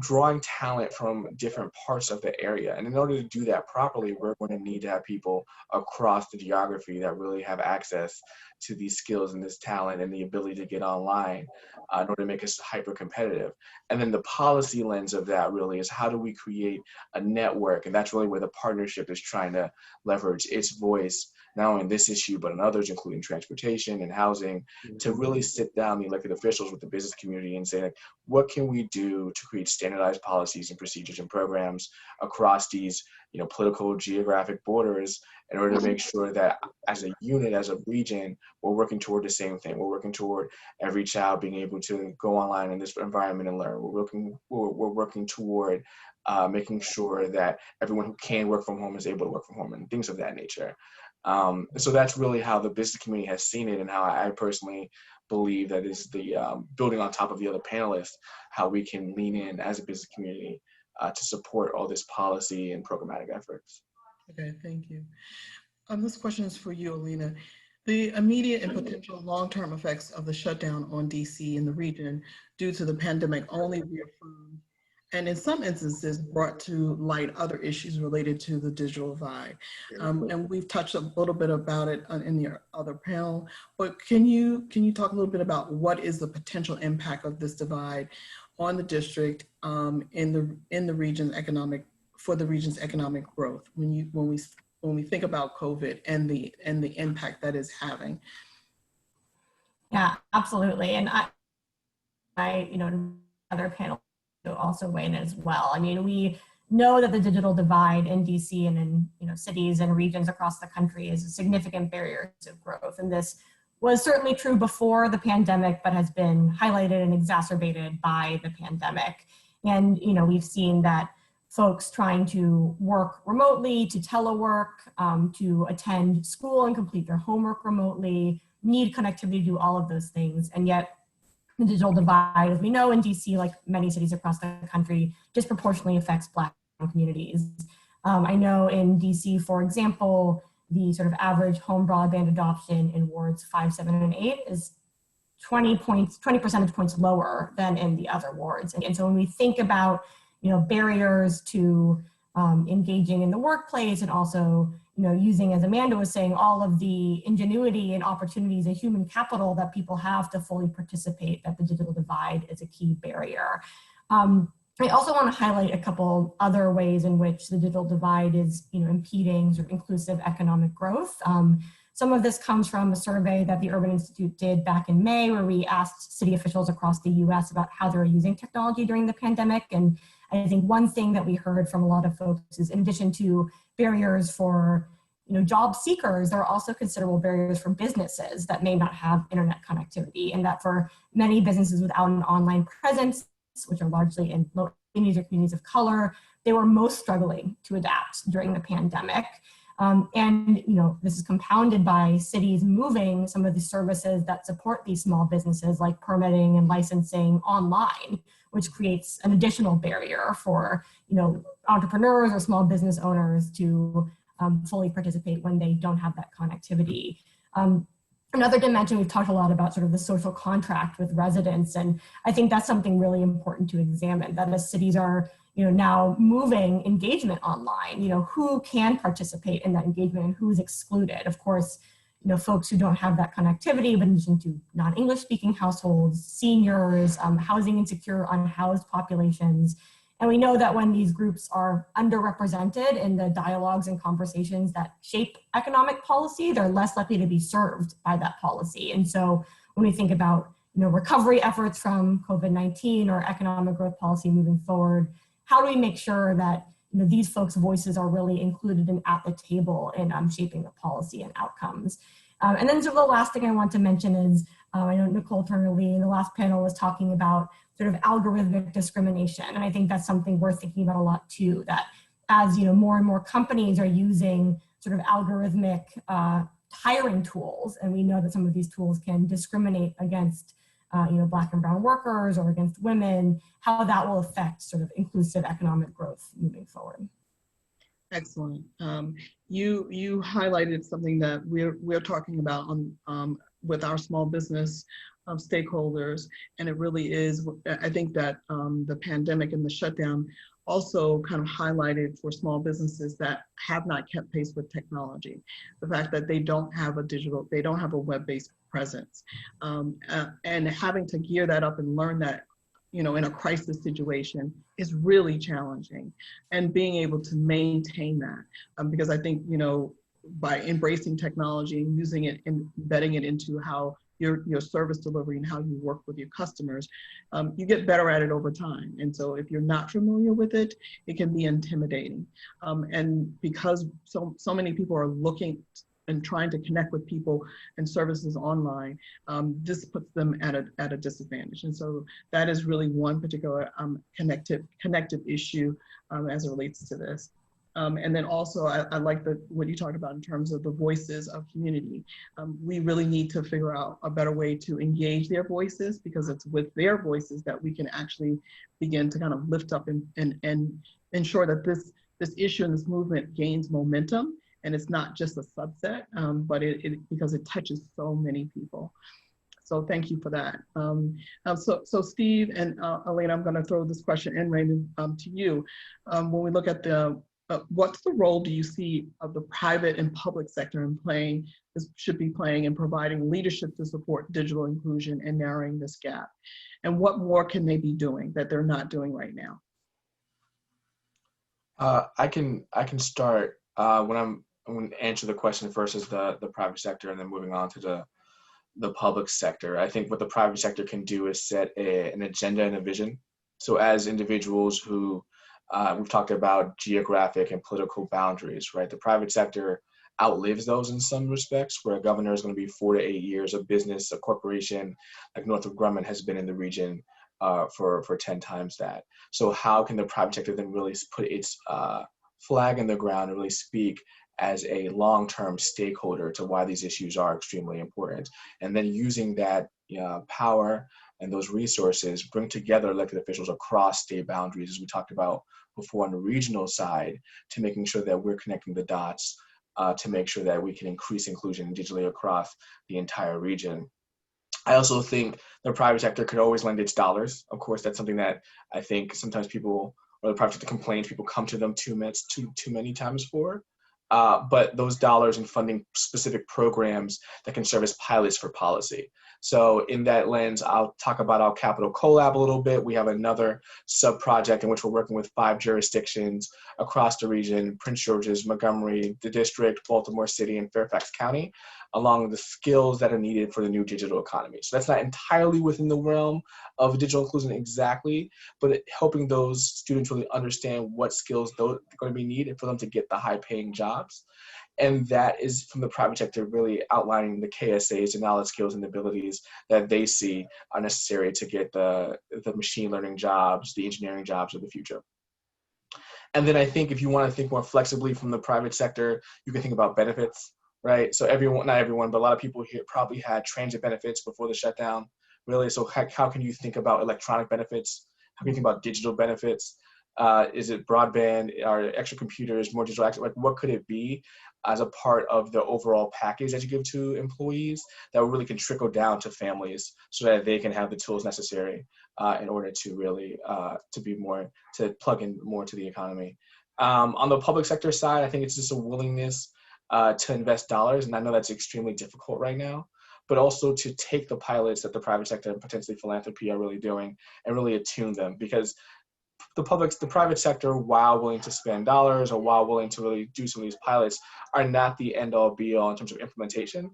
drawing talent from different parts of the area. And in order to do that properly, we're going to need to have people across the geography that really have access to these skills and this talent and the ability to get online in order to make us hyper competitive. And then the policy lens of that really is, how do we create a network? And that's really where the partnership is trying to leverage its voice, not only in this issue, but in others, including transportation and housing, to really sit down the elected officials with the business community and say, like, what can we do to create standardized policies and procedures and programs across these political geographic borders in order to make sure that as a unit, as a region, we're working toward the same thing. We're working toward every child being able to go online in this environment and learn. We're working toward making sure that everyone who can work from home is able to work from home and things of that nature. So that's really how the business community has seen it, and how I personally believe that is the building on top of the other panelists, how we can lean in as a business community to support all this policy and programmatic efforts. Okay, thank you. This question is for you, Alina. The immediate and potential long-term effects of the shutdown on DC and the region due to the pandemic only reaffirmed, and in some instances brought to light, other issues related to the digital divide. And we've touched a little bit about it in the other panel, but can you talk a little bit about what is the potential impact of this divide on the district in the region's economic growth when we think about COVID and the impact that is having? Yeah, absolutely. And I other panel also weigh in as well. I mean, we know that the digital divide in DC and in cities and regions across the country is a significant barrier to growth. And this was certainly true before the pandemic, but has been highlighted and exacerbated by the pandemic. And we've seen that folks trying to work remotely, to telework, to attend school and complete their homework remotely, need connectivity to do all of those things. And yet The digital divide, as we know in DC, like many cities across the country, disproportionately affects Black communities. I know in DC, for example, the sort of average home broadband adoption in wards 5, 7, and 8 is 20 percentage points lower than in the other wards. And so when we think about, barriers to engaging in the workplace, and also, using, as Amanda was saying, all of the ingenuity and opportunities and human capital that people have to fully participate, that the digital divide is a key barrier. I also want to highlight a couple other ways in which the digital divide is, impeding sort of inclusive economic growth. Some of this comes from a survey that the Urban Institute did back in May, where we asked city officials across the US about how they were using technology during the pandemic. And I think one thing that we heard from a lot of folks is, in addition to barriers for job seekers, there are also considerable barriers for businesses that may not have internet connectivity, and that for many businesses without an online presence, which are largely in low communities or communities of color, they were most struggling to adapt during the pandemic. And this is compounded by cities moving some of the services that support these small businesses, like permitting and licensing, online, which creates an additional barrier for entrepreneurs or small business owners to fully participate when they don't have that connectivity. Another dimension, we've talked a lot about sort of the social contract with residents, and I think that's something really important to examine, that as cities are now moving engagement online, who can participate in that engagement and who's excluded. Of course, folks who don't have that connectivity, but in addition to non-English speaking households, seniors, housing insecure, unhoused populations. And we know that when these groups are underrepresented in the dialogues and conversations that shape economic policy, they're less likely to be served by that policy. And so when we think about recovery efforts from COVID-19 or economic growth policy moving forward, how do we make sure that these folks' voices are really included and at the table in shaping the policy and outcomes? And then sort of the last thing I want to mention is, I know Nicole Turner Lee in the last panel was talking about sort of algorithmic discrimination. And I think that's something we're thinking about a lot too, that as more and more companies are using sort of algorithmic hiring tools, and we know that some of these tools can discriminate against Black and brown workers or against women, how that will affect sort of inclusive economic growth moving forward. Excellent. You highlighted something that we're talking about on with our small business stakeholders, and it really is, I think that the pandemic and the shutdown also kind of highlighted for small businesses that have not kept pace with technology, the fact that they don't have a web-based presence, and having to gear that up and learn that in a crisis situation is really challenging, and being able to maintain that, because I think by embracing technology and using it and embedding it into how your service delivery and how you work with your customers, you get better at it over time. And so if you're not familiar with it, it can be intimidating. And because so many people are looking and trying to connect with people and services online, this puts them at a disadvantage. And so that is really one particular connective issue as it relates to this. And then also, I like what you talked about in terms of the voices of community. We really need to figure out a better way to engage their voices, because it's with their voices that we can actually begin to kind of lift up and ensure that this issue and this movement gains momentum, and it's not just a subset, but because it touches so many people. So thank you for that. So Steve and Elena, I'm going to throw this question in, Raymond, to you. When we look at what's the role do you see of the private and public sector should be playing in providing leadership to support digital inclusion and narrowing this gap? And what more can they be doing that they're not doing right now? I can start. I'm going to answer the question first as the private sector, and then moving on to the public sector. I think what the private sector can do is set an agenda and a vision. So as individuals who we've talked about geographic and political boundaries, right? The private sector outlives those in some respects, where a governor is going to be 4 to 8 years. A business, a corporation like Northrop Grumman has been in the region for 10 times that. So how can the private sector then really put its flag in the ground and really speak as a long-term stakeholder to why these issues are extremely important, and then using that power and those resources bring together elected officials across state boundaries, as we talked about before on the regional side, to making sure that we're connecting the dots to make sure that we can increase inclusion digitally across the entire region. I also think the private sector could always lend its dollars. Of course, that's something that I think sometimes people, or the private sector complains, people come to them too many times for. But those dollars and funding specific programs that can serve as pilots for policy. So in that lens, I'll talk about our Capital Collab a little bit. We have another sub-project in which we're working with 5 jurisdictions across the region: Prince George's, Montgomery, the district, Baltimore City, and Fairfax County, along the skills that are needed for the new digital economy. So that's not entirely within the realm of digital inclusion exactly, but helping those students really understand what skills are going to be needed for them to get the high-paying jobs. And that is from the private sector really outlining the KSAs, the knowledge, skills, and abilities that they see are necessary to get the machine learning jobs, the engineering jobs of the future. And then I think if you want to think more flexibly from the private sector, you can think about benefits, right? So everyone, not everyone, but a lot of people here probably had transit benefits before the shutdown, really. So how can you think about electronic benefits? How can you think about digital benefits? Is it broadband, or extra computers, more digital access? Like, what could it be as a part of the overall package that you give to employees that really can trickle down to families so that they can have the tools necessary in order to really to plug in more to the economy. On the public sector side, I think it's just a willingness to invest dollars, and I know that's extremely difficult right now, but also to take the pilots that the private sector and potentially philanthropy are really doing and really attune them, because the private sector, while willing to spend dollars or while willing to really do some of these pilots, are not the end all be all in terms of implementation,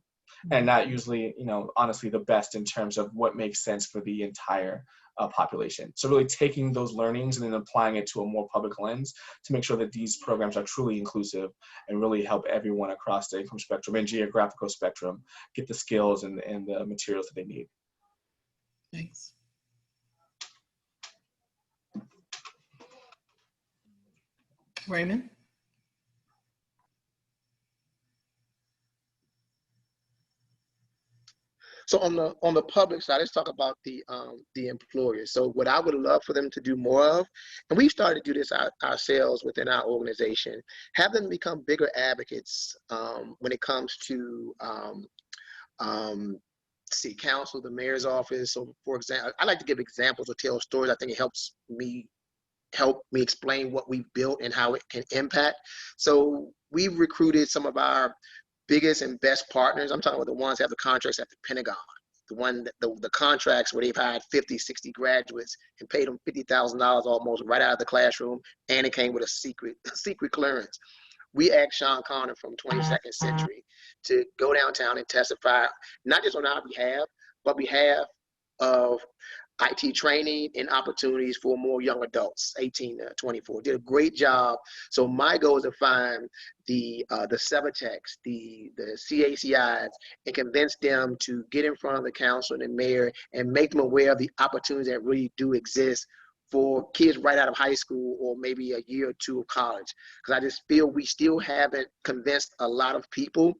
and not usually, honestly, the best in terms of what makes sense for the entire population. So really taking those learnings and then applying it to a more public lens to make sure that these programs are truly inclusive and really help everyone across the income spectrum and geographical spectrum get the skills and the materials that they need. Thanks. Raymond? So on the public side, let's talk about the employers. So what I would love for them to do more of, and we've started to do this ourselves within our organization, have them become bigger advocates when it comes to city council, the mayor's office. So for example, I like to give examples or tell stories. I think it helps me explain what we've built and how it can impact. So we've recruited some of our biggest and best partners. I'm talking about the ones that have the contracts at the Pentagon, the contracts where they've hired 50, 60 graduates and paid them $50,000 almost right out of the classroom, and it came with a secret clearance. We asked Sean Conner from 22nd Century to go downtown and testify, not just on our behalf, but behalf of IT training and opportunities for more young adults, 18 to 24. Did a great job. So my goal is to find the Cevatechs, the CACIs, and convince them to get in front of the council and the mayor and make them aware of the opportunities that really do exist for kids right out of high school or maybe a year or two of college. Because I just feel we still haven't convinced a lot of people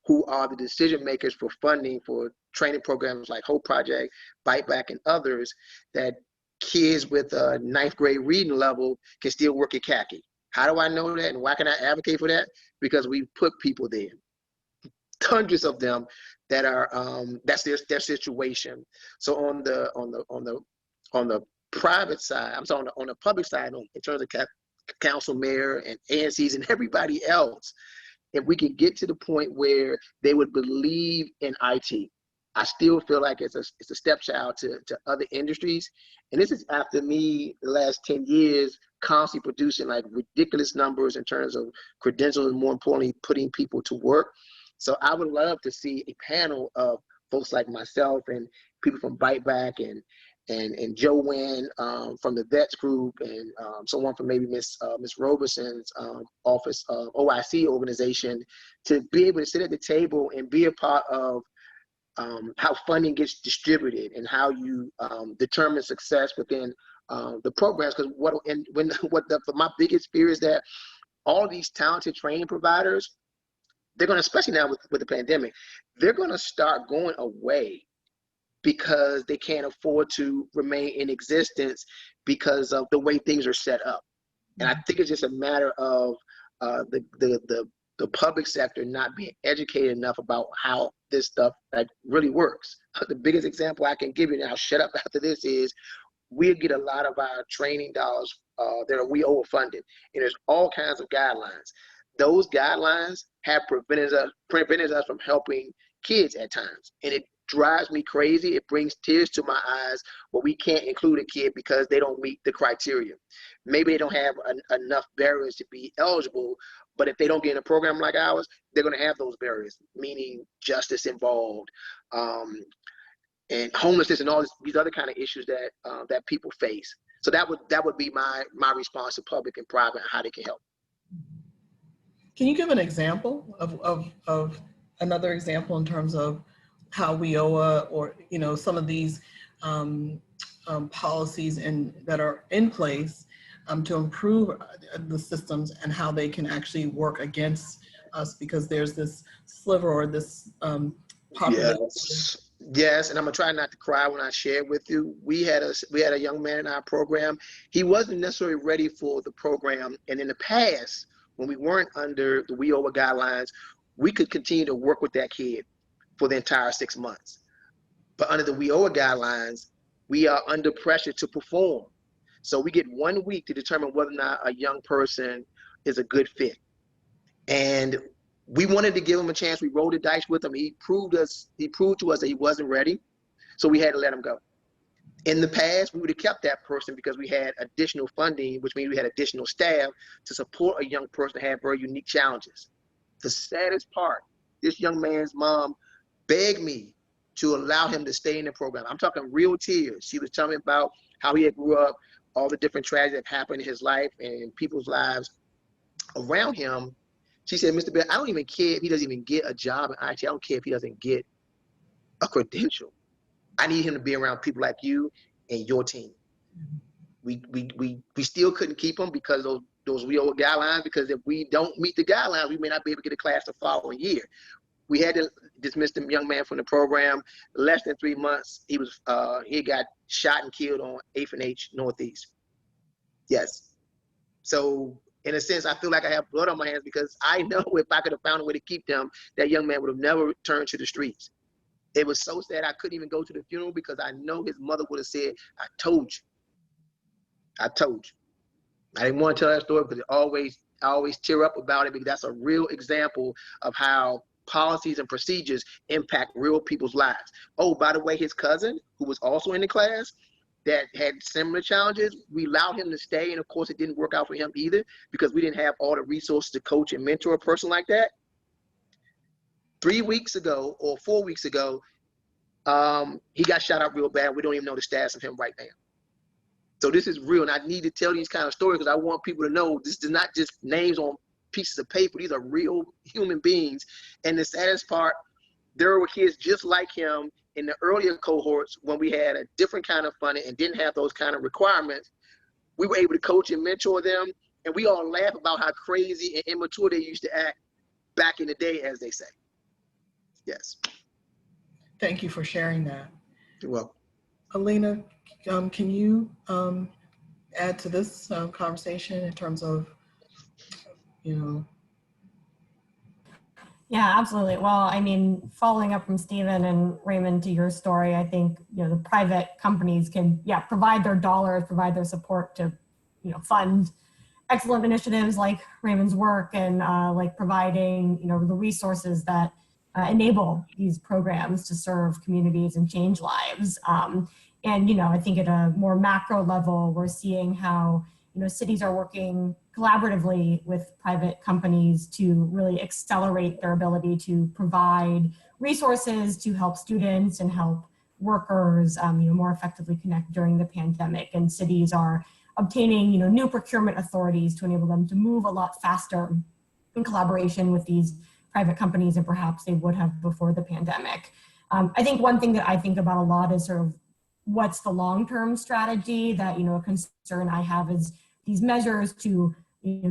who are the decision makers for funding for training programs like Hope Project, Byte Back, and others, that kids with a 9th grade reading level can still work at khaki. How do I know that, and why can I advocate for that? Because we put people there, hundreds of them that are that's their situation. So on the private side, I'm sorry, on the public side, in terms of council, mayor, and ANCs and everybody else, if we can get to the point where they would believe in IT, I still feel like it's a stepchild to other industries. And this is after me, the last 10 years, constantly producing like ridiculous numbers in terms of credentials and, more importantly, putting people to work. So I would love to see a panel of folks like myself and people from Byte Back and Joe Wynn from the Vets group, and someone from maybe Miss Robeson's office, OIC organization, to be able to sit at the table and be a part of how funding gets distributed and how you determine success within the programs. Because my biggest fear is that all these talented training providers, they're going to, especially now with the pandemic, they're going to start going away because they can't afford to remain in existence because of the way things are set up. And I think it's just a matter of the public sector not being educated enough about how this stuff really works. The biggest example I can give you, and I'll shut up after this, is we get a lot of our training dollars that we overfunded, and there's all kinds of guidelines. Those guidelines have prevented us from helping kids at times, and it drives me crazy. It brings tears to my eyes when we can't include a kid because they don't meet the criteria. Maybe they don't have enough barriers to be eligible, but if they don't get in a program like ours, they're going to have those barriers, meaning justice involved, and homelessness and all these other kind of issues that people face. So that would be my response to public and private and how they can help. Can you give an example of another example in terms of how WIOA or some of these policies that are in place to improve the systems and how they can actually work against us, because there's this sliver or this population. Yes, and I'm gonna try not to cry when I share with you. We had a young man in our program. He wasn't necessarily ready for the program, and in the past, when we weren't under the WIOA guidelines, we could continue to work with that kid for the entire 6 months. But under the WIOA guidelines, we are under pressure to perform. So we get 1 week to determine whether or not a young person is a good fit. And we wanted to give him a chance. We rolled the dice with him. He proved to us that he wasn't ready. So we had to let him go. In the past, we would have kept that person because we had additional funding, which means we had additional staff to support a young person that had very unique challenges. The saddest part, this young man's mom begged me to allow him to stay in the program. I'm talking real tears. She was telling me about how he had grew up, all the different tragedies that happened in his life and people's lives around him. She said, Mr. Bell, I don't even care if he doesn't even get a job in IT. I don't care if he doesn't get a credential. I need him to be around people like you and your team. We still couldn't keep him because of those WIOA guidelines, because if we don't meet the guidelines, we may not be able to get a class the following year. We had to dismiss the young man from the program. Less than 3 months, he got shot and killed on 8th and H Northeast. Yes. So in a sense, I feel like I have blood on my hands because I know if I could have found a way to keep them, that young man would have never returned to the streets. It was so sad I couldn't even go to the funeral because I know his mother would have said, I told you. I told you. I didn't want to tell that story because I always tear up about it, because that's a real example of how policies and procedures impact real people's lives. Oh, by the way, his cousin, who was also in the class, that had similar challenges, we allowed him to stay. And of course, it didn't work out for him either because we didn't have all the resources to coach and mentor a person like that. 3 weeks ago or 4 weeks ago, he got shot up real bad. We don't even know the status of him right now. So this is real. And I need to tell these kind of stories because I want people to know this is not just names on pieces of paper. These are real human beings. And the saddest part, there were kids just like him in the earlier cohorts when we had a different kind of funding and didn't have those kind of requirements. We were able to coach and mentor them, and we all laugh about how crazy and immature they used to act back in the day, as they say. Yes. Thank you for sharing that. You're welcome. Alina, can you add to this conversation in terms of, Yeah, absolutely. Well, I mean, following up from Stephen and Raymond to your story, I think, the private companies can, provide their dollars, provide their support to, fund excellent initiatives like Raymond's work and like providing, the resources that enable these programs to serve communities and change lives. And, I think at a more macro level, we're seeing how, cities are working collaboratively with private companies to really accelerate their ability to provide resources to help students and help workers, more effectively connect during the pandemic. And cities are obtaining, new procurement authorities to enable them to move a lot faster in collaboration with these private companies than perhaps they would have before the pandemic. I think one thing that I think about a lot is sort of what's the long-term strategy that, a concern I have is these measures to,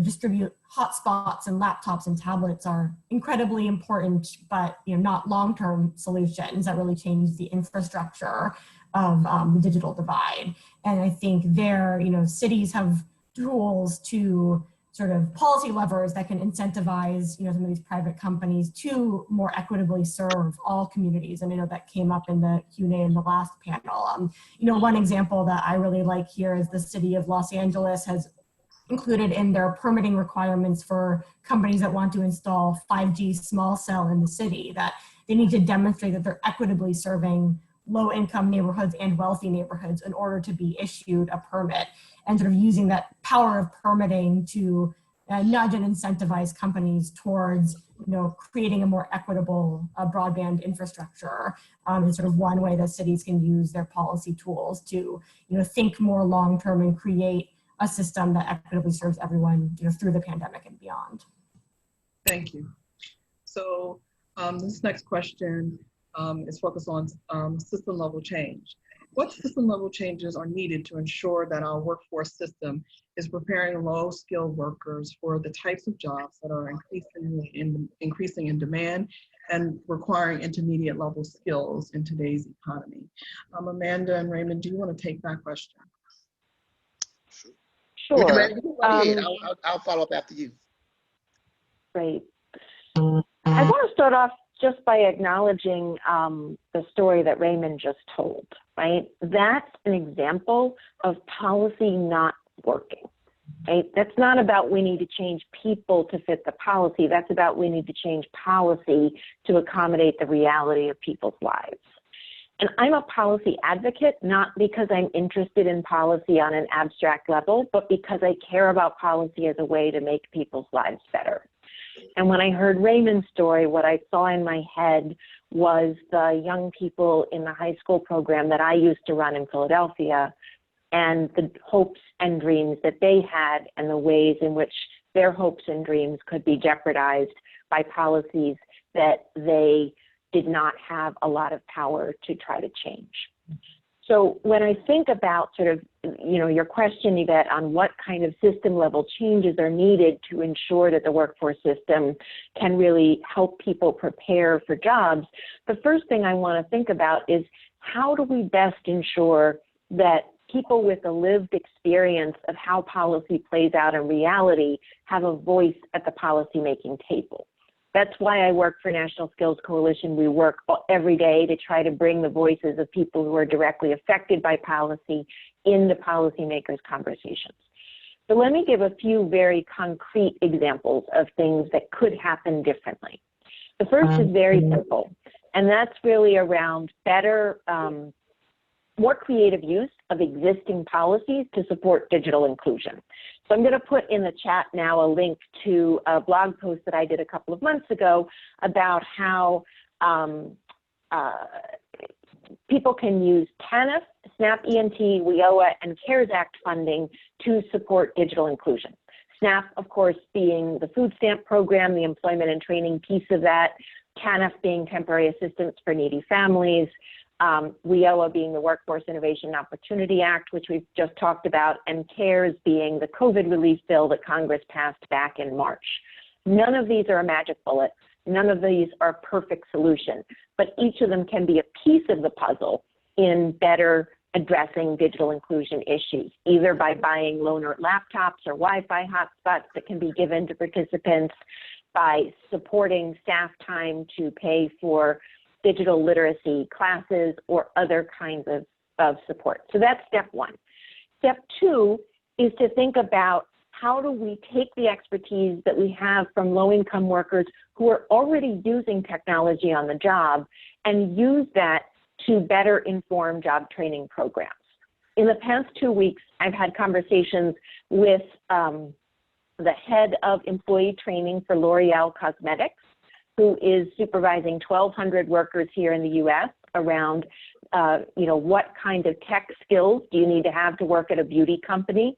distribute hotspots and laptops and tablets are incredibly important, but not long-term solutions that really change the infrastructure of the digital divide. And I think there, cities have tools to sort of policy levers that can incentivize, some of these private companies to more equitably serve all communities. And I know that came up in the Q&A in the last panel. One example that I really like here is the city of Los Angeles has included in their permitting requirements for companies that want to install 5G small cell in the city, that they need to demonstrate that they're equitably serving low-income neighborhoods and wealthy neighborhoods in order to be issued a permit, and sort of using that power of permitting to nudge and incentivize companies towards creating a more equitable broadband infrastructure, is sort of one way that cities can use their policy tools to think more long-term and create a system that equitably serves everyone through the pandemic and beyond. Thank you. So this next question is focused on system level change. What system level changes are needed to ensure that our workforce system is preparing low skilled workers for the types of jobs that are increasing in demand and requiring intermediate level skills in today's economy? Amanda and Raymond, do you want to take that question? Sure. I'll follow up after you. Great. I want to start off just by acknowledging the story that Raymond just told, right? That's an example of policy not working, right? That's not about we need to change people to fit the policy. That's about we need to change policy to accommodate the reality of people's lives. And I'm a policy advocate, not because I'm interested in policy on an abstract level, but because I care about policy as a way to make people's lives better. And when I heard Raymond's story, what I saw in my head was the young people in the high school program that I used to run in Philadelphia, and the hopes and dreams that they had, and the ways in which their hopes and dreams could be jeopardized by policies that they did not have a lot of power to try to change. So when I think about sort of, your question, Yvette, on what kind of system level changes are needed to ensure that the workforce system can really help people prepare for jobs, the first thing I want to think about is how do we best ensure that people with a lived experience of how policy plays out in reality have a voice at the policymaking table. That's why I work for National Skills Coalition. We work every day to try to bring the voices of people who are directly affected by policy into policymakers' conversations. So let me give a few very concrete examples of things that could happen differently. The first is very simple, and that's really around better, more creative use of existing policies to support digital inclusion. So I'm going to put in the chat now a link to a blog post that I did a couple of months ago about how people can use TANF, SNAP ENT, WIOA, and CARES Act funding to support digital inclusion. SNAP, of course, being the food stamp program, the employment and training piece of that, TANF being temporary assistance for needy families, WIOA being the Workforce Innovation and Opportunity Act, which we've just talked about, and CARES being the COVID relief bill that Congress passed back in March. None of these are a magic bullet. None of these are a perfect solution, but each of them can be a piece of the puzzle in better addressing digital inclusion issues, either by buying loaner laptops or Wi-Fi hotspots that can be given to participants, by supporting staff time to pay for digital literacy classes or other kinds of support. So that's step one. Step two is to think about how do we take the expertise that we have from low-income workers who are already using technology on the job and use that to better inform job training programs. In the past 2 weeks, I've had conversations with the head of employee training for L'Oreal Cosmetics, who is supervising 1,200 workers here in the U.S. around, what kind of tech skills do you need to have to work at a beauty company?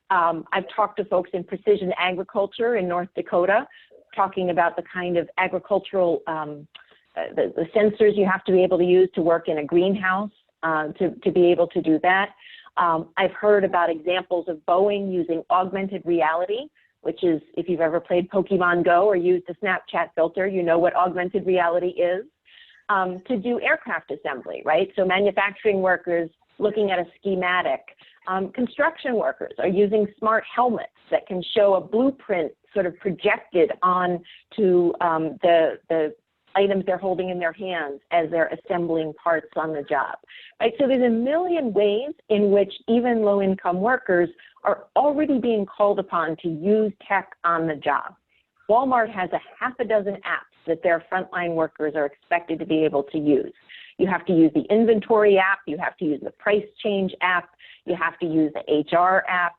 I've talked to folks in precision agriculture in North Dakota, talking about the kind of agricultural, the sensors you have to be able to use to work in a greenhouse to be able to do that. I've heard about examples of Boeing using augmented reality which is, if you've ever played Pokemon Go or used a Snapchat filter, you know what augmented reality is, to do aircraft assembly, right? So manufacturing workers looking at a schematic. Construction workers are using smart helmets that can show a blueprint sort of projected on to the items they're holding in their hands as they're assembling parts on the job, right? So there's a million ways in which even low-income workers are already being called upon to use tech on the job. Walmart has a half a dozen apps that their frontline workers are expected to be able to use. You have to use the inventory app, you have to use the price change app, you have to use the HR app.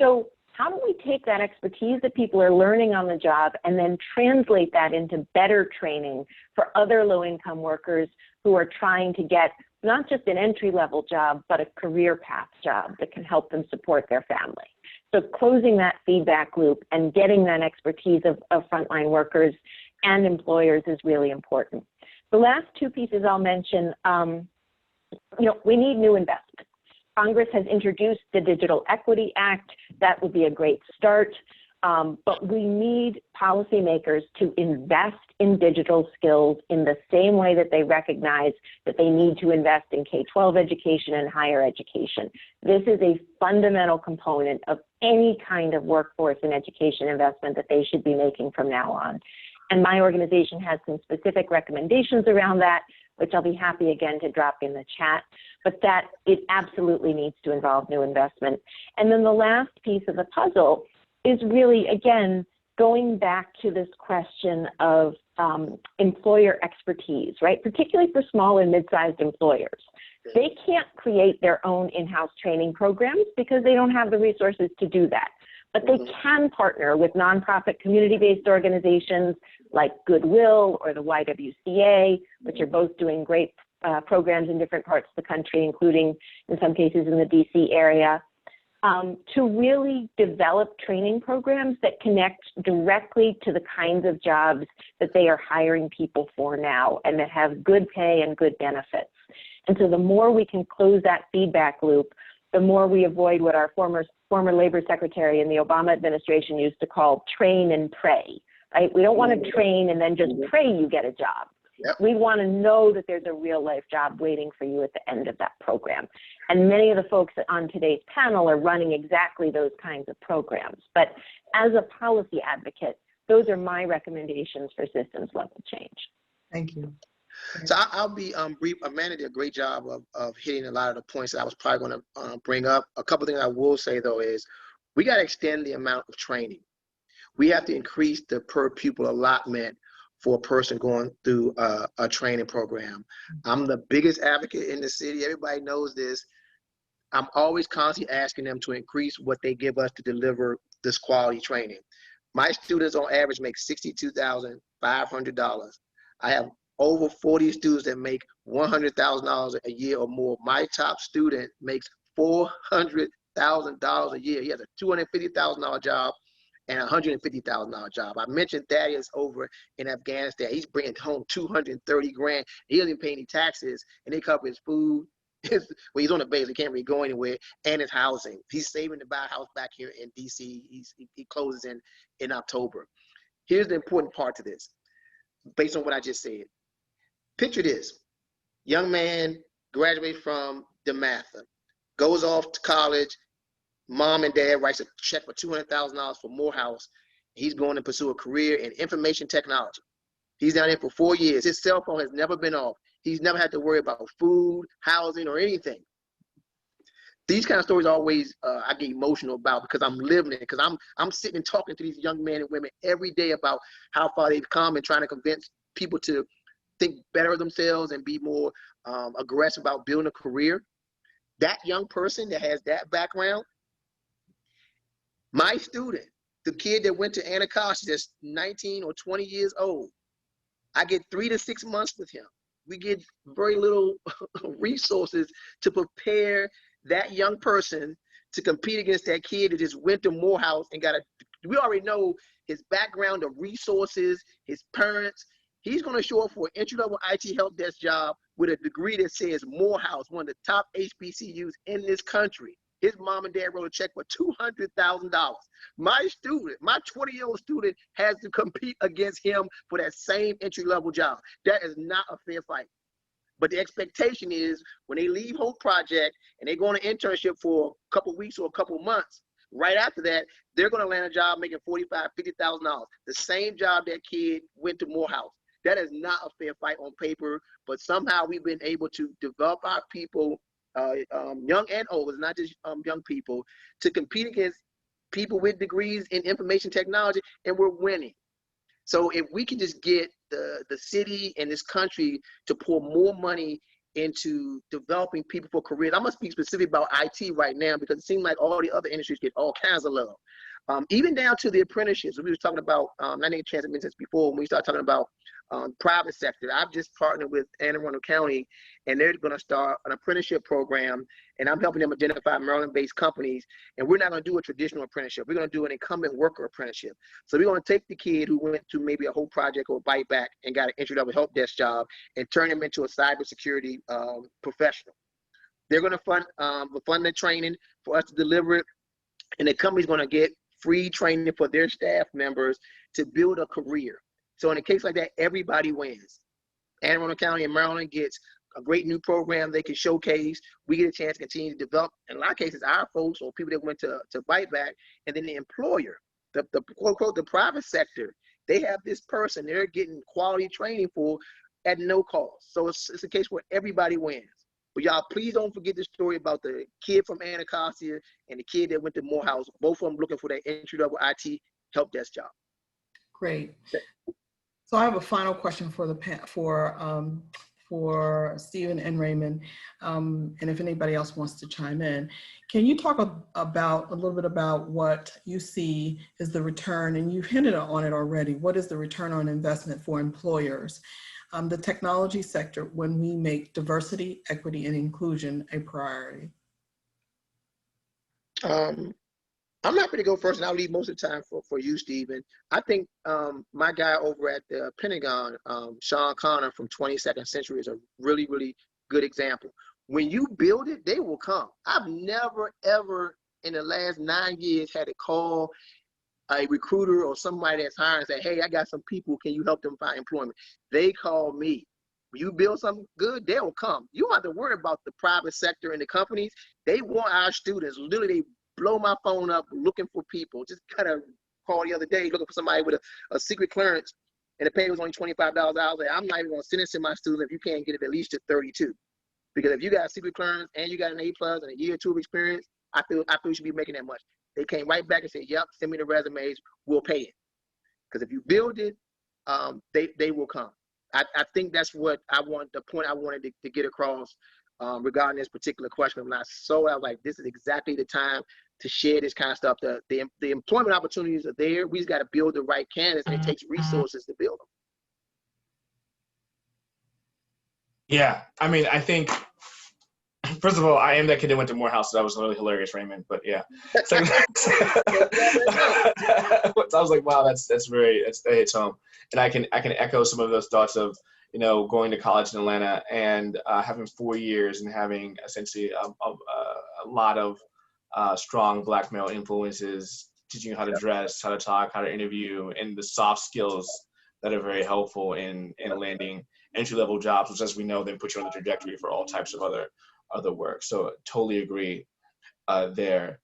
So how do we take that expertise that people are learning on the job and then translate that into better training for other low-income workers who are trying to get not just an entry-level job, but a career path job that can help them support their family? So closing that feedback loop and getting that expertise of frontline workers and employers is really important. The last two pieces I'll mention, we need new investment. Congress has introduced the Digital Equity Act. That would be a great start. But we need policymakers to invest in digital skills in the same way that they recognize that they need to invest in K-12 education and higher education. This is a fundamental component of any kind of workforce and education investment that they should be making from now on. And my organization has some specific recommendations around that, which I'll be happy again to drop in the chat, but that it absolutely needs to involve new investment. And then the last piece of the puzzle is really, again, going back to this question of employer expertise, right? Particularly for small and mid-sized employers. They can't create their own in-house training programs because they don't have the resources to do that. But they can partner with nonprofit community-based organizations like Goodwill or the YWCA, which are both doing great programs in different parts of the country, including in some cases in the DC area, to really develop training programs that connect directly to the kinds of jobs that they are hiring people for now and that have good pay and good benefits. And so the more we can close that feedback loop, the more we avoid what our former labor secretary in the Obama administration used to call train and pray, right? We don't want to train and then just pray you get a job. Yep. We want to know that there's a real life job waiting for you at the end of that program. And many of the folks on today's panel are running exactly those kinds of programs. But as a policy advocate, those are my recommendations for systems level change. Thank you. So I'll be brief. Amanda did a great job of hitting a lot of the points that I was probably going to bring up. A couple of things I will say, though, is we got to extend the amount of training. We have to increase the per pupil allotment for a person going through a training program. I'm the biggest advocate in the city. Everybody knows this. I'm always constantly asking them to increase what they give us to deliver this quality training. My students on average make $62,500. I have over 40 students that make $100,000 a year or more. My top student makes $400,000 a year. He has a $250,000 job and a $150,000 job. I mentioned Thaddeus over in Afghanistan. He's bringing home 230 grand. He doesn't even pay any taxes, and they cover his food. Well, he's on the base. He can't really go anywhere, and his housing. He's saving to buy a house back here in DC. He closes in October. Here's the important part to this, based on what I just said. Picture this: young man graduates from DeMatha, goes off to college. Mom and dad writes a check for $200,000 for Morehouse. He's going to pursue a career in information technology. He's down there for 4 years. His cell phone has never been off. He's never had to worry about food, housing, or anything. These kind of stories always I get emotional about because I'm living it, because I'm sitting and talking to these young men and women every day about how far they've come and trying to convince people to think better of themselves and be more aggressive about building a career. That young person that has that background, my student, the kid that went to Anacostia that's 19 or 20 years old, I get 3 to 6 months with him. We get very little resources to prepare that young person to compete against that kid that just went to Morehouse and we already know his background of resources, his parents. He's going to show up for an entry-level IT help desk job with a degree that says Morehouse, one of the top HBCUs in this country. His mom and dad wrote a check for $200,000. My student, my 20-year-old student, has to compete against him for that same entry-level job. That is not a fair fight. But the expectation is when they leave Hope Project and they go on an internship for a couple weeks or a couple months, right after that, they're going to land a job making $45,000, $50,000. The same job that kid went to Morehouse. That is not a fair fight on paper, but somehow we've been able to develop our people, young and old, it's not just young people, to compete against people with degrees in information technology, and we're winning. So if we can just get the city and this country to pour more money into developing people for careers. I'm gonna speak specifically about IT right now because it seems like all the other industries get all kinds of love. Even down to the apprenticeships. We were talking about, I didn't get a chance to mention this before, when we started talking about private sector. I've just partnered with Anne Arundel County, and they're gonna start an apprenticeship program, and I'm helping them identify Maryland-based companies, and we're not gonna do a traditional apprenticeship. We're gonna do an incumbent worker apprenticeship. So we're gonna take the kid who went to maybe a Hope Project or Byte Back and got an entry-level help desk job and turn him into a cybersecurity professional. They're gonna fund the training for us to deliver it, and the company's gonna get free training for their staff members to build a career. So in a case like that, everybody wins. Anne Arundel County and Maryland gets a great new program they can showcase. We get a chance to continue to develop, in a lot of cases, our folks or people that went to Byte Back, and then the employer, the quote unquote, the private sector, they have this person they're getting quality training for at no cost. So it's a case where everybody wins. But y'all, please don't forget the story about the kid from Anacostia and the kid that went to Morehouse, both of them looking for that entry-level IT help desk job. Great. So I have a final question for for Stephen and Raymond, and if anybody else wants to chime in. Can you talk about a little bit about what you see is the return, and you've hinted on it already, what is the return on investment for employers, the technology sector, when we make diversity, equity, and inclusion a priority? I'm happy to go first, and I'll leave most of the time for you, Stephen. I think my guy over at the Pentagon, Sean Connor from 22nd Century, is a really, really good example. When you build it, they will come. I've never, ever in the last 9 years had to call a recruiter or somebody that's hiring and say, hey, I got some people, can you help them find employment? They call me. When you build something good, they will come. You don't have to worry about the private sector and the companies. They want our students. Literally, they blow my phone up looking for people. Just kind of called the other day looking for somebody with a secret clearance, and the pay was only $25. I was like, I'm not even going to send it to my students if you can't get it at least to 32. Because if you got a secret clearance and you got an A+ and a year or two of experience, I feel you should be making that much. They came right back and said, yep, send me the resumes, we'll pay it. Because if you build it, they will come. I think that's what the point I wanted to get across regarding this particular question. When I saw it, I was like, this is exactly the time to share this kind of stuff. The employment opportunities are there. We just got to build the right candidates, and it takes resources to build them. Yeah, I mean, I think, first of all, I am that kid that went to Morehouse. So that was really hilarious, Raymond. But yeah, so I was like, wow, that hits home. And I can echo some of those thoughts of, you know, going to college in Atlanta and having 4 years and having essentially a lot of strong Black male influences, teaching you how to dress, how to talk, how to interview, and the soft skills that are very helpful in landing entry-level jobs, which, as we know, then put you on the trajectory for all types of other work. So totally agree there.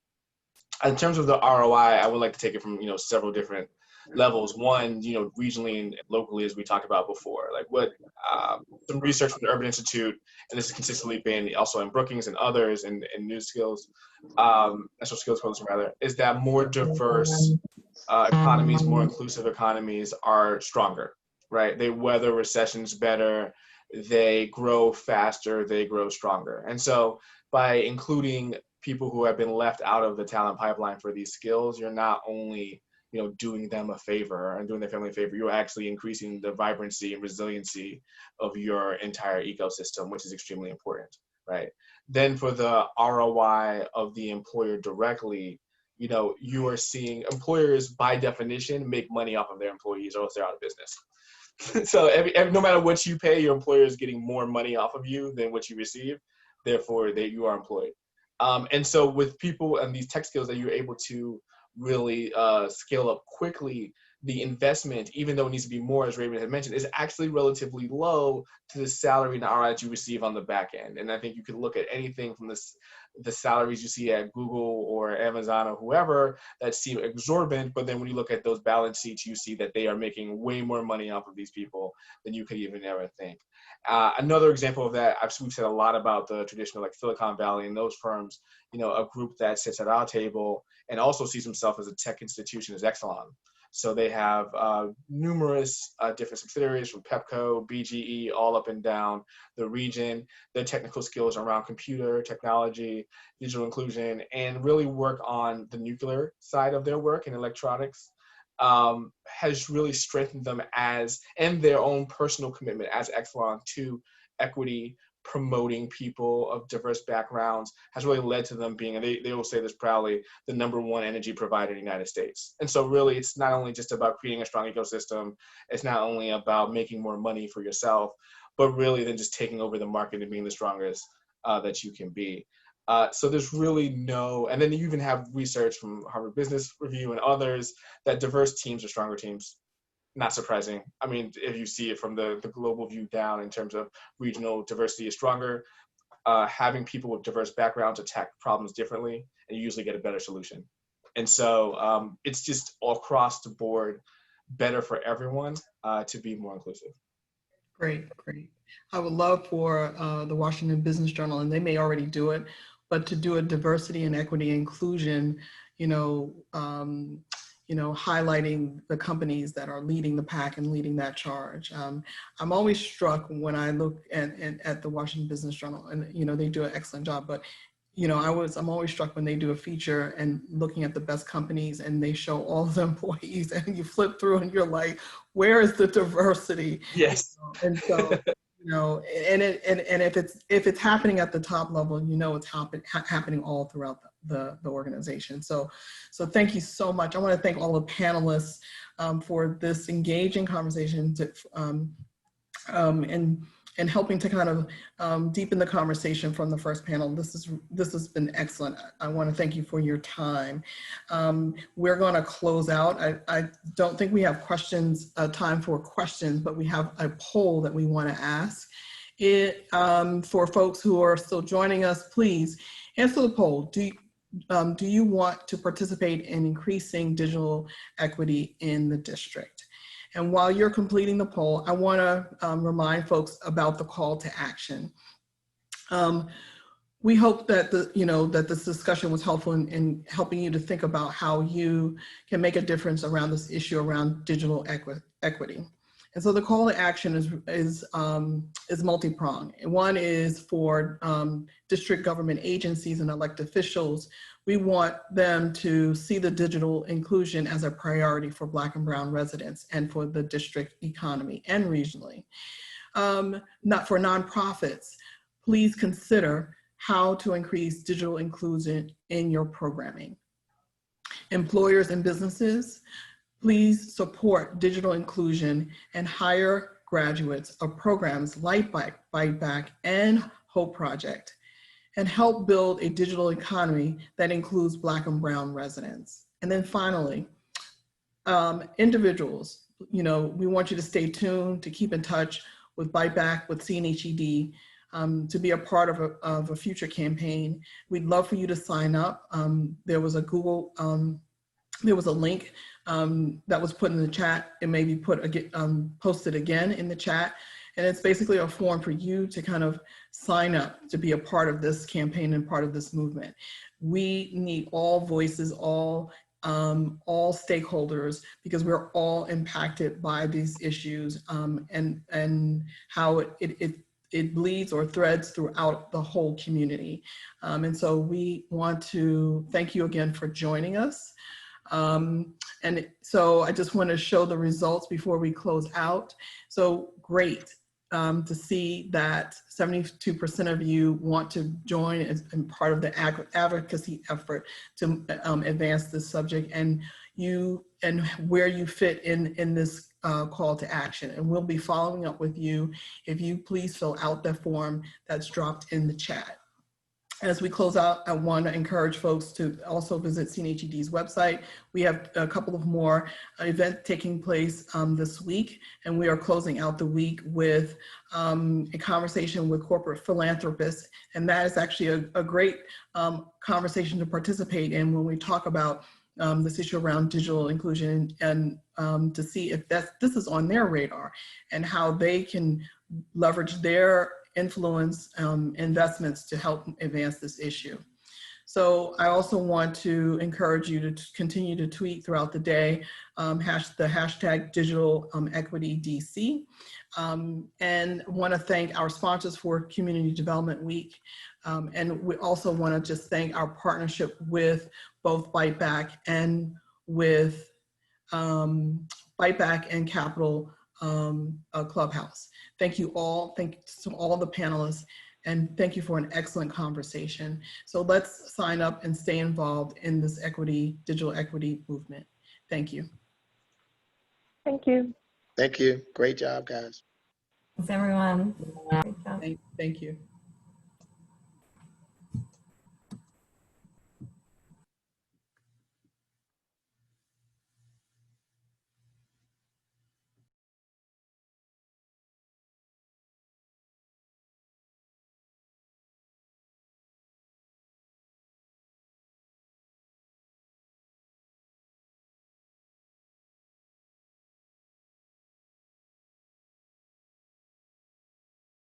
In terms of the ROI, I would like to take it from, you know, several different levels. One, you know, regionally and locally, as we talked about before, like what some research from the Urban Institute, and this has consistently been also in Brookings and others and New Skills, National Skills Coalition rather, is that more diverse economies, more inclusive economies are stronger, right? They weather recessions better, they grow faster, they grow stronger. And so by including people who have been left out of the talent pipeline for these skills, you're not only, you know, doing them a favor and doing their family a favor, you're actually increasing the vibrancy and resiliency of your entire ecosystem, which is extremely important, right? Then for the ROI of the employer directly, you know, you are seeing employers by definition make money off of their employees or else they're out of business. So no matter what you pay, your employer is getting more money off of you than what you receive. Therefore, you are employed. And so with people and these tech skills that you're able to really scale up quickly, the investment, even though it needs to be more, as Raymond had mentioned, is actually relatively low to the salary and the ROI that you receive on the back end. And I think you could look at anything from the salaries you see at Google or Amazon or whoever that seem exorbitant, but then when you look at those balance sheets, you see that they are making way more money off of these people than you could even ever think. Another example of that, we've said a lot about the traditional like Silicon Valley and those firms, a group that sits at our table and also sees himself as a tech institution is Exelon. So they have numerous different subsidiaries from Pepco, BGE, all up and down the region. Their technical skills around computer technology, digital inclusion, and really work on the nuclear side of their work in electronics has really strengthened them and their own personal commitment as Exelon to equity, promoting people of diverse backgrounds has really led to them being, and they will say this proudly, the #1 energy provider in the United States. And so really it's not only just about creating a strong ecosystem, it's not only about making more money for yourself, but really then just taking over the market and being the strongest that you can be. So there's really and then you even have research from Harvard Business Review and others that diverse teams are stronger teams. Not surprising. I mean, if you see it from the global view down in terms of regional diversity is stronger, having people with diverse backgrounds attack problems differently, and you usually get a better solution. And so it's just all across the board better for everyone to be more inclusive. Great. I would love for the Washington Business Journal, and they may already do it, but to do a diversity and equity inclusion, highlighting the companies that are leading the pack and leading that charge. I'm always struck when I look at the Washington Business Journal, and they do an excellent job, but I'm always struck when they do a feature and looking at the best companies and they show all the employees and you flip through and you're like, where is the diversity? Yes. And so, and if it's happening at the top level, it's happening all throughout the organization. So thank you so much. I want to thank all the panelists for this engaging conversation and helping to kind of deepen the conversation from the first panel. This has been excellent. I want to thank you for your time. We're going to close out. I don't think we have time for questions, but we have a poll that we want to ask. For folks who are still joining us, please answer the poll. Do you want to participate in increasing digital equity in the district? And while you're completing the poll, I want to remind folks about the call to action. We hope that that this discussion was helpful in helping you to think about how you can make a difference around this issue around digital equity. And so the call to action is multi-pronged. And one is for district government agencies and elected officials. We want them to see the digital inclusion as a priority for Black and Brown residents and for the district economy and regionally. Not for nonprofits, please consider how to increase digital inclusion in your programming. Employers and businesses, please support digital inclusion and hire graduates of programs like Byte Back and Hope Project, and help build a digital economy that includes Black and Brown residents. And then finally, individuals, we want you to stay tuned, to keep in touch with Byte Back, with CNHED, to be a part of a future campaign. We'd love for you to sign up. There was a link that was put in the chat. It may be posted again in the chat. And it's basically a form for you to kind of sign up to be a part of this campaign and part of this movement. We need all voices, all stakeholders, because we're all impacted by these issues and how it bleeds or threads throughout the whole community. And so we want to thank you again for joining us. And so I just want to show the results before we close out. So great to see that 72% of you want to join as part of the advocacy effort to advance this subject, and where you fit in this call to action. And we'll be following up with you if you please fill out the form that's dropped in the chat. As we close out, I want to encourage folks to also visit CNHED's website. We have a couple of more events taking place this week, and we are closing out the week with a conversation with corporate philanthropists. And that is actually a great conversation to participate in when we talk about this issue around digital inclusion, and to see if this is on their radar and how they can leverage their influence investments to help advance this issue. So I also want to encourage you to continue to tweet throughout the day, the hashtag Digital Equity DC. And want to thank our sponsors for Community Development Week. And we also want to just thank our partnership with both Byte Back and with Byte Back and Capital Clubhouse. Thank you all. Thank you to all the panelists, and thank you for an excellent conversation. So let's sign up and stay involved in this digital equity movement. Thank you. Thank you. Thank you. Great job, guys. Thanks, everyone. Thank you.